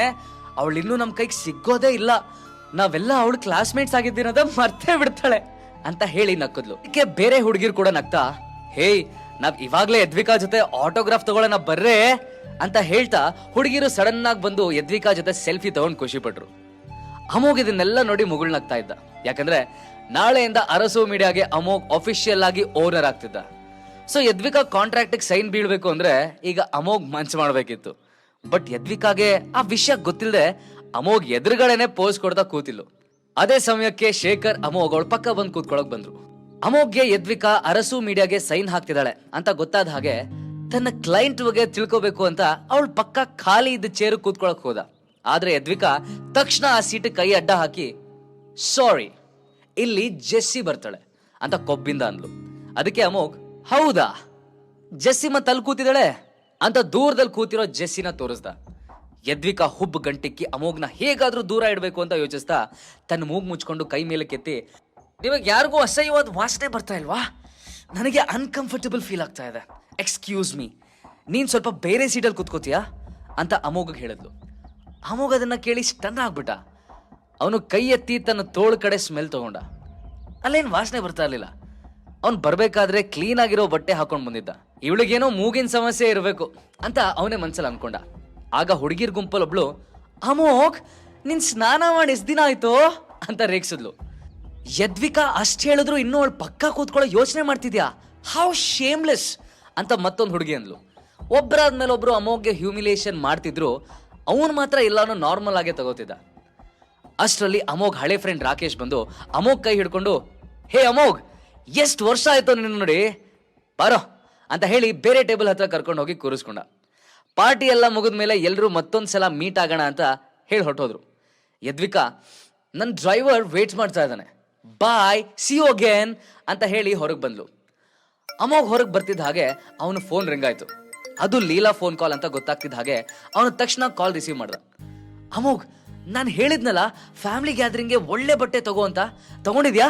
ಅವಳು ಇನ್ನೂ ನಮ್ ಕೈಗೆ ಸಿಗೋದೇ ಇಲ್ಲ. ನಾವೆಲ್ಲ ಅವಳು ಕ್ಲಾಸ್ಮೇಟ್ಸ್ ಆಗಿದ್ದೀನದ ಮರ್ತೇ ಬಿಡ್ತಾಳೆ ಅಂತ ಹೇಳಿ ನಕ್ಕದ್ಲು. ಅದಕ್ಕೆ ಬೇರೆ ಹುಡುಗಿರು ಕೂಡ ನಗ್ತಾ, ಹೇಯ್, ನಾವ್ ಇವಾಗ್ಲೇ ಯದ್ವಿಕಾ ಜೊತೆ ಆಟೋಗ್ರಾಫ್ ತಗೊಳ್ಳೋಣ ಬರ್ರೇ ಅಂತ ಹೇಳ್ತಾ ಹುಡುಗಿರು ಸಡನ್ ಆಗಿ ಬಂದು ಯದ್ವಿಕಾ ಜೊತೆ ಸೆಲ್ಫಿ ತಗೊಂಡ್ ಖುಷಿ ಪಟ್ರು. ಅಮೋಘ್ ಇದನ್ನೆಲ್ಲ ನೋಡಿ ಮುಗುಳ್ನಗ್ತಾ ಇದ್ದ. ಯಾಕಂದ್ರೆ ನಾಳೆಯಿಂದ ಅರಸು ಮೀಡಿಯಾಗೆ ಅಮೋಘ್ ಅಫಿಷಿಯಲ್ ಆಗಿ ಓನರ್ ಆಗ್ತಿದ್ದ. ಸೊ ಯದ್ವಿಕಾ ಕಾಂಟ್ರಾಕ್ಟ್ ಸೈನ್ ಬೀಳ್ಬೇಕು ಅಂದ್ರೆ ಈಗ ಅಮೋಘ್ ಮಂಚ್ ಮಾಡ್ಬೇಕಿತ್ತು. ಬಟ್ ಯದ್ವಿಕಾಗೆ ಆ ವಿಷಯ ಗೊತ್ತಿಲ್ಲದೆ ಅಮೋಘ್ ಎದುರುಗಡೆನೆ ಪೋಸ್ ಕೊಡ್ತಾ ಕೂತಿಲ್ಲ. ಅದೇ ಸಮಯಕ್ಕೆ ಶೇಖರ್ ಅಮೋಘ್ ಅವಳ ಪಕ್ಕ ಬಂದು ಕೂತ್ಕೊಳಕ್ ಬಂದ್ರು. ಅಮೋಘ್ಗೆ ಯದ್ವಿಕಾ ಅರಸು ಮೀಡಿಯಾಗೆ ಸೈನ್ ಹಾಕ್ತಿದ್ದಾಳೆ ಅಂತ ಗೊತ್ತಾದ ಹಾಗೆ ತನ್ನ ಕ್ಲೈಂಟ್ ಬಗ್ಗೆ ತಿಳ್ಕೋಬೇಕು ಅಂತ ಅವಳ ಪಕ್ಕ ಖಾಲಿ ಇದ್ದ ಚೇರು ಕೂತ್ಕೊಳಕ್ ಹೋದ. ಆದ್ರೆ ಯದ್ವಿಕಾ ತಕ್ಷಣ ಆ ಸೀಟ್ ಕೈ ಅಡ್ಡ ಹಾಕಿ, ಸಾರಿ, ಇಲ್ಲಿ ಜೆಸ್ಸಿ ಬರ್ತಾಳೆ ಅಂತ ಕೊಬ್ಬಿಂದ ಅಂದ್ಲು. ಅದಕ್ಕೆ ಅಮೋಘ್, ಹೌದಾ, ಜೆಸ್ಸಿ ಮತ್ತೆ ಅಲ್ಲಿ ಕೂತಿದ್ದಾಳೆ ಅಂತ ದೂರದಲ್ಲಿ ಕೂತಿರೋ ಜೆಸ್ಸಿನ ತೋರಿಸ್ದ. ಯದ್ವಿಕಾ ಹುಬ್ಬು ಗಂಟಿಕ್ಕಿ ಅಮೋಘ್ನ ಹೇಗಾದ್ರೂ ದೂರ ಇಡಬೇಕು ಅಂತ ಯೋಚಿಸ್ತಾ ತನ್ನ ಮೂಗ್ ಮುಚ್ಕೊಂಡು ಕೈ ಮೇಲೆ ಕೆತ್ತಿ, ನಿಮಗೆ ಯಾರಿಗೂ ಅಸಹ್ಯವಾದ ವಾಸನೆ ಬರ್ತಾ ಇಲ್ವಾ? ನನಗೆ ಅನ್ಕಂಫರ್ಟಬಲ್ ಫೀಲ್ ಆಗ್ತಾ ಇದೆ, ಎಕ್ಸ್ಕ್ಯೂಸ್ ಮೀ, ನೀನ್ ಸ್ವಲ್ಪ ಬೇರೆ ಸೀಟಲ್ಲಿ ಕೂತ್ಕೋತೀಯಾ ಅಂತ ಅಮೋಘಗೆ ಹೇಳಿದ್ಲು. ಅಮೋಘ್ ಅದನ್ನ ಕೇಳಿ ಸ್ಟನ್ ಆಗ್ಬಿಟ್ಟ. ಅವನು ಕೈ ಎತ್ತಿ ತನ್ನ ತೋಳು ಕಡೆ ಸ್ಮೆಲ್ ತಗೊಂಡ. ಅಲ್ಲೇನು ವಾಸನೆ ಬರ್ತಾ ಇರ್ಲಿಲ್ಲ. ಅವ್ನು ಬರ್ಬೇಕಾದ್ರೆ ಕ್ಲೀನ್ ಆಗಿರೋ ಬಟ್ಟೆ ಹಾಕೊಂಡ್ ಬಂದಿದ್ದ. ಇವಳಿಗೇನೋ ಮೂಗಿನ ಸಮಸ್ಯೆ ಇರಬೇಕು ಅಂತ ಅವನೇ ಮನ್ಸಲ್ಲಿ ಅನ್ಕೊಂಡ. ಆಗ ಹುಡುಗಿರ್ ಗುಂಪಲ್ಲೊಬ್ಳು, ಅಮೋಘ್, ನಿನ್ ಸ್ನಾನ ಮಾಡಿ ಎಷ್ಟ್ ದಿನ ಆಯ್ತು ಅಂತ ರೇಗ್ಸಿದ್ಲು. ಯದ್ವಿಕಾ ಅಷ್ಟ್ ಹೇಳಿದ್ರು ಇನ್ನೂ ಅವಳು ಪಕ್ಕ ಕೂತ್ಕೊಳ್ಳೋ ಯೋಚನೆ ಮಾಡ್ತಿದ್ಯಾ, ಹೌ ಶೇಮ್ಲೆಸ್ ಅಂತ ಮತ್ತೊಂದು ಹುಡುಗಿ ಅಂದ್ಲು. ಒಬ್ಬರಾದ್ಮೇಲೆ ಒಬ್ರು ಅಮೋಘ್ಗೆ ಹ್ಯೂಮಿಲಿಯೇಷನ್ ಮಾಡ್ತಿದ್ರು, ಅವನು ಮಾತ್ರ ಎಲ್ಲಾನು ನಾರ್ಮಲ್ ಆಗೇ ತಗೋತಿದ್ದ. ಅಷ್ಟರಲ್ಲಿ ಅಮೋಘ್ ಹಳೆ ಫ್ರೆಂಡ್ ರಾಕೇಶ್ ಬಂದು ಅಮೋಘ್ ಕೈ ಹಿಡ್ಕೊಂಡು, ಹೇ ಅಮೋಘ್, ಎಷ್ಟು ವರ್ಷ ಆಯ್ತು ನಿನ್ನ ನೋಡಿ, ಬಾರೋ ಅಂತ ಹೇಳಿ ಬೇರೆ ಟೇಬಲ್ ಹತ್ರ ಕರ್ಕೊಂಡು ಹೋಗಿ ಕೂರಿಸ್ಕೊಂಡ. ಪಾರ್ಟಿ ಎಲ್ಲ ಮುಗಿದ್ಮೇಲೆ ಎಲ್ಲರೂ ಮತ್ತೊಂದ್ಸಲ ಮೀಟ್ ಆಗೋಣ ಅಂತ ಹೇಳಿ ಹೊರಟೋದ್ರು. ಯದ್ವಿಕಾ, ನನ್ನ ಡ್ರೈವರ್ ವೇಟ್ ಮಾಡ್ತಾ ಇದ್ದಾನೆ, ಬಾಯ್, ಸಿ ಯು ಅಗೇನ್ ಅಂತ ಹೇಳಿ ಹೊರಗೆ ಬಂದ್ಲು. ಅಮೋಘ್ ಹೊರಗೆ ಬರ್ತಿದ್ದ ಹಾಗೆ ಅವನು ಫೋನ್ ರಿಂಗ್ ಆಯ್ತು. ಅದು ಲೀಲಾ ಫೋನ್ ಕಾಲ್ ಅಂತ ಗೊತ್ತಾಗ್ತಿದ್ದ ಹಾಗೆ ಅವನು ತಕ್ಷಣ ಕಾಲ್ ರಿಸೀವ್ ಮಾಡ್ದ. ಅಮೋಘ್, ನಾನು ಹೇಳಿದ್ನಲ್ಲ ಫ್ಯಾಮಿಲಿ ಗ್ಯಾದರಿಂಗ್ಗೆ ಒಳ್ಳೆ ಬಟ್ಟೆ ತಗೋ ಅಂತ, ತಗೊಂಡಿದ್ಯಾ?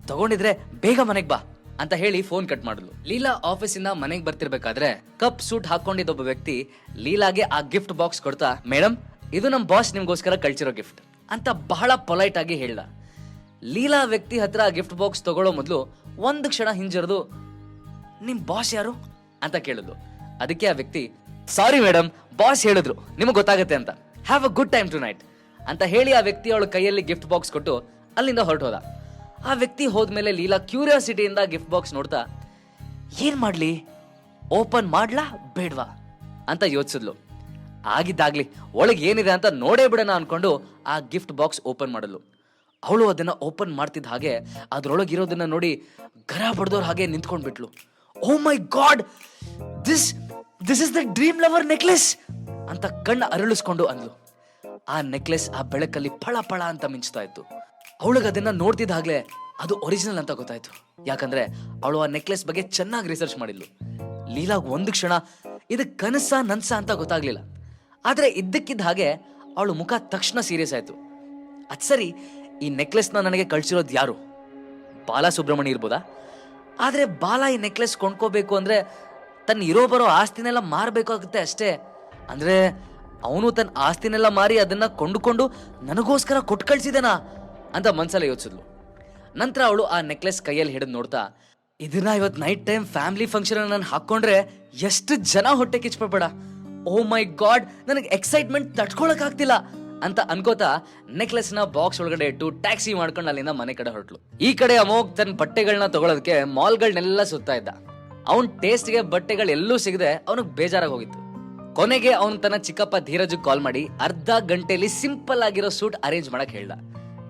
ತಗೊಂಡಿದ್ರೆ ಬೇಗ ಮನೆಗೆ ಬಾ ಅಂತ ಹೇಳಿ ಫೋನ್ ಕಟ್ ಮಾಡಿದ್ಲು. ಲೀಲಾ ಆಫೀಸಿಂದ ಮನೆಗೆ ಬರ್ತಿರ್ಬೇಕಾದ್ರೆ ಕಪ್ ಸೂಟ್ ಹಾಕೊಂಡಿದ್ದ ಒಬ್ಬ ವ್ಯಕ್ತಿ ಲೀಲಾಗೆ ಆ ಗಿಫ್ಟ್ ಬಾಕ್ಸ್ ಕೊಡ್ತಾ, ಮೇಡಮ್, ಇದು ನಮ್ಮ ಬಾಸ್ ನಿಮ್ಗೋಸ್ಕರ ಕಳ್ಸಿರೋ ಗಿಫ್ಟ್ ಅಂತ ಬಹಳ ಪೊಲೈಟ್ ಆಗಿ ಹೇಳ್ದ. ಲೀಲಾ ವ್ಯಕ್ತಿ ಹತ್ರ ಆ ಗಿಫ್ಟ್ ಬಾಕ್ಸ್ ತಗೊಳ್ಳೋ ಮೊದಲು ಒಂದು ಕ್ಷಣ ಹಿಂಜರಿದು, ನಿಮ್ ಬಾಸ್ ಯಾರು ಅಂತ ಕೇಳಿದ್ಲು. ಅದಕ್ಕೆ ಆ ವ್ಯಕ್ತಿ, ಸಾರಿ ಮೇಡಮ್, ಬಾಸ್ ಹೇಳಿದ್ರು ನಿಮಗೆ ಗೊತ್ತಾಗತ್ತೆ ಅಂತ, have a good time tonight ಅಂತ ಹೇಳಿ ಆ ವ್ಯಕ್ತಿ ಅವಳ ಕೈಯಲ್ಲಿ ಗಿಫ್ಟ್ ಬಾಕ್ಸ್ ಕೊಟ್ಟು ಅಲ್ಲಿಂದ ಹೊರಟೋದ. ಆ ವ್ಯಕ್ತಿ ಹೋದ್ಮೇಲೆ ಲೀಲಾ ಕ್ಯೂರಿಯಾಸಿಟಿಯಿಂದ ಗಿಫ್ಟ್ ಬಾಕ್ಸ್ ನೋಡ್ತಾ, ಏನ್ ಮಾಡ್ಲಿ, ಓಪನ್ ಮಾಡ್ಲಾ ಬೇಡ್ವಾ ಅಂತ ಯೋಚಿಸಿದ್ಲು. ಆಗಿದ್ದಾಗ್ಲಿ ಒಳಗೆ ಏನಿದೆ ಅಂತ ನೋಡೇ ಬಿಡೋಣ ಅನ್ಕೊಂಡು ಆ ಗಿಫ್ಟ್ ಬಾಕ್ಸ್ ಓಪನ್ ಮಾಡಲು. ಅವಳು ಅದನ್ನ ಓಪನ್ ಮಾಡ್ತಿದ್ದ ಹಾಗೆ ಅದ್ರೊಳಗಿರೋದನ್ನ ನೋಡಿ ಗರ ಬಡ್ದೋರ್ ಹಾಗೆ ನಿಂತ್ಕೊಂಡ್ಬಿಟ್ಲು. Oh my God, this is the dream lover necklace ಅಂತ ಕಣ್ಣು ಅರಳಿಸ್ಕೊಂಡು ಅಂದ್ಲು. ಆ ನೆಕ್ಲೆಸ್ ಆ ಬೆಳಕಲ್ಲಿ ಫಳ ಫಳ ಅಂತ ಮಿಂಚ್ತಾ ಇತ್ತು. ಅವಳಿಗೆ ಅದನ್ನ ನೋಡ್ತಿದ್ದಾಗ್ಲೇ ಅದು ಒರಿಜಿನಲ್ ಅಂತ ಗೊತ್ತಾಯ್ತು. ಯಾಕಂದ್ರೆ ಅವಳು ಆ ನೆಕ್ಲೆಸ್ ಬಗ್ಗೆ ಚೆನ್ನಾಗಿ ರಿಸರ್ಚ್ ಮಾಡಿದ್ಲು. ಲೀಲಾಗ್ ಒಂದು ಕ್ಷಣ ಇದು ಕನಸ ನನ್ಸ ಅಂತ ಗೊತ್ತಾಗ್ಲಿಲ್ಲ. ಆದ್ರೆ ಇದ್ದಕ್ಕಿದ್ದ ಹಾಗೆ ಅವಳು ಮುಖ ತಕ್ಷಣ ಸೀರಿಯಸ್ ಆಯ್ತು. ಅದ್ ಸರಿ, ಈ ನೆಕ್ಲೆಸ್ನ ನನಗೆ ಕಳ್ಸಿರೋದು ಯಾರು? ಬಾಲ ಸುಬ್ರಹ್ಮಣ್ಯ ಇರ್ಬೋದಾ? ಆದ್ರೆ ಬಾಲ ಈ ನೆಕ್ಲೆಸ್ ಕೊಂಡ್ಕೋಬೇಕು ಅಂದ್ರೆ ತನ್ನ ಇರೋ ಬರೋ ಆಸ್ತಿನೆಲ್ಲ ಮಾರಬೇಕಾಗುತ್ತೆ ಅಷ್ಟೇ. ಅಂದ್ರೆ ಅವನು ತನ್ನ ಆಸ್ತಿನೆಲ್ಲ ಮಾರಿ ಅದನ್ನ ಕೊಂಡುಕೊಂಡು ನನಗೋಸ್ಕರ ಕೊಟ್ಟು ಕಳ್ಸಿದನಾ ಅಂತ ಮನ್ಸಲ್ಲ ಯೋಚಿಸಿದ್ಲು. ನಂತರ ಅವಳು ಆ ನೆಕ್ಲೆಸ್ ಕೈಯಲ್ಲಿ ಹಿಡಿದು ನೋಡ್ತಾ, ಇದನ್ನ ಇವತ್ತು ನೈಟ್ ಟೈಮ್ ಫ್ಯಾಮಿಲಿ ಫಂಕ್ಷನ್ ನಾನು ಹಾಕೊಂಡ್ರೆ ಎಷ್ಟು ಜನ ಹೊಟ್ಟೆ ಕಿಚ್ಪಡ್ಬೇಡ, ಓ ಮೈ ಗಾಡ್, ನನಗೆ ಎಕ್ಸೈಟ್ಮೆಂಟ್ ತಡ್ಕೊಳಕ್ ಆಗ್ತಿಲ್ಲ ಅಂತ ಅನ್ಕೋತಾ ನೆಕ್ಲೆಸ್ ನ ಬಾಕ್ಸ್ ಒಳಗಡೆ ಇಟ್ಟು ಟ್ಯಾಕ್ಸಿ ಮಾಡ್ಕೊಂಡು ಅಲ್ಲಿಂದ ಮನೆ ಕಡೆ ಹೊರಟ್ಲು. ಈ ಕಡೆ ಅಮೋಘ್ ತನ್ನ ಬಟ್ಟೆಗಳನ್ನ ತಗೊಳೋದಕ್ಕೆ ಮಾಲ್ಗಳನ್ನೆಲ್ಲ ಸುತ್ತಾ ಇದ್ದ. ಅವನ್ ಟೇಸ್ಟ್ಗೆ ಬಟ್ಟೆಗಳು ಎಲ್ಲೂ ಸಿಗದೆ ಅವನಿಗೆ ಬೇಜಾರಾಗಿ ಹೋಗಿತ್ತು. ಕೊನೆಗೆ ಅವನು ತನ್ನ ಚಿಕ್ಕಪ್ಪ ಧೀರಜ್ ಕಾಲ್ ಮಾಡಿ ಅರ್ಧ ಗಂಟೆಯಲ್ಲಿ ಸಿಂಪಲ್ ಆಗಿರೋ ಸೂಟ್ ಅರೇಂಜ್ ಮಾಡಕ್ ಹೇಳ್ದ.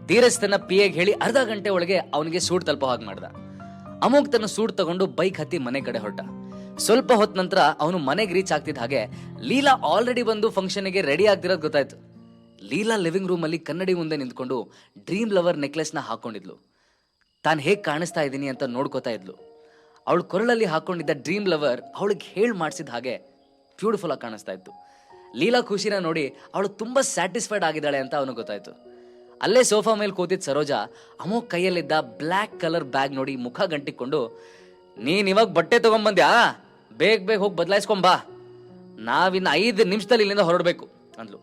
ಧೀರಜ್ ತನ್ನ ಪಿಎಗೆ ಹೇಳಿ ಅರ್ಧ ಗಂಟೆ ಒಳಗೆ ಅವನಿಗೆ ಸೂಟ್ ತಲುಪೋ ಹಾಗೆ ಮಾಡ್ದ. ಅಮೋಘ್ ತನ್ನ ಸೂಟ್ ತಗೊಂಡು ಬೈಕ್ ಹತ್ತಿ ಮನೆ ಕಡೆ ಹೊರಟ. ಸ್ವಲ್ಪ ಹೊತ್ತ ನಂತರ ಅವನು ಮನೆಗೆ ರೀಚ್ ಆಗ್ತಿದ್ದ ಹಾಗೆ ಲೀಲಾ ಆಲ್ರೆಡಿ ಬಂದು ಫಂಕ್ಷನ್ಗೆ ರೆಡಿ ಆಗ್ತಿರೋದು ಗೊತ್ತಾಯ್ತು. ಲೀಲಾ ಲಿವಿಂಗ್ ರೂಮ್ ಅಲ್ಲಿ ಕನ್ನಡಿ ಮುಂದೆ ನಿಂತ್ಕೊಂಡು ಡ್ರೀಮ್ ಲವರ್ ನೆಕ್ಲೆಸ್ ನ ಹಾಕೊಂಡಿದ್ಲು. ತಾನು ಹೇಗ್ ಕಾಣಿಸ್ತಾ ಇದ್ದೀನಿ ಅಂತ ನೋಡ್ಕೋತಾ ಇದ್ಲು. ಅವಳು ಕೊರಳಲ್ಲಿ ಹಾಕೊಂಡಿದ್ದ ಡ್ರೀಮ್ ಲವರ್ ಅವಳಿಗೆ ಹೇಳ್ ಮಾಡಿಸಿದ ಹಾಗೆ ಬ್ಯೂಟಿಫುಲ್ ಆಗಿ ಕಾಣಿಸ್ತಾ ಇತ್ತು. ಲೀಲಾ ಖುಷಿನ ನೋಡಿ ಅವಳು ತುಂಬಾ ಸ್ಯಾಟಿಸ್ಫೈಡ್ ಆಗಿದ್ದಾಳೆ ಅಂತ ಅವನಿಗೆ ಗೊತ್ತಾಯ್ತು. ಅಲ್ಲೇ ಸೋಫಾ ಮೇಲೆ ಕೂತಿದ್ದ ಸರೋಜಾ ಅಮೋಘ್ ಕೈಯಲ್ಲಿದ್ದ ಬ್ಲ್ಯಾಕ್ ಕಲರ್ ಬ್ಯಾಗ್ ನೋಡಿ ಮುಖ ಗಂಟಿಕೊಂಡು, ನೀನ್ ಇವಾಗ ಬಟ್ಟೆ ತಗೊಂಡ್ಬಂದ್ಯಾ, ಬೇಗ ಹೋಗಿ ಬದಲಾಯಿಸ್ಕೊಂಬಾ, ನಾವಿನ್ನ 5 ನಿಮಿಷದಲ್ಲಿ ಇಲ್ಲಿಂದ ಹೊರಡ್ಬೇಕು ಅಂದ್ಲು.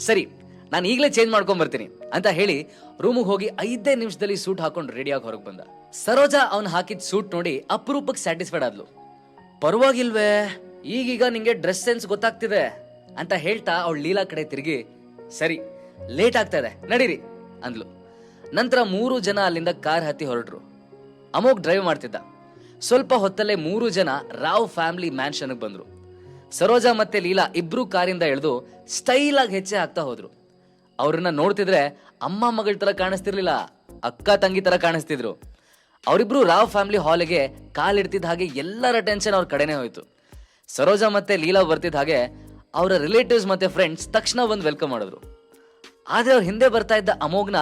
ಸರಿ, ನಾನು ಈಗಲೇ ಚೇಂಜ್ ಮಾಡ್ಕೊಂಡ್ ಬರ್ತೀನಿ ಅಂತ ಹೇಳಿ ರೂಮಿಗೆ ಹೋಗಿ 5 ನಿಮಿಷದಲ್ಲಿ ಸೂಟ್ ಹಾಕೊಂಡು ರೆಡಿಯಾಗಿ ಹೊರಗೆ ಬಂದ. ಸರೋಜಾ ಅವ್ನು ಹಾಕಿದ ಸೂಟ್ ನೋಡಿ ಅಪರೂಪಕ್ಕೆ ಸ್ಯಾಟಿಸ್ಫೈಡ್ ಆದ್ಲು. ಪರವಾಗಿಲ್ವೇ, ಈಗೀಗ ನಿಂಗೆ ಡ್ರೆಸ್ ಸೆನ್ಸ್ ಗೊತ್ತಾಗ್ತಿದೆ ಅಂತ ಹೇಳ್ತಾ ಅವಳು ಲೀಲಾ ಕಡೆ ತಿರುಗಿ, ಸರಿ ಲೇಟ್ ಆಗ್ತಾ ಇದೆ ನಡೀರಿ ಅಂದ್ಲು. ನಂತರ 3 ಜನ ಅಲ್ಲಿಂದ ಕಾರ್ ಹತ್ತಿ ಹೊರಟ್ರು. ಅಮೋಘ್ ಡ್ರೈವ್ ಮಾಡ್ತಿದ್ದ. ಸ್ವಲ್ಪ ಹೊತ್ತಲ್ಲೇ 3 ಜನ ರಾವ್ ಫ್ಯಾಮಿಲಿ ಮ್ಯಾನ್ಷನ್ಗೆ ಬಂದ್ರು. ಸರೋಜಾ ಮತ್ತೆ ಲೀಲಾ ಇಬ್ರು ಕಾರಿಂದ ಇಳಿದು ಸ್ಟೈಲ್ ಆಗಿ ಹೆಜ್ಜೆ ಹಾಕ್ತಾ ಹೋದ್ರು. ಅವ್ರನ್ನ ನೋಡ್ತಿದ್ರೆ ಅಮ್ಮ ಮಗಳ ತರ ಕಾಣಿಸ್ತಿರ್ಲಿಲ್ಲ, ಅಕ್ಕ ತಂಗಿ ತರ ಕಾಣಿಸ್ತಿದ್ರು. ಅವರಿಬ್ರು ರಾವ್ ಫ್ಯಾಮಿಲಿ ಹಾಲಿಗೆ ಕಾಲಿಡ್ತಿದ್ದ ಹಾಗೆ ಎಲ್ಲರ ಅಟೆನ್ಷನ್ ಅವ್ರ ಕಡೆನೆ ಹೋಯ್ತು. ಸರೋಜಾ ಮತ್ತೆ ಲೀಲಾ ಬರ್ತಿದ್ದ ಹಾಗೆ ಅವರ ರಿಲೇಟಿವ್ಸ್ ಮತ್ತೆ ಫ್ರೆಂಡ್ಸ್ ತಕ್ಷಣ ಬಂದು ವೆಲ್ಕಮ್ ಮಾಡಿದ್ರು. ಆದ್ರೆ ಅವ್ರ ಹಿಂದೆ ಬರ್ತಾ ಇದ್ದ ಅಮೋಘ್ನ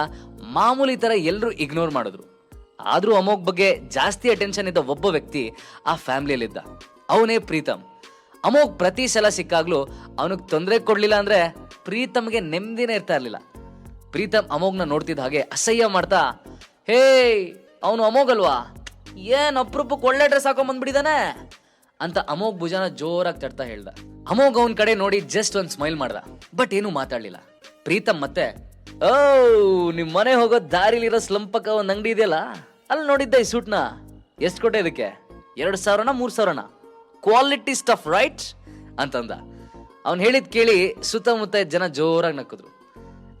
ಮಾಮೂಲಿ ತರ ಎಲ್ಲರೂ ಇಗ್ನೋರ್ ಮಾಡಿದ್ರು. ಆದ್ರೂ ಅಮೋಘ್ ಬಗ್ಗೆ ಜಾಸ್ತಿ ಅಟೆನ್ಷನ್ ಇದ್ದ ಒಬ್ಬ ವ್ಯಕ್ತಿ ಆ ಫ್ಯಾಮಿಲಿಯಲ್ಲಿದ್ದ, ಅವನೇ ಪ್ರೀತಮ್. ಅಮೋಘ್ ಪ್ರತಿ ಸಲ ಸಿಕ್ಕಾಗ್ಲೂ ಅವನಿಗೆ ತೊಂದರೆ ಕೊಡ್ಲಿಲ್ಲ ಅಂದ್ರೆ ಪ್ರೀತಮ್ಗೆ ನೆಮ್ಮದಿನೇ ಇರ್ತಾ ಇರ್ಲಿಲ್ಲ. ಪ್ರೀತಮ್ ಅಮೋಘ್ನ ನೋಡ್ತಿದ್ದ ಹಾಗೆ ಅಸಹ್ಯ ಮಾಡ್ತಾ, ಹೇ ಅವನು ಅಮೋಘ್ ಅಲ್ವಾ, ಏನ್ ಅಪ್ರೂಪಕ್ಕೆ ಒಳ್ಳೆ ಡ್ರೆಸ್ ಹಾಕೊಂಡ್ ಬಂದ್ಬಿಟ್ಟಿದಾನೆ ಅಂತ ಅಮೋಘ್ ಭುಜನ ಜೋರಾಗಿ ತಡ್ತಾ ಹೇಳ್ದ. ಅಮೋಘ್ ಅವನ್ ಕಡೆ ನೋಡಿ ಜಸ್ಟ್ ಒಂದ್ ಸ್ಮೈಲ್ ಮಾಡ್ದ, ಬಟ್ ಏನು ಮಾತಾಡ್ಲಿಲ್ಲ. ಪ್ರೀತಮ್ ಮತ್ತೆ, ಓ ನಿಮ್ ಮನೆ ಹೋಗೋ ದಾರಿಲಿರೋ ಸ್ಲಂಪಕ್ಕ ಒಂದ್ ಅಂಗಡಿ ಇದೆಯಲ್ಲ, ಅಲ್ಲಿ ನೋಡಿದ್ದೆ ಈ ಸೂಟ್ನ, ಎಷ್ಟು ಕೊಟ್ಟೆ ಇದಕ್ಕೆ? 2,000 3,000? ಕ್ವಾಲಿಟಿ ಸ್ಟಫ್ ರೈಟ್ ಅಂತಂದ. ಅವ್ನು ಹೇಳಿದ್ ಕೇಳಿ ಸುತ್ತಮುತ್ತ ಜನ ಜೋರಾಗಿ ನಕ್ಕಿದ್ರು.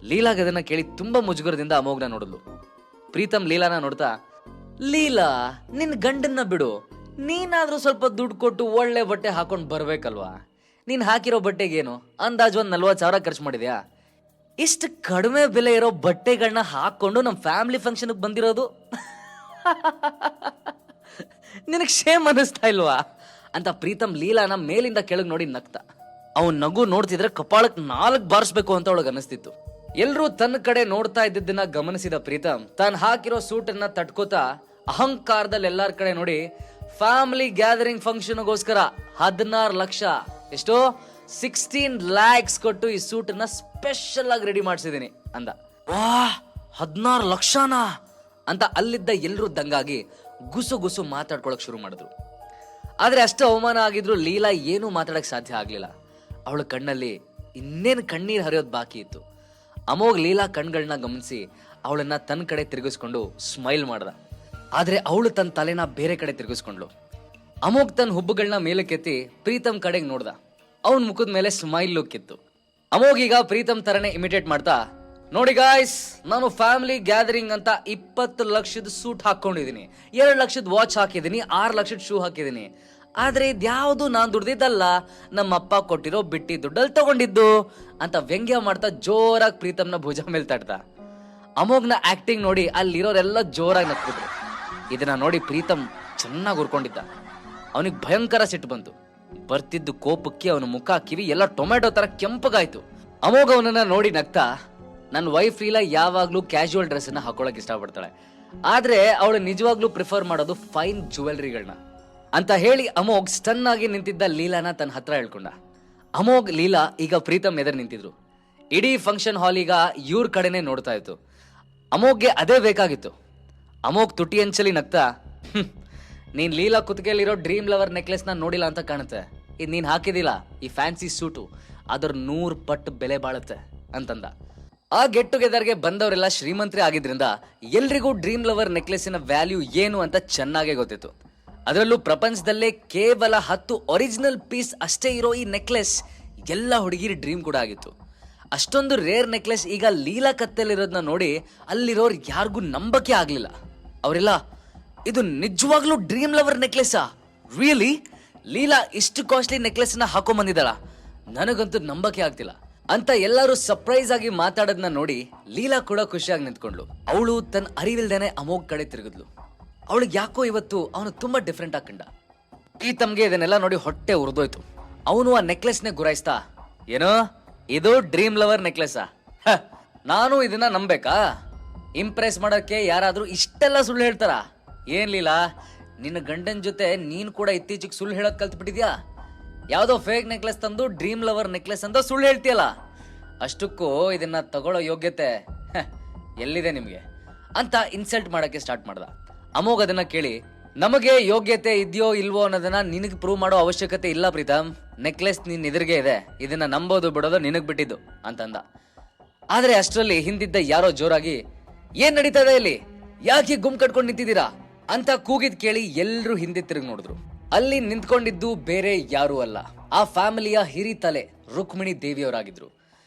ಲೀಲಾಗ ಅದನ್ನ ಕೇಳಿ ತುಂಬಾ ಮುಜುಗರದಿಂದ ಅಮೋಘ್ನ ನೋಡಿದ್ಲು. ಪ್ರೀತಮ್ ಲೀಲಾನ ನೋಡ್ತಾ, ಲೀಲಾ ನಿನ್ ಗಂಡನ್ನ ಬಿಡು, ನೀನಾದ್ರೂ ಸ್ವಲ್ಪ ದುಡ್ಡು ಕೊಟ್ಟು ಒಳ್ಳೆ ಬಟ್ಟೆ ಹಾಕೊಂಡ್ ಬರ್ಬೇಕಲ್ವಾ? ನೀನ್ ಹಾಕಿರೋ ಬಟ್ಟೆಗೇನು ಅಂದಾಜು 40,000 ಖರ್ಚು ಮಾಡಿದ್ಯಾ? ಇಷ್ಟು ಕಡಿಮೆ ಬೆಲೆ ಇರೋ ಬಟ್ಟೆಗಳನ್ನ ಹಾಕೊಂಡು ನಮ್ ಫ್ಯಾಮಿಲಿ ಫಂಕ್ಷನ್ ಬಂದಿರೋದು ನಿನಗ್ ಶೇಮ್ ಅನ್ನಿಸ್ತಾ ಇಲ್ವಾ ಅಂತ ಪ್ರೀತಮ್ ಲೀಲಾನ ಮೇಲಿಂದ ಕೆಳಗ್ ನೋಡಿ ನಗ್ತ. ಅವನ್ ನಗು ನೋಡ್ತಿದ್ರೆ ಕಪಾಳಕ್ 4 ಬಾರಿಸ್ಬೇಕು ಅಂತ ಅವಳಿಗೆ ಅನಿಸ್ತಿತ್ತು. ಎಲ್ರೂ ತನ್ನ ಕಡೆ ನೋಡ್ತಾ ಇದ್ದಿದ್ದನ್ನ ಗಮನಿಸಿದ ಪ್ರೀತಮ್ ತಾನು ಹಾಕಿರೋ ಸೂಟ್ ಅನ್ನ ತಟ್ಕೋತಾ ಅಹಂಕಾರದಲ್ಲಿ ಎಲ್ಲಾರ ಕಡೆ ನೋಡಿ, ಫ್ಯಾಮಿಲಿ ಗ್ಯಾದರಿಂಗ್ ಫಂಕ್ಷನ್ಗೋಸ್ಕರ 16 ಲಕ್ಷ, ಎಷ್ಟೋ 16 lakhs ಕೊಟ್ಟು ಈ ಸೂಟ್ ಅನ್ನ ಸ್ಪೆಷಲ್ ಆಗಿ ರೆಡಿ ಮಾಡಿಸಿದೀನಿ ಅಂದ. ವಾ 16 ಲಕ್ಷನಾ ಅಂತ ಅಲ್ಲಿದ್ದ ಎಲ್ರೂ ದಂಗಾಗಿ ಗುಸು ಗುಸು ಮಾತಾಡ್ಕೊಳಕ್ ಶುರು ಮಾಡಿದ್ರು. ಆದ್ರೆ ಅಷ್ಟು ಅವಮಾನ ಆಗಿದ್ರು ಲೀಲಾ ಏನೂ ಮಾತಾಡಕ್ ಸಾಧ್ಯ ಆಗ್ಲಿಲ್ಲ. ಅವಳ ಕಣ್ಣಲ್ಲಿ ಇನ್ನೇನು ಕಣ್ಣೀರ್ ಹರಿಯೋದ್ ಬಾಕಿ ಇತ್ತು. ಅಮೋಘ್ ಲೀಲಾ ಕಣ್ಗಳನ್ನ ಗಮನಿಸಿ ಅವಳನ್ನ ತನ್ನ ಕಡೆ ತಿರುಗಿಸ್ಕೊಂಡು ಸ್ಮೈಲ್ ಮಾಡ್ದ. ಆದ್ರೆ ಅವಳು ತನ್ನ ತಲೆನ ಬೇರೆ ಕಡೆ ತಿರುಗಿಸ್ಕೊಂಡ್ಲು. ಅಮೋಘ್ ತನ್ನ ಹುಬ್ಬುಗಳನ್ನ ಮೇಲಕ್ಕೆತ್ತಿ ಪ್ರೀತಮ್ ಕಡೆಗೆ ನೋಡ್ದ. ಅವನ್ ಮುಖದ ಮೇಲೆ ಸ್ಮೈಲ್ ಲುಕ್ ಇತ್ತು. ಅಮೋಘ್ ಈಗ ಪ್ರೀತಮ್ ತರನೇ ಇಮಿಟೇಟ್ ಮಾಡ್ತಾ, ನೋಡಿ ಗಾಯ್ಸ್, ನಾನು ಫ್ಯಾಮಿಲಿ ಗ್ಯಾದರಿಂಗ್ ಅಂತ 20 ಲಕ್ಷದ ಸೂಟ್ ಹಾಕೊಂಡಿದೀನಿ, 2 ಲಕ್ಷದ ವಾಚ್ ಹಾಕಿದೀನಿ, 6 ಲಕ್ಷದ ಶೂ ಹಾಕಿದೀನಿ. ಆದ್ರೆ ಇದ್ಯಾವುದು ನಾನ್ ದುಡ್ದಿದ್ದಲ್ಲ, ನಮ್ಮಪ್ಪ ಕೊಟ್ಟಿರೋ ಬಿಟ್ಟಿ ದುಡ್ಡಲ್ಲಿ ತಗೊಂಡಿದ್ದು ಅಂತ ವ್ಯಂಗ್ಯ ಮಾಡ್ತಾ ಜೋರಾಗಿ ಪ್ರೀತಮ್ನ ಭುಜ ಮೇಲೆ ತಡ್ದ. ಅಮೋಘ್ನ ಆಕ್ಟಿಂಗ್ ನೋಡಿ ಅಲ್ಲಿರೋರೆಲ್ಲ ಜೋರಾಗಿ ನಕ್ಕಿದ್ರು. ಇದನ್ನ ನೋಡಿ ಪ್ರೀತಮ್ ಚೆನ್ನಾಗಿ ಉರ್ಕೊಂಡಿದ್ದ. ಅವನಿಗೆ ಭಯಂಕರ ಸಿಟ್ಟು ಬಂತು. ಬರ್ತಿದ್ದು ಕೋಪಕ್ಕೆ ಅವನ ಮುಖ ಕಿವಿ ಎಲ್ಲ ಟೊಮೆಟೊ ತರ ಕೆಂಪಗಾಯ್ತು. ಅಮೋಘ್ ಅವನನ್ನ ನೋಡಿ ನಗ್ತಾ, ನನ್ನ ವೈಫ್ ಲೀಲಾ ಯಾವಾಗ್ಲೂ ಕ್ಯಾಶುವಲ್ ಡ್ರೆಸ್ ಅನ್ನ ಹಾಕೊಳಕ್ ಇಷ್ಟಪಡ್ತಾಳೆ, ಆದ್ರೆ ಅವಳು ನಿಜವಾಗ್ಲೂ ಪ್ರಿಫರ್ ಮಾಡೋದು ಫೈನ್ ಜ್ಯುವೆಲ್ರಿಗಳನ್ನ ಅಂತ ಹೇಳಿ ಅಮೋಘ್ ಸ್ಟನ್ ಆಗಿ ನಿಂತಿದ್ದ ಲೀಲಾನ ತನ್ನ ಹತ್ರ ಹೇಳ್ಕೊಂಡ. ಅಮೋಘ್ ಲೀಲಾ ಈಗ ಪ್ರೀತಮ್ ಎದುರು ನಿಂತಿದ್ರು. ಇಡೀ ಫಂಕ್ಷನ್ ಹಾಲ್ ಈಗ ಇವ್ರ ಕಡೆನೆ ನೋಡ್ತಾ ಇತ್ತು. ಅಮೋಘ್ಗೆ ಅದೇ ಬೇಕಾಗಿತ್ತು. ಅಮೋಘ್ ತುಟಿ ಅಂಚಲಿ ನಗ್ತಾ, ನೀನ್ ಲೀಲಾ ಕುತ್ತಿಗೆಯಲ್ಲಿರೋ ಡ್ರೀಮ್ ಲವರ್ ನೆಕ್ಲೆಸ್ ನ ನೋಡಿಲ್ಲ ಅಂತ ಕಾಣುತ್ತೆ, ಇದು ನೀನ್ ಹಾಕಿದಿಲ್ಲ ಈ ಫ್ಯಾನ್ಸಿ ಸೂಟು, ಅದ್ರ 100 ಪಟ್ಟು ಬೆಲೆ ಬಾಳುತ್ತೆ ಅಂತಂದ. ಆ ಗೆಟ್ ಟುಗೆದರ್ಗೆ ಬಂದವರೆಲ್ಲ ಶ್ರೀಮಂತರೇ ಆಗಿದ್ರಿಂದ ಎಲ್ರಿಗೂ ಡ್ರೀಮ್ ಲವರ್ ನೆಕ್ಲೆಸ್ಸಿನ ವ್ಯಾಲ್ಯೂ ಏನು ಅಂತ ಚೆನ್ನಾಗೇ ಗೊತ್ತಿತ್ತು. ಅದರಲ್ಲೂ ಪ್ರಪಂಚದಲ್ಲೇ ಕೇವಲ 10 ಒರಿಜಿನಲ್ ಪೀಸ್ ಅಷ್ಟೇ ಇರೋ ಈ ನೆಕ್ಲೆಸ್ ಎಲ್ಲ ಹುಡುಗಿರಿ ಡ್ರೀಮ್ ಕೂಡ ಆಗಿತ್ತು. ಅಷ್ಟೊಂದು ರೇರ್ ನೆಕ್ಲೆಸ್ ಈಗ ಲೀಲಾ ಕತ್ತಲ್ಲಿರೋದನ್ನ ನೋಡಿ ಅಲ್ಲಿರೋರು ಯಾರಿಗೂ ನಂಬಕ್ಕೆ ಆಗ್ಲಿಲ್ಲ. ಅವರೆಲ್ಲ, ಇದು ನಿಜವಾಗ್ಲೂ ಡ್ರೀಮ್ ಲವರ್ ನೆಕ್ಲೆಸ್ಸಾ? ರಿಯಲಿ? ಲೀಲಾ ಇಷ್ಟು ಕಾಸ್ಟ್ಲಿ ನೆಕ್ಲೆಸ್ ನ ಹಾಕೊಂಡ್ ಬಂದಿದ್ದಾಳ? ನನಗಂತೂ ನಂಬಕ್ಕೆ ಆಗ್ತಿಲ್ಲ ಅಂತ ಎಲ್ಲರೂ ಸರ್ಪ್ರೈಸ್ ಆಗಿ ಮಾತಾಡೋದನ್ನ ನೋಡಿ ಲೀಲಾ ಕೂಡ ಖುಷಿಯಾಗಿ ನಿಂತ್ಕೊಂಡ್ಲು. ಅವಳು ತನ್ನ ಅರಿವಿಲ್ದೇನೆ ಅಮೋಘ್ ಕಡೆ ತಿರುಗಿದ್ಲು. ಅವಳಿಗೆ ಯಾಕೋ ಇವತ್ತು ಅವನು ತುಂಬಾ ಡಿಫ್ರೆಂಟ್ ಆಗಿ ಕಂಡ. ಪ್ರೀತಮ್ಗೆ ಇದನ್ನೆಲ್ಲ ನೋಡಿ ಹೊಟ್ಟೆ ಉರಿದೋಯ್ತು. ಅವನು ಆ ನೆಕ್ಲೆಸ್ನೇ ಗುರಾಯಿಸ್ತಾ, ಏನೋ ಇದು ಡ್ರೀಮ್ ಲವರ್ ನೆಕ್ಲೆಸ್ಸಾ? ನಾನು ಇದನ್ನ ನಂಬೇಕಾ? ಇಂಪ್ರೆಸ್ ಮಾಡೋಕ್ಕೆ ಯಾರಾದ್ರೂ ಇಷ್ಟೆಲ್ಲ ಸುಳ್ಳು ಹೇಳ್ತಾರ? ಏನ್ ಲೀಲಾ, ನಿನ್ನ ಗಂಡನ ಜೊತೆ ನೀನ್ ಕೂಡ ಇತ್ತೀಚೆಗೆ ಸುಳ್ಳು ಹೇಳೋದ್ ಕಲ್ತ್ಬಿಟ್ಟಿದ್ಯಾ? ಯಾವ್ದೋ ಫೇಕ್ ನೆಕ್ಲೆಸ್ ತಂದು ಡ್ರೀಮ್ ಲವರ್ ನೆಕ್ಲೆಸ್ ಅಂತ ಸುಳ್ಳು ಹೇಳ್ತೀಯಲ್ಲ, ಅಷ್ಟಕ್ಕೂ ಇದನ್ನ ತಗೊಳ್ಳೋ ಯೋಗ್ಯತೆ ಎಲ್ಲಿದೆ ನಿಮ್ಗೆ ಅಂತ ಇನ್ಸಲ್ಟ್ ಮಾಡಕ್ಕೆ ಸ್ಟಾರ್ಟ್ ಮಾಡ್ದ. ಅಮೋಘ್ ಅದನ್ನ ಕೇಳಿ, ನಮಗೆ ಯೋಗ್ಯತೆ ಇದೆಯೋ ಇಲ್ವೋ ಅನ್ನೋದನ್ನ ನಿನಗೆ ಪ್ರೂವ್ ಮಾಡೋ ಅವಶ್ಯಕತೆ ಇಲ್ಲ ಪ್ರೀತಮ್, ನೆಕ್ಲೆಸ್ ನಿನ್ ಎದುರಿಗೆ ಇದೆ, ಇದನ್ನ ನಂಬೋದು ಬಿಡೋದು ನಿನಗ್ ಬಿಟ್ಟಿದ್ದು ಅಂತಂದ. ಆದ್ರೆ ಅಷ್ಟರಲ್ಲಿ ಹಿಂದಿದ್ದ ಯಾರೋ ಜೋರಾಗಿ, ಏನ್ ನಡೀತಾ ಇದೆ ಇಲ್ಲಿ, ಯಾಕೆ ಗುಮ್ ಕಟ್ಕೊಂಡು ನಿಂತಿದ್ದೀರಾ ಅಂತ ಕೂಗಿದ್ ಕೇಳಿ ಎಲ್ರು ಹಿಂದೆ ತಿರುಗಿ ನೋಡಿದ್ರು. ಅಲ್ಲಿ ನಿಂತ್ಕೊಂಡಿದ್ದು ಬೇರೆ ಯಾರು ಅಲ್ಲ, ಆ ಫ್ಯಾಮಿಲಿಯ ಹಿರಿ ತಲೆ ರುಕ್ಮಿಣಿ ದೇವಿಯವರಾಗಿದ್ರು.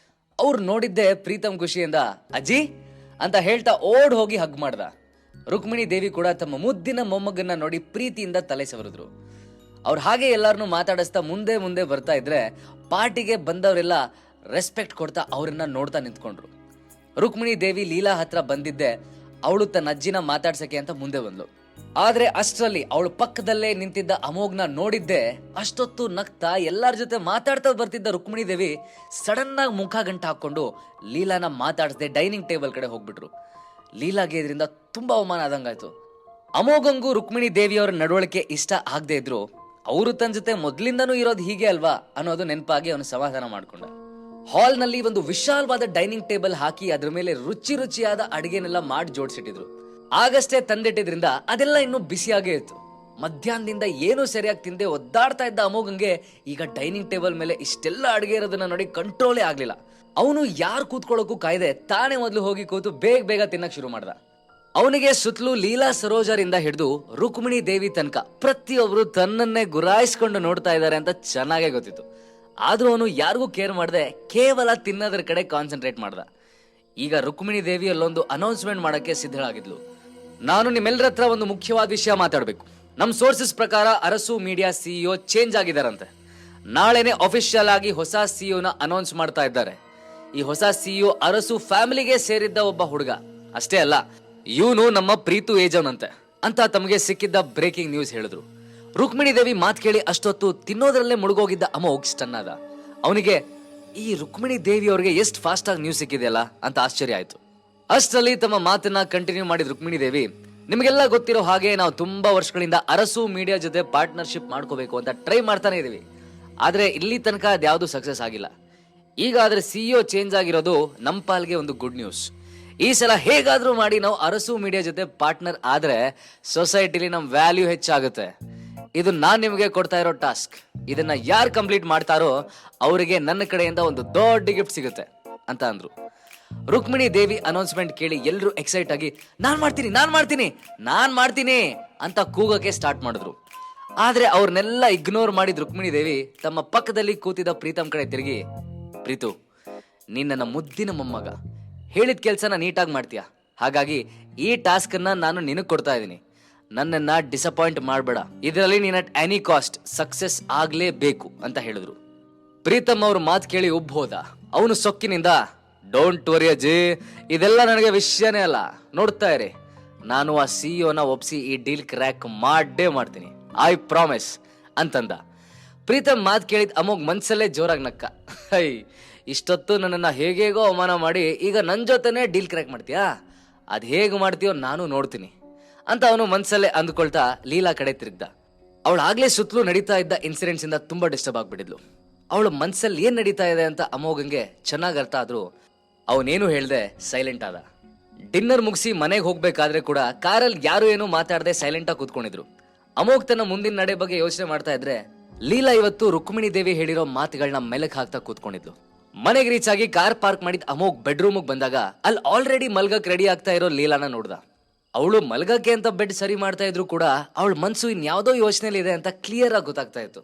ಅವ್ರು ನೋಡಿದ್ದೆ ಪ್ರೀತಮ್ ಖುಷಿಯಿಂದ ಅಜ್ಜಿ ಅಂತ ಹೇಳ್ತಾ ಓಡ್ ಹೋಗಿ ಹಗ್ ಮಾಡ್ದ. ರುಕ್ಮಿಣಿ ದೇವಿ ಕೂಡ ತಮ್ಮ ಮುದ್ದಿನ ಮೊಮ್ಮಗನ್ನ ನೋಡಿ ಪ್ರೀತಿಯಿಂದ ತಲೆ ಸವರಿದ್ರು. ಅವ್ರು ಹಾಗೆ ಎಲ್ಲಾರನ್ನೂ ಮಾತಾಡಿಸ್ತಾ ಮುಂದೆ ಮುಂದೆ ಬರ್ತಾ ಇದ್ರೆ ಪಾರ್ಟಿಗೆ ಬಂದವರೆಲ್ಲ ರೆಸ್ಪೆಕ್ಟ್ ಕೊಡ್ತಾ ಅವ್ರನ್ನ ನೋಡ್ತಾ ನಿಂತ್ಕೊಂಡ್ರು. ರುಕ್ಮಿಣಿ ದೇವಿ ಲೀಲಾ ಹತ್ರ ಬಂದಿದ್ದೆ ಅವಳು ತನ್ನ ಅಜ್ಜಿನ ಮಾತಾಡ್ಸಕ್ಕೆ ಅಂತ ಮುಂದೆ ಬಂದ್ಲು. ಆದ್ರೆ ಅಷ್ಟರಲ್ಲಿ ಅವಳು ಪಕ್ಕದಲ್ಲೇ ನಿಂತಿದ್ದ ಅಮೋಘ್ನ ನೋಡಿದ್ದೆ ಅಷ್ಟೊತ್ತು ನಗ್ತಾ ಎಲ್ಲಾರ ಜೊತೆ ಮಾತಾಡ್ತಾ ಬರ್ತಿದ್ದ ರುಕ್ಮಿಣಿ ದೇವಿ ಸಡನ್ ಆಗಿ ಮುಖ ಗಂಟ ಹಾಕೊಂಡು ಲೀಲಾನ ಮಾತಾಡಿಸದೆ ಡೈನಿಂಗ್ ಟೇಬಲ್ ಕಡೆ ಹೋಗ್ಬಿಟ್ರು. ಲೀಲಾಗೆ ಇದರಿಂದ ತುಂಬಾ ಅವಮಾನ ಆದಂಗಾಯ್ತು. ಅಮೋಘಂಗೂ ರುಕ್ಮಿಣಿ ದೇವಿಯವರ ನಡವಳಿಕೆ ಇಷ್ಟ ಆಗದೆ ಇದ್ರು ಅವರು ತನ್ನ ಜೊತೆ ಮೊದ್ಲಿಂದನೂ ಇರೋದು ಹೀಗೆ ಅಲ್ವಾ ಅನ್ನೋದು ನೆನಪಾಗಿ ಅವನು ಸಮಾಧಾನ ಮಾಡ್ಕೊಂಡ. ಹಾಲ್ ನಲ್ಲಿ ಒಂದು ವಿಶಾಲವಾದ ಡೈನಿಂಗ್ ಟೇಬಲ್ ಹಾಕಿ ಅದ್ರ ಮೇಲೆ ರುಚಿ ರುಚಿಯಾದ ಅಡಿಗೆನೆಲ್ಲ ಮಾಡಿ ಜೋಡಿಸಿಟ್ಟಿದ್ರು. ಆಗಷ್ಟೇ ತಂದಿಟ್ಟಿದ್ರಿಂದ ಅದೆಲ್ಲ ಇನ್ನೂ ಬಿಸಿಯಾಗೇ ಇತ್ತು. ಮಧ್ಯಾಹ್ನದಿಂದ ಏನೂ ಸರಿಯಾಗಿ ತಿಂದೆ ಒದ್ದಾಡ್ತಾ ಇದ್ದ ಅಮೋಘಂಗೆ ಈಗ ಡೈನಿಂಗ್ ಟೇಬಲ್ ಮೇಲೆ ಇಷ್ಟೆಲ್ಲ ಅಡಿಗೆ ಇರೋದನ್ನ ನೋಡಿ ಕಂಟ್ರೋಲೇ ಆಗ್ಲಿಲ್ಲ. ಅವನು ಯಾರು ಕೂತ್ಕೊಳ್ಳೋಕು ಕಾಯ್ದೆ ತಾನೇ ಮೊದಲು ಹೋಗಿ ಕೂತು ಬೇಗ ಬೇಗ ತಿನ್ನಕ್ ಶುರು ಮಾಡ್ದ. ಅವನಿಗೆ ಸುತ್ತಲೂ ಲೀಲಾ ಸರೋಜರಿಂದ ಹಿಡಿದು ರುಕ್ಮಿಣಿ ದೇವಿ ತನಕ ಪ್ರತಿಯೊಬ್ರು ತನ್ನನ್ನೇ ಗುರಾಯಿಸ್ಕೊಂಡು ನೋಡ್ತಾ ಇದ್ದಾರೆ ಅಂತ ಚೆನ್ನಾಗೇ ಗೊತ್ತಿತ್ತು. ಆದ್ರೂ ಅವನು ಯಾರಿಗೂ ಕೇರ್ ಮಾಡದೆ ಕೇವಲ ತಿನ್ನೋದ್ರ ಕಡೆ ಕಾನ್ಸಂಟ್ರೇಟ್ ಮಾಡ್ದ. ಈಗ ರುಕ್ಮಿಣಿ ದೇವಿ ಅಲ್ಲೊಂದು ಅನೌನ್ಸ್ಮೆಂಟ್ ಮಾಡಕ್ಕೆ ಸಿದ್ಧಳಾಗಿದ್ಲು. ನಾನು ನಿಮ್ಮೆಲ್ಲರ ಹತ್ರ ಒಂದು ಮುಖ್ಯವಾದ ವಿಷಯ ಮಾತಾಡಬೇಕು. ನಮ್ಮ ಸೋರ್ಸಸ್ ಪ್ರಕಾರ ಅರಸು ಮೀಡಿಯಾ ಸಿಇಒ ಚೇಂಜ್ ಆಗಿದ್ದಾರಂತೆ. ನಾಳೆನೆ ಅಫಿಷಿಯಲ್ ಆಗಿ ಹೊಸ ಸಿಇಒನ ಅನೌನ್ಸ್ ಮಾಡ್ತಾ ಇದ್ದಾರೆ. ಈ ಹೊಸ ಸಿಇಒ ಅರಸು ಫ್ಯಾಮಿಲಿಗೆ ಸೇರಿದ್ದ ಒಬ್ಬ ಹುಡುಗ. ಅಷ್ಟೇ ಅಲ್ಲ, ಇವನು ನಮ್ಮ ಪ್ರೀತು ಏಜವನಂತೆ ಅಂತ ತಮಗೆ ಸಿಕ್ಕಿದ್ದ ಬ್ರೇಕಿಂಗ್ ನ್ಯೂಸ್ ಹೇಳಿದ್ರು. ರುಕ್ಮಿಣಿ ದೇವಿ ಮಾತು ಕೇಳಿ ಅಷ್ಟೊತ್ತು ತಿನ್ನೋದ್ರಲ್ಲೇ ಮುಳುಗೋಗಿದ್ದ ಅಮೋಘ್ ಸ್ಟನ್ ಆದ. ಅವನಿಗೆ ಈ ರುಕ್ಮಿಣಿ ದೇವಿ ಅವ್ರಿಗೆ ಎಷ್ಟು ಫಾಸ್ಟ್ ಆಗಿ ನ್ಯೂಸ್ ಸಿಕ್ಕಿದೆಯಲ್ಲ ಅಂತ ಆಶ್ಚರ್ಯ ಆಯ್ತು. ಅಷ್ಟರಲ್ಲಿ ತಮ್ಮ ಮಾತನ್ನ ಕಂಟಿನ್ಯೂ ಮಾಡಿದ ರುಕ್ಮಿಣಿ ದೇವಿ, ನಿಮಗೆಲ್ಲ ಗೊತ್ತಿರೋ ಹಾಗೆ ನಾವು ತುಂಬಾ ವರ್ಷಗಳಿಂದ ಅರಸು ಮೀಡಿಯಾ ಜೊತೆ ಪಾರ್ಟ್ನರ್ಶಿಪ್ ಮಾಡ್ಕೋಬೇಕು ಅಂತ ಟ್ರೈ ಮಾಡ್ತಾನೆ ಇದೀವಿ. ಆದ್ರೆ ಇಲ್ಲಿ ತನಕ ಅದ್ಯಾವುದು ಸಕ್ಸಸ್ ಆಗಿಲ್ಲ. ಈಗ ಆದ್ರೆ ಸಿಇಒ ಚೇಂಜ್ ಆಗಿರೋದು ನಮ್ಮ ಪಾಲ್ಗೆ ಒಂದು ಗುಡ್ ನ್ಯೂಸ್. ಈ ಸಲ ಹೇಗಾದ್ರೂ ಮಾಡಿ ನಾವು ಅರಸು ಮೀಡಿಯಾ ಜೊತೆ ಪಾರ್ಟ್ನರ್ ಆದ್ರೆ ಸೊಸೈಟಿಲಿ ನಮ್ ವ್ಯಾಲ್ಯೂ ಹೆಚ್ಚಾಗುತ್ತೆ. ಇದು ನಾನ್ ನಿಮಗೆ ಕೊಡ್ತಾ ಇರೋ ಟಾಸ್ಕ್. ಇದನ್ನ ಯಾರು ಕಂಪ್ಲೀಟ್ ಮಾಡ್ತಾರೋ ಅವರಿಗೆ ನನ್ನ ಕಡೆಯಿಂದ ಒಂದು ದೊಡ್ಡ ಗಿಫ್ಟ್ ಸಿಗುತ್ತೆ ಅಂತ ಅಂದ್ರು. ರುಕ್ಮಿಣಿ ದೇವಿ ಅನೌನ್ಸ್ಮೆಂಟ್ ಕೇಳಿ ಎಲ್ಲರೂ ಎಕ್ಸೈಟ್ ಆಗಿ ನಾನ್ ಮಾಡ್ತೀನಿ ಅಂತ ಕೂಗಕ್ಕೆ ಸ್ಟಾರ್ಟ್ ಮಾಡಿದ್ರು. ಆದ್ರೆ ಅವ್ರನ್ನೆಲ್ಲ ಇಗ್ನೋರ್ ಮಾಡಿದ ರುಕ್ಮಿಣಿ ದೇವಿ ತಮ್ಮ ಪಕ್ಕದಲ್ಲಿ ಕೂತಿದ್ದ ಪ್ರೀತಮ್ ಕಡೆ ತಿರುಗಿ, ಪ್ರೀತು, ನೀನ್ ನನ್ನ ಮುದ್ದಿನ ಮೊಮ್ಮಗ, ಹೇಳಿದ ಕೆಲ್ಸನ ನೀಟಾಗಿ ಮಾಡ್ತೀಯ. ಹಾಗಾಗಿ ಈ ಟಾಸ್ಕ್ ಅನ್ನ ನಾನು ನಿನಗ್ ಕೊಡ್ತಾ ಇದ್ದೀನಿ. ನನ್ನನ್ನ ಡಿಸಪಾಯಿಂಟ್ ಮಾಡಬೇಡ. ಇದರಲ್ಲಿ ನೀನ್ ಅಟ್ ಎನಿ ಕಾಸ್ಟ್ ಸಕ್ಸಸ್ ಆಗ್ಲೇಬೇಕು ಅಂತ ಹೇಳಿದ್ರು. ಪ್ರೀತಮ್ ಅವ್ರ ಮಾತು ಕೇಳಿ ಉಬ್ಬ್ ಹೋದ. ಅವನು ಸೊಕ್ಕಿನಿಂದ, ಡೋಂಟ್ ವರಿ ಅಜ್ಜಿ, ಇದೆಲ್ಲ ನನಗೆ ವಿಷಯನೇ ಅಲ್ಲ, ನೋಡ್ತಾ ಇರಿ, ನಾನು ಆ ಸಿಇಒನ ಒಪ್ಸಿ ಈ ಡೀಲ್ ಕ್ರ್ಯಾಕ್ ಮಾಡೇ ಮಾಡ್ತೀನಿ, ಐ ಪ್ರಾಮಿಸ್ ಅಂತಂದ. ಪ್ರೀತಮ್ ಮಾತು ಕೇಳಿದ ಅಮೋಘ್ ಮನ್ಸಲ್ಲೇ ಜೋರಾಗಿ ನಕ್ಕ. ಹೈ, ಇಷ್ಟೊತ್ತು ನನ್ನನ್ನ ಹೇಗೇಗೋ ಅವಮಾನ ಮಾಡಿ ಈಗ ನನ್ನ ಜೊತೆನೇ ಡೀಲ್ ಕ್ರ್ಯಾಕ್ ಮಾಡ್ತೀಯಾ? ಅದ್ ಹೇಗೆ ಮಾಡ್ತೀಯೋ ನಾನು ನೋಡ್ತೀನಿ ಅಂತ ಅವನು ಮನ್ಸಲ್ಲೇ ಅಂದ್ಕೊಳ್ತಾ ಲೀಲಾ ಕಡೆ ತಿರುಗ್ದ. ಅವಳು ಆಗ್ಲೇ ಸುತ್ತಲೂ ನಡೀತಾ ಇದ್ದ ಇನ್ಸಿಡೆಂಟ್ಸ್ ಇಂದ ತುಂಬಾ ಡಿಸ್ಟರ್ಬ್ ಆಗ್ಬಿಟ್ಟಿದ್ಲು. ಅವಳ ಮನ್ಸಲ್ಲಿ ಏನ್ ನಡೀತಾ ಇದೆ ಅಂತ ಅಮೋಘಂಗೆ ಚೆನ್ನಾಗ್ ಅರ್ಥ ಆದ್ರೂ ಅವನೇನು ಹೇಳ್ದೆ ಸೈಲೆಂಟ್ ಆದ. ಡಿನ್ನರ್ ಮುಗಿಸಿ ಮನೆಗೆ ಹೋಗ್ಬೇಕಾದ್ರೆ ಕೂಡ ಕಾರಲ್ಲಿ ಯಾರು ಏನು ಮಾತಾಡದೆ ಸೈಲೆಂಟ್ ಆಗಿ ಕೂತ್ಕೊಂಡಿದ್ರು. ಅಮೋಘ್ ತನ್ನ ಮುಂದಿನ ನಡೆ ಬಗ್ಗೆ ಯೋಚನೆ ಮಾಡ್ತಾ ಇದ್ರೆ ಲೀಲಾ ಇವತ್ತು ರುಕ್ಮಿಣಿ ದೇವಿ ಹೇಳಿರೋ ಮಾತುಗಳನ್ನ ಮೆಲಕ್ ಹಾಕ್ತಾ ಕೂತ್ಕೊಂಡಿದ್ಲು. ಮನೆಗೆ ರೀಚ್ ಆಗಿ ಕಾರ್ ಪಾರ್ಕ್ ಮಾಡಿದ ಅಮೋಘ್ ಬೆಡ್ರೂಮ್ ಬಂದಾಗ ಅಲ್ಲಿ ಆಲ್ರೆಡಿ ಮಲ್ಗಕ್ ರೆಡಿ ಆಗ್ತಾ ಇರೋ ಲೀಲಾನ ನೋಡ್ದ. ಅವಳು ಮಲ್ಗಕ್ಕೆ ಅಂತ ಬೆಡ್ ಸರಿ ಮಾಡ್ತಾ ಇದ್ರು ಕೂಡ ಅವಳ ಮನ್ಸು ಇನ್ಯಾವುದೋ ಯೋಚನೆಯಲ್ಲಿ ಇದೆ ಅಂತ ಕ್ಲಿಯರ್ ಆಗಿ ಗೊತ್ತಾಗ್ತಾ ಇತ್ತು.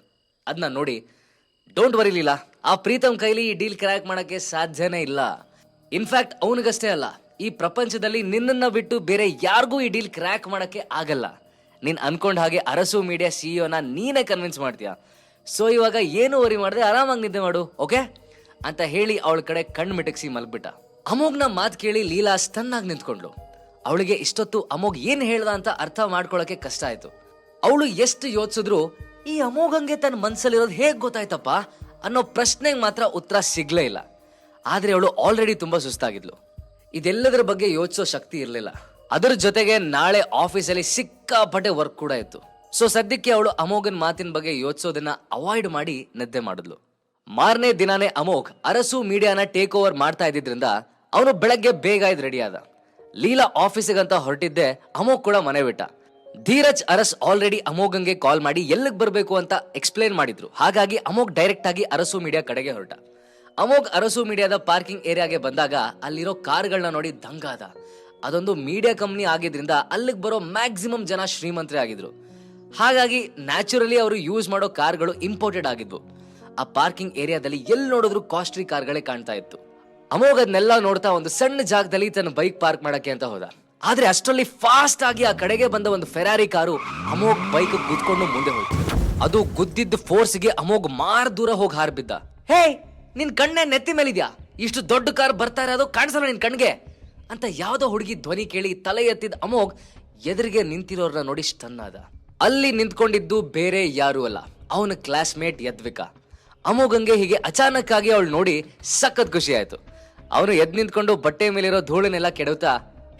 ಅದನ್ನ ನೋಡಿ, ಡೋಂಟ್ ವರಿ ಲೀಲಾ, ಆ ಪ್ರೀತಮ್ ಕೈಲಿ ಈ ಡೀಲ್ ಕ್ರ್ಯಾಕ್ ಮಾಡಕ್ಕೆ ಸಾಧ್ಯನೇ ಇಲ್ಲ. ಇನ್ಫ್ಯಾಕ್ಟ್ ಅವನಿಗಷ್ಟೇ ಅಲ್ಲ, ಈ ಪ್ರಪಂಚದಲ್ಲಿ ನಿನ್ನನ್ನ ಬಿಟ್ಟು ಬೇರೆ ಯಾರಿಗೂ ಈ ಡೀಲ್ ಕ್ರ್ಯಾಕ್ ಮಾಡಕ್ಕೆ ಆಗಲ್ಲ. ನೀನ್ ಅನ್ಕೊಂಡ್ ಹಾಗೆ ಅರಸು ಮೀಡಿಯಾ ಸಿಇಒನ ನೀನೇ ಕನ್ವಿನ್ಸ್ ಮಾಡ್ತೀಯ. ಸೊ ಇವಾಗ ಏನು ವರಿ ಮಾಡದೆ ಆರಾಮಾಗಿ ನಿದ್ದೆ ಮಾಡು, ಓಕೆ ಅಂತ ಹೇಳಿ ಅವಳ ಕಡೆ ಕಣ್ಣು ಮಿಟಕ್ಸಿ ಮಲ್ಗ್ಬಿಟ್ಟ. ಅಮೋಘ್ನ ಮಾತು ಕೇಳಿ ಲೀಲಾ ಸ್ಟನ್ ಆಗಿ ನಿಂತ್ಕೊಂಡ್ಲು. ಅವಳಿಗೆ ಇಷ್ಟೊತ್ತು ಅಮೋಘ್ ಏನ್ ಹೇಳ್ದ ಅಂತ ಅರ್ಥ ಮಾಡ್ಕೊಳಕ್ಕೆ ಕಷ್ಟ ಆಯ್ತು. ಅವಳು ಎಷ್ಟು ಯೋಚಿಸಿದ್ರು ಈ ಅಮೋಘಂಗೆ ತನ್ನ ಮನ್ಸಲ್ಲಿರೋದು ಹೇಗ್ ಗೊತ್ತಾಯ್ತಪ್ಪ ಅನ್ನೋ ಪ್ರಶ್ನೆಗೆ ಮಾತ್ರ ಉತ್ತರ ಸಿಗ್ಲೇ ಇಲ್ಲ. ಆದ್ರೆ ಅವಳು ಆಲ್ರೆಡಿ ತುಂಬಾ ಸುಸ್ತಾಗಿದ್ಲು. ಇದೆಲ್ಲದರ ಬಗ್ಗೆ ಯೋಚಿಸೋ ಶಕ್ತಿ ಇರಲಿಲ್ಲ. ಅದರ ಜೊತೆಗೆ ನಾಳೆ ಆಫೀಸಲ್ಲಿ ಸಿಕ್ಕಾಪಟ್ಟೆ ವರ್ಕ್ ಕೂಡ ಇತ್ತು. ಸೊ ಸದ್ಯಕ್ಕೆ ಅವಳು ಅಮೋಘನ್ ಮಾತಿನ ಬಗ್ಗೆ ಯೋಚಿಸೋದನ್ನ ಅವಾಯ್ಡ್ ಮಾಡಿ ನಿದ್ದೆ ಮಾಡಿದ್ಲು. ಮಾರನೇ ದಿನಾನೇ ಅಮೋಘ್ ಅರಸು ಮೀಡಿಯಾನ ಟೇಕ್ ಓವರ್ ಮಾಡ್ತಾ ಇದ್ದಿದ್ರಿಂದ ಅವನು ಬೆಳಗ್ಗೆ ಬೇಗ ಇದ್ ರೆಡಿ ಆದ. ಲೀಲಾ ಆಫೀಸಿಗಂತ ಹೊರಟಿದ್ದೆ ಅಮೋಘ್ ಕೂಡ ಮನೆ ಬಿಟ್ಟ. ಧೀರಜ್ ಅರಸ್ ಆಲ್ರೆಡಿ ಅಮೋಘನ್ಗೆ ಕಾಲ್ ಮಾಡಿ ಎಲ್ಲಿಗೆ ಬರಬೇಕು ಅಂತ ಎಕ್ಸ್ಪ್ಲೇನ್ ಮಾಡಿದ್ರು. ಹಾಗಾಗಿ ಅಮೋಘ್ ಡೈರೆಕ್ಟ್ ಆಗಿ ಅರಸು ಮೀಡಿಯಾ ಕಡೆಗೆ ಹೊರಟ. ಅಮೋಘ್ ಅರಸು ಮೀಡಿಯಾದ ಪಾರ್ಕಿಂಗ್ ಏರಿಯಾಗೆ ಬಂದಾಗ ಅಲ್ಲಿರೋ ಕಾರ್ಗಳನ್ನ ನೋಡಿ ದಂಗಾದ. ಅದೊಂದು ಮೀಡಿಯಾ ಕಂಪ್ನಿ ಆಗಿದ್ರಿಂದ ಅಲ್ಲಿಗೆ ಬರೋ ಮ್ಯಾಕ್ಸಿಮಮ್ ಜನ ಶ್ರೀಮಂತರೇ ಆಗಿದ್ರು. ಹಾಗಾಗಿ ನ್ಯಾಚುರಲಿ ಅವರು ಯೂಸ್ ಮಾಡೋ ಕಾರ್ಗಳು ಇಂಪೋರ್ಟೆಡ್ ಆಗಿದ್ವು. ಆ ಪಾರ್ಕಿಂಗ್ ಏರಿಯಾದಲ್ಲಿ ಎಲ್ಲಿ ನೋಡಿದ್ರು ಕಾಸ್ಟ್ಲಿ ಕಾರ್ಗಳೇ ಕಾಣ್ತಾ ಇತ್ತು. ಅಮೋಘ್ ಅದನ್ನೆಲ್ಲ ನೋಡ್ತಾ ಒಂದು ಸಣ್ಣ ಜಾಗದಲ್ಲಿ ತನ್ನ ಬೈಕ್ ಪಾರ್ಕ್ ಮಾಡಕ್ಕೆ ಅಂತ ಹೋದ. ಆದ್ರೆ ಅಷ್ಟರಲ್ಲಿ ಫಾಸ್ಟ್ ಆಗಿ ಆ ಕಡೆಗೆ ಬಂದ ಒಂದು ಫೆರಾರಿ ಕಾರು ಅಮೋಘ್ ಬೈಕ್ ಗುದ್ಕೊಂಡು ಮುಂದೆ ಹೋಯ್ತು. ಅದು ಗುದ್ದಿದ್ದ ಫೋರ್ಸ್ಗೆ ಅಮೋಘ್ ಮಾರ್ ದೂರ ಹೋಗಿ ಹಾರ್ಬಿದ್ದ. ಹೇ, ನಿನ್ ಕಣ್ಣೆ ನೆತ್ತಿ ಮೇಲಿದ್ಯಾ? ಇಷ್ಟು ದೊಡ್ಡ ಕಾರ್ ಬರ್ತಾ ಇರೋದು ಕಾಣಿಸಲ್ಲ ನಿನ್ ಕಣ್ಗೆ ಅಂತ ಯಾವ್ದೋ ಹುಡುಗಿ ಧ್ವನಿ ಕೇಳಿ ತಲೆ ಎತ್ತಿದ ಅಮೋಘ್ ಎದುರಿಗೆ ನಿಂತಿರೋರ್ನ ನೋಡಿ ಸ್ಟನ್ ಆದ. ಅಲ್ಲಿ ನಿಂತ್ಕೊಂಡಿದ್ದು ಬೇರೆ ಯಾರು ಅಲ್ಲ, ಅವನ ಕ್ಲಾಸ್ಮೇಟ್ ಯದ್ವಿಕಾ. ಅಮೋಘಂಗೆ ಹೀಗೆ ಅಚಾನಕ್ ಆಗಿ ಅವಳು ನೋಡಿ ಸಖತ್ ಖುಷಿ ಆಯ್ತು. ಅವನು ಎದ್ ನಿಂತ್ಕೊಂಡು ಬಟ್ಟೆ ಮೇಲಿರೋ ಧೂಳನ್ನೆಲ್ಲ ಕೆಡವ್ತಾ,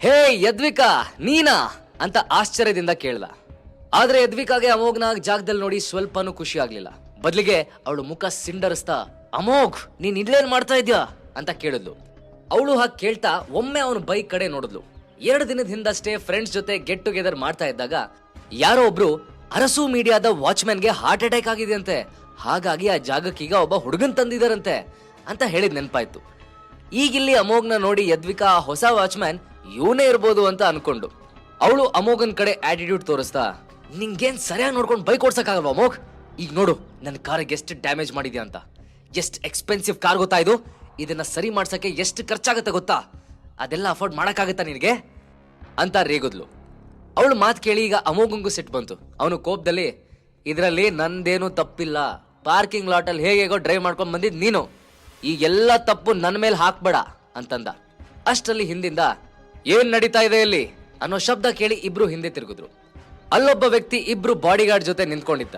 ಹೇ ಯದ್ವಿಕಾ, ನೀನಾ ಅಂತ ಆಶ್ಚರ್ಯದಿಂದ ಕೇಳ್ದ. ಆದ್ರೆ ಯದ್ವಿಕಾಗೆ ಅಮೋಘ್ನ ಜಾಗದಲ್ಲಿ ನೋಡಿ ಸ್ವಲ್ಪನೂ ಖುಷಿ ಆಗ್ಲಿಲ್ಲ. ಬದ್ಲಿಗೆ ಅವಳು ಮುಖ ಸಿಂಡರಿಸ್ತಾ, ಅಮೋಘ್, ನೀನ್ ಇಲ್ಲೇನ್ ಮಾಡ್ತಾ ಇದ್ಯಾ ಅಂತ ಕೇಳಿದ್ಲು. ಅವಳು ಹಾಗೆ ಕೇಳ್ತಾ ಒಮ್ಮೆ ಅವನ ಬೈಕ್ ಕಡೆ ನೋಡಿದ್ಲು. 2 ದಿನದ ಹಿಂದಷ್ಟೇ ಫ್ರೆಂಡ್ಸ್ ಜೊತೆ ಗೆಟ್ ಟುಗೆದರ್ ಮಾಡ್ತಾ ಇದ್ದಾಗ ಯಾರೋ ಒಬ್ರು ಅರಸು ಮೀಡಿಯಾದ ವಾಚ್ಮ್ಯಾನ್ಗೆ ಹಾರ್ಟ್ ಅಟ್ಯಾಕ್ ಆಗಿದೆ ಅಂತೆ, ಹಾಗಾಗಿ ಆ ಜಾಗಕ್ಕೀಗ ಒಬ್ಬ ಹುಡುಗನ್ ತಂದಿದಾರಂತೆ ಅಂತ ಹೇಳಿದ್ ನೆನ್ಪಾಯ್ತು. ಈಗಿಲ್ಲಿ ಅಮೋಘ್ನ ನೋಡಿ ಯದ್ವಿಕಾ ಆ ಹೊಸ ವಾಚ್ಮ್ಯಾನ್ ಇವನೇ ಇರ್ಬೋದು ಅಂತ ಅನ್ಕೊಂಡು ಅವಳು ಅಮೋಘನ್ ಕಡೆ ಆಟಿಟ್ಯೂಡ್ ತೋರಿಸ್ತಾ, ನಿಂಗೇನ್ ಸರಿಯಾಗಿ ನೋಡ್ಕೊಂಡು ಬೈಕ್ ಓಡ್ಸಕ್ಕಾಗಲ್ವಾ ಅಮೋಘ್? ಈಗ ನೋಡು ನನ್ನ ಕಾರಿಗೆ ಎಷ್ಟು ಡ್ಯಾಮೇಜ್ ಮಾಡಿದ್ಯಾ ಅಂತ. ಎಷ್ಟು ಎಕ್ಸ್ಪೆನ್ಸಿವ್ ಕಾರ್ ಗೊತ್ತಾ ಇದು? ಇದನ್ನ ಸರಿ ಮಾಡ್ಸಕ್ಕೆ ಎಷ್ಟು ಖರ್ಚಾಗತ್ತೆ ಗೊತ್ತಾ? ಅದೆಲ್ಲ ಅಫೋರ್ಡ್ ಮಾಡಕ್ಕಾಗತ್ತಾ ನಿನಗೆ ಅಂತ ರೇಗುದ್ಲು. ಅವಳು ಮಾತು ಕೇಳಿ ಈಗ ಅಮೋಘಂಗೂ ಸಿಟ್ಟು ಬಂತು. ಅವನು ಕೋಪದಲ್ಲಿ, ಇದರಲ್ಲಿ ನಂದೇನು ತಪ್ಪಿಲ್ಲ, ಪಾರ್ಕಿಂಗ್ ಲಾಟಲ್ಲಿ ಹೇಗೇಗೋ ಡ್ರೈವ್ ಮಾಡ್ಕೊಂಡ್ ಬಂದಿದ್ ನೀನು, ಈಗೆಲ್ಲ ತಪ್ಪು ನನ್ನ ಮೇಲೆ ಹಾಕ್ಬೇಡ ಅಂತಂದ. ಅಷ್ಟರಲ್ಲಿ ಹಿಂದಿಂದ ಏನ್ ನಡೀತಾ ಇದೆ ಇಲ್ಲಿ ಅನ್ನೋ ಶಬ್ದ ಕೇಳಿ ಇಬ್ರು ಹಿಂದೆ ತಿರುಗಿದ್ರು. ಅಲ್ಲೊಬ್ಬ ವ್ಯಕ್ತಿ ಇಬ್ರು ಬಾಡಿಗಾರ್ಡ್ ಜೊತೆ ನಿಂತ್ಕೊಂಡಿದ್ದ.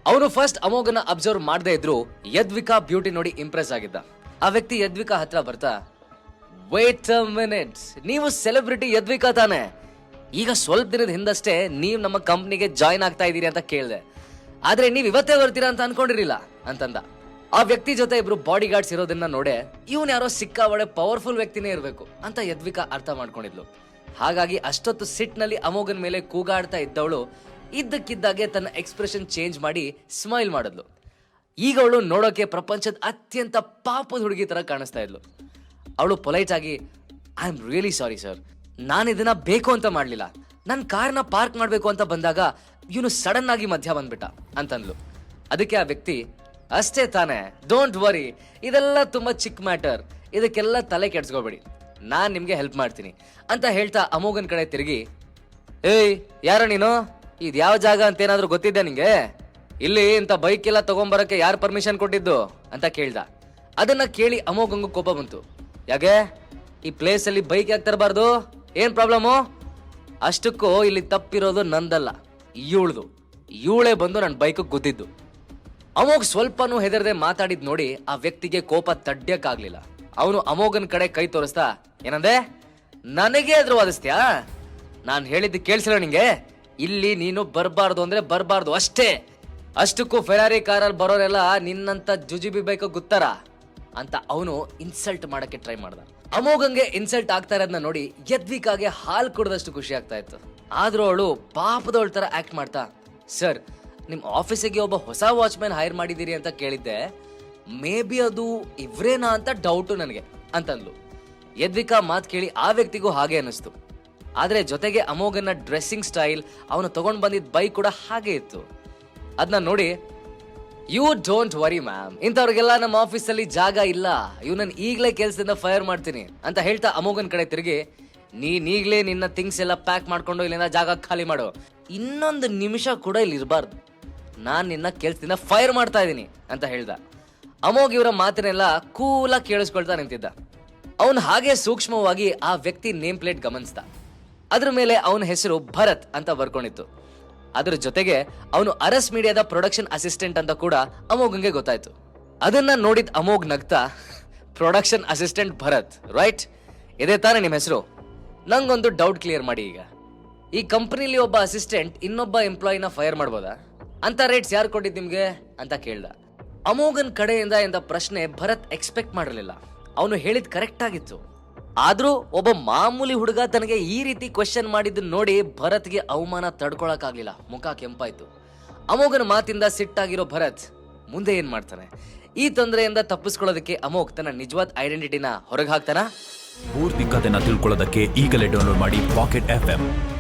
ಅವನು ಫಸ್ಟ್ ಅಮೋಘನ ಅಬ್ಸರ್ವ್ ಮಾಡದೇ ಇದ್ರು ಯದ್ವಿಕಾ ಬ್ಯೂಟಿ ನೋಡಿ ಇಂಪ್ರೆಸ್ ಆಗಿದ್ದ. ಆ ವ್ಯಕ್ತಿ ಯದ್ವಿಕಾ ಹತ್ರ ಬರ್ತಾ, ವೇಟ್ ಅ ಮಿನಿಟ್, ನೀವು ಸೆಲೆಬ್ರಿಟಿ ಯದ್ವಿಕಾ ತಾನೆ? ಈಗ ಸ್ವಲ್ಪ ದಿನದ ಹಿಂದಷ್ಟೇ ನೀವು ನಮ್ಮ ಕಂಪ್ನಿಗೆ ಜಾಯ್ನ್ ಆಗ್ತಾ ಇದೀರಿ ಅಂತ ಕೇಳಿದೆ, ಆದ್ರೆ ನೀವ್ ಇವತ್ತೇ ಬರ್ತೀರಾ ಅಂತ ಅನ್ಕೊಂಡಿರಲಿಲ್ಲ ಅಂತಂದ. ಆ ವ್ಯಕ್ತಿ ಜೊತೆ ಇಬ್ರು ಬಾಡಿ ಗಾರ್ಡ್ಸ್ ಇರೋದನ್ನ ನೋಡೆ ಇವನ್ ಯಾರೋ ಸಿಕ್ಕಾಬಡೆ ಪವರ್ಫುಲ್ ವ್ಯಕ್ತಿನೇ ಇರಬೇಕು ಅಂತ ಯದ್ವಿಕಾ ಅರ್ಥ ಮಾಡ್ಕೊಂಡಿದ್ಲು. ಹಾಗಾಗಿ ಅಷ್ಟೊತ್ತು ಸಿಟ್ನಲ್ಲಿ ಅಮೋಘನ್ ಮೇಲೆ ಕೂಗಾಡ್ತಾ ಇದ್ದವಳು ಇದ್ದಕ್ಕಿದ್ದಾಗೆ ತನ್ನ ಎಕ್ಸ್ಪ್ರೆಷನ್ ಚೇಂಜ್ ಮಾಡಿ ಸ್ಮೈಲ್ ಮಾಡಿದ್ಲು. ಈಗ ಅವಳು ನೋಡೋಕೆ ಪ್ರಪಂಚದ ಅತ್ಯಂತ ಪಾಪದ ಹುಡುಗಿ ತರ ಕಾಣಿಸ್ತಾ ಇದ್ಲು. ಅವಳು ಪೊಲೈಟ್ ಆಗಿ, I am really sorry sir, ನಾನು ಇದನ್ನ ಬೇಕು ಅಂತ ಮಾಡ್ಲಿಲ್ಲ, ನನ್ನ ಕಾರ್ನ ಪಾರ್ಕ್ ಮಾಡ್ಬೇಕು ಅಂತ ಬಂದಾಗ ಇವನು ಸಡನ್ ಆಗಿ ಮಧ್ಯ ಬಂದ್ಬಿಟ್ಟ ಅಂತಂದ್ಲು. ಅದಕ್ಕೆ ಆ ವ್ಯಕ್ತಿ, ಅಷ್ಟೇ ತಾನೇ, ಡೋಂಟ್ ವರಿ, ಇದೆಲ್ಲ ತುಂಬಾ ಚಿಕ್ಕ ಮ್ಯಾಟರ್, ಇದಕ್ಕೆಲ್ಲ ತಲೆ ಕೆಡ್ಸ್ಕೋಬೇಡಿ, ನಾನ್ ನಿಮ್ಗೆ ಹೆಲ್ಪ್ ಮಾಡ್ತೀನಿ ಅಂತ ಹೇಳ್ತಾ ಅಮೋಘನ್ ಕಡೆ ತಿರುಗಿ, ಏಯ್ ಯಾರ ನೀನು, ಇದ್ ಯಾವ ಜಾಗ ಅಂತ ಏನಾದ್ರು ಗೊತ್ತಿದ್ದೆ ನಿಂಗೆ? ಇಲ್ಲಿ ಇಂತ ಬೈಕ್ ಎಲ್ಲ ತಗೊಂಬರಕ್ಕೆ ಯಾರು ಪರ್ಮಿಷನ್ ಕೊಟ್ಟಿದ್ದು ಅಂತ ಕೇಳ್ದ. ಅದನ್ನ ಕೇಳಿ ಅಮೋಘಂಗೂ ಕೋಪ ಬಂತು. ಯಾಕೆ ಈ ಪ್ಲೇಸ್ ಅಲ್ಲಿ ಬೈಕ್ ಯಾಕೆ ತರಬಾರ್ದು, ಏನ್ ಪ್ರಾಬ್ಲಮು? ಅಷ್ಟಕ್ಕೂ ಇಲ್ಲಿ ತಪ್ಪಿರೋದು ನಂದಲ್ಲ, ಇವಳೇ ಬಂದು ನನ್ನ ಬೈಕ್ ಗುದ್ದಿದ್ದು. ಅಮೋಘ್ ಸ್ವಲ್ಪನೂ ಹೆದರದೆ ಮಾತಾಡಿದ್ ನೋಡಿ ಆ ವ್ಯಕ್ತಿಗೆ ಕೋಪ ತಡ್ಯಕ್ಕಾಗ್ಲಿಲ್ಲ. ಅವನು ಅಮೋಘನ್ ಕಡೆ ಕೈ ತೋರಿಸ್ತಾ, ಏನಂದೆ, ನನಗೆ ಎದುರು ವಾದಿಸ್ತೀಯಾ? ನಾನು ಹೇಳಿದ್ದು ಕೇಳಿಸಿಲ್ಲ ನಿಂಗೆ? ಇಲ್ಲಿ ನೀನು ಬರಬಾರ್ದು ಅಂದ್ರೆ ಬರಬಾರ್ದು ಅಷ್ಟೇ. ಅಷ್ಟಕ್ಕೂ ಫೆರಾರಿ ಕಾರಲ್ಲಿ ಬರೋರೆಲ್ಲ ನಿನ್ನಂತ ಜುಜುಬಿ ಬೈಕ್ ಗುತ್ತಾರ ಅಂತ ಅವನು ಇನ್ಸಲ್ಟ್ ಮಾಡಕ್ಕೆ ಟ್ರೈ ಮಾಡ್ದ. ಅಮೋಘಂಗೆ ಇನ್ಸಲ್ಟ್ ಆಗ್ತಾ ಇರೋದನ್ನ ನೋಡಿ ಯದ್ವಿಕಾಗೆ ಹಾಲು ಕುಡಿದಷ್ಟು ಖುಷಿ ಆಗ್ತಾ ಇತ್ತು. ಆದ್ರೂ ಅವಳು ಪಾಪದವಳ ತರ ಆಕ್ಟ್ ಮಾಡ್ತಾ, ಸರ್, ನಿಮ್ ಆಫೀಸಿಗೆ ಒಬ್ಬ ಹೊಸ ವಾಚ್ಮ್ಯಾನ್ ಹೈರ್ ಮಾಡಿದೀರಿ ಅಂತ ಕೇಳಿದ್ದೆ, ಮೇ ಬಿ ಅದು ಇವ್ರೇನಾ ಅಂತ ಡೌಟು ನನಗೆ ಅಂತಂದ್ಲು. ಯದ್ವಿಕಾ ಮಾತು ಕೇಳಿ ಆ ವ್ಯಕ್ತಿಗೂ ಹಾಗೆ ಅನಿಸ್ತು. ಆದ್ರೆ ಜೊತೆಗೆ ಅಮೋಘನ ಡ್ರೆಸ್ಸಿಂಗ್ ಸ್ಟೈಲ್, ಅವನು ತಗೊಂಡ್ ಬಂದಿದ್ದ ಬೈಕ್ ಕೂಡ ಹಾಗೆ ಇತ್ತು. ಅದನ್ನ ನೋಡಿ, ಯು ಡೋಂಟ್ ವರಿ ಮ್ಯಾಮ್, ಇಂಥವ್ರಿಗೆಲ್ಲ ನಮ್ಮ ಆಫೀಸಲ್ಲಿ ಜಾಗ ಇಲ್ಲ, ಇವನನ್ನ ಈಗಲೇ ಕೆಲಸದಿಂದ ಫೈರ್ ಮಾಡ್ತೀನಿ ಅಂತ ಹೇಳ್ತಾ ಅಮೋಘನ್ ಕಡೆ ತಿರುಗಿ, ನೀನೀಗ್ಲೇ ನಿನ್ನ ಥಿಂಗ್ಸ್ ಎಲ್ಲ ಪ್ಯಾಕ್ ಮಾಡ್ಕೊಂಡು ಇಲ್ಲಿಂದ ಜಾಗ ಖಾಲಿ ಮಾಡು, ಇನ್ನೊಂದು ನಿಮಿಷ ಕೂಡ ಇಲ್ಲಿ ಇರಬಾರ್ದು, ನಾನ್ ನಿನ್ನ ಕೆಲ್ಸದಿಂದ ಫೈರ್ ಮಾಡ್ತಾ ಇದ್ದೀನಿ ಅಂತ ಹೇಳ್ದ. ಅಮೋಘ್ ಇವರ ಮಾತನ್ನೆಲ್ಲ ಕೂಲಾಗಿ ಕೇಳಿಸ್ಕೊಳ್ತಾ ನಿಂತಿದ್ದ. ಅವನು ಹಾಗೆ ಸೂಕ್ಷ್ಮವಾಗಿ ಆ ವ್ಯಕ್ತಿ ನೇಮ್ ಪ್ಲೇಟ್ ಗಮನಿಸ್ದ. ಅದ್ರ ಮೇಲೆ ಅವನ ಹೆಸರು ಭರತ್ ಅಂತ ಬರ್ಕೊಂಡಿತ್ತು. ಅದ್ರ ಜೊತೆಗೆ ಅವನು ಅರಸ್ ಮೀಡಿಯಾದ ಪ್ರೊಡಕ್ಷನ್ ಅಸಿಸ್ಟೆಂಟ್ ಅಂತ ಕೂಡ ಅಮೋಘಂಗೆ ಗೊತ್ತಾಯ್ತು. ಅದನ್ನ ನೋಡಿದ ಅಮೋಘ್ ನಗ್ತಾ, ಪ್ರೊಡಕ್ಷನ್ ಅಸಿಸ್ಟೆಂಟ್ ಭರತ್ ರೈಟ್, ಇದೇ ತಾನೇ ನಿಮ್ಮ ಹೆಸರು? ನಂಗೊಂದು ಡೌಟ್ ಕ್ಲಿಯರ್ ಮಾಡಿ. ಈ ಕಂಪನಿಲಿ ಒಬ್ಬ ಅಸಿಸ್ಟೆಂಟ್ ಇನ್ನೊಬ್ಬ ಎಂಪ್ಲಾಯಿನ ಫೈರ್ ಮಾಡ್ಬೋದಾ? ಅಂತ ರೇಟ್ಸ್ ಯಾರು ಕೊಟ್ಟಿದ್ ನಿಮ್ಗೆ ಅಂತ ಕೇಳ್ದ. ಅಮೋಘನ್ ಕಡೆಯಿಂದ ಎಂದ ಪ್ರಶ್ನೆ ಭರತ್ ಎಕ್ಸ್ಪೆಕ್ಟ್ ಮಾಡಿರಲಿಲ್ಲ. ಅವನು ಹೇಳಿದ್ ಕರೆಕ್ಟ್ ಆಗಿತ್ತು. ಆದ್ರೂ ಒಬ್ಬ ಮಾಮೂಲಿ ಹುಡುಗ ತನಗೆ ಈ ರೀತಿ ಕ್ವೆಶ್ಚನ್ ಮಾಡಿದ್ದು ನೋಡಿ ಭರತ್ಗೆ ಅವಮಾನ ತಡ್ಕೊಳಕ್ಕಾಗ್ಲಿಲ್ಲ. ಮುಖ ಕೆಂಪಾಯ್ತು. ಅಮೋಘನ ಮಾತಿಂದ ಸಿಟ್ಟಾಗಿರೋ ಭರತ್ ಮುಂದೆ ಏನ್ ಮಾಡ್ತಾನೆ? ಈ ತೊಂದರೆಯಿಂದ ತಪ್ಪಿಸ್ಕೊಳ್ಳೋದಕ್ಕೆ ಅಮೋಘ್ ತನ್ನ ನಿಜವಾದ ಐಡೆಂಟಿಟಿನ ಹೊರಗೆ ಹಾಕ್ತಾನ? ಪೂರ್ತಿ ಕಥೆನ ತಿಳ್ಕೊಳ್ಳೋದಕ್ಕೆ ಈಗಲೇ ಡೌನ್ಲೋಡ್ ಮಾಡಿ ಪಾಕೆಟ್ FM.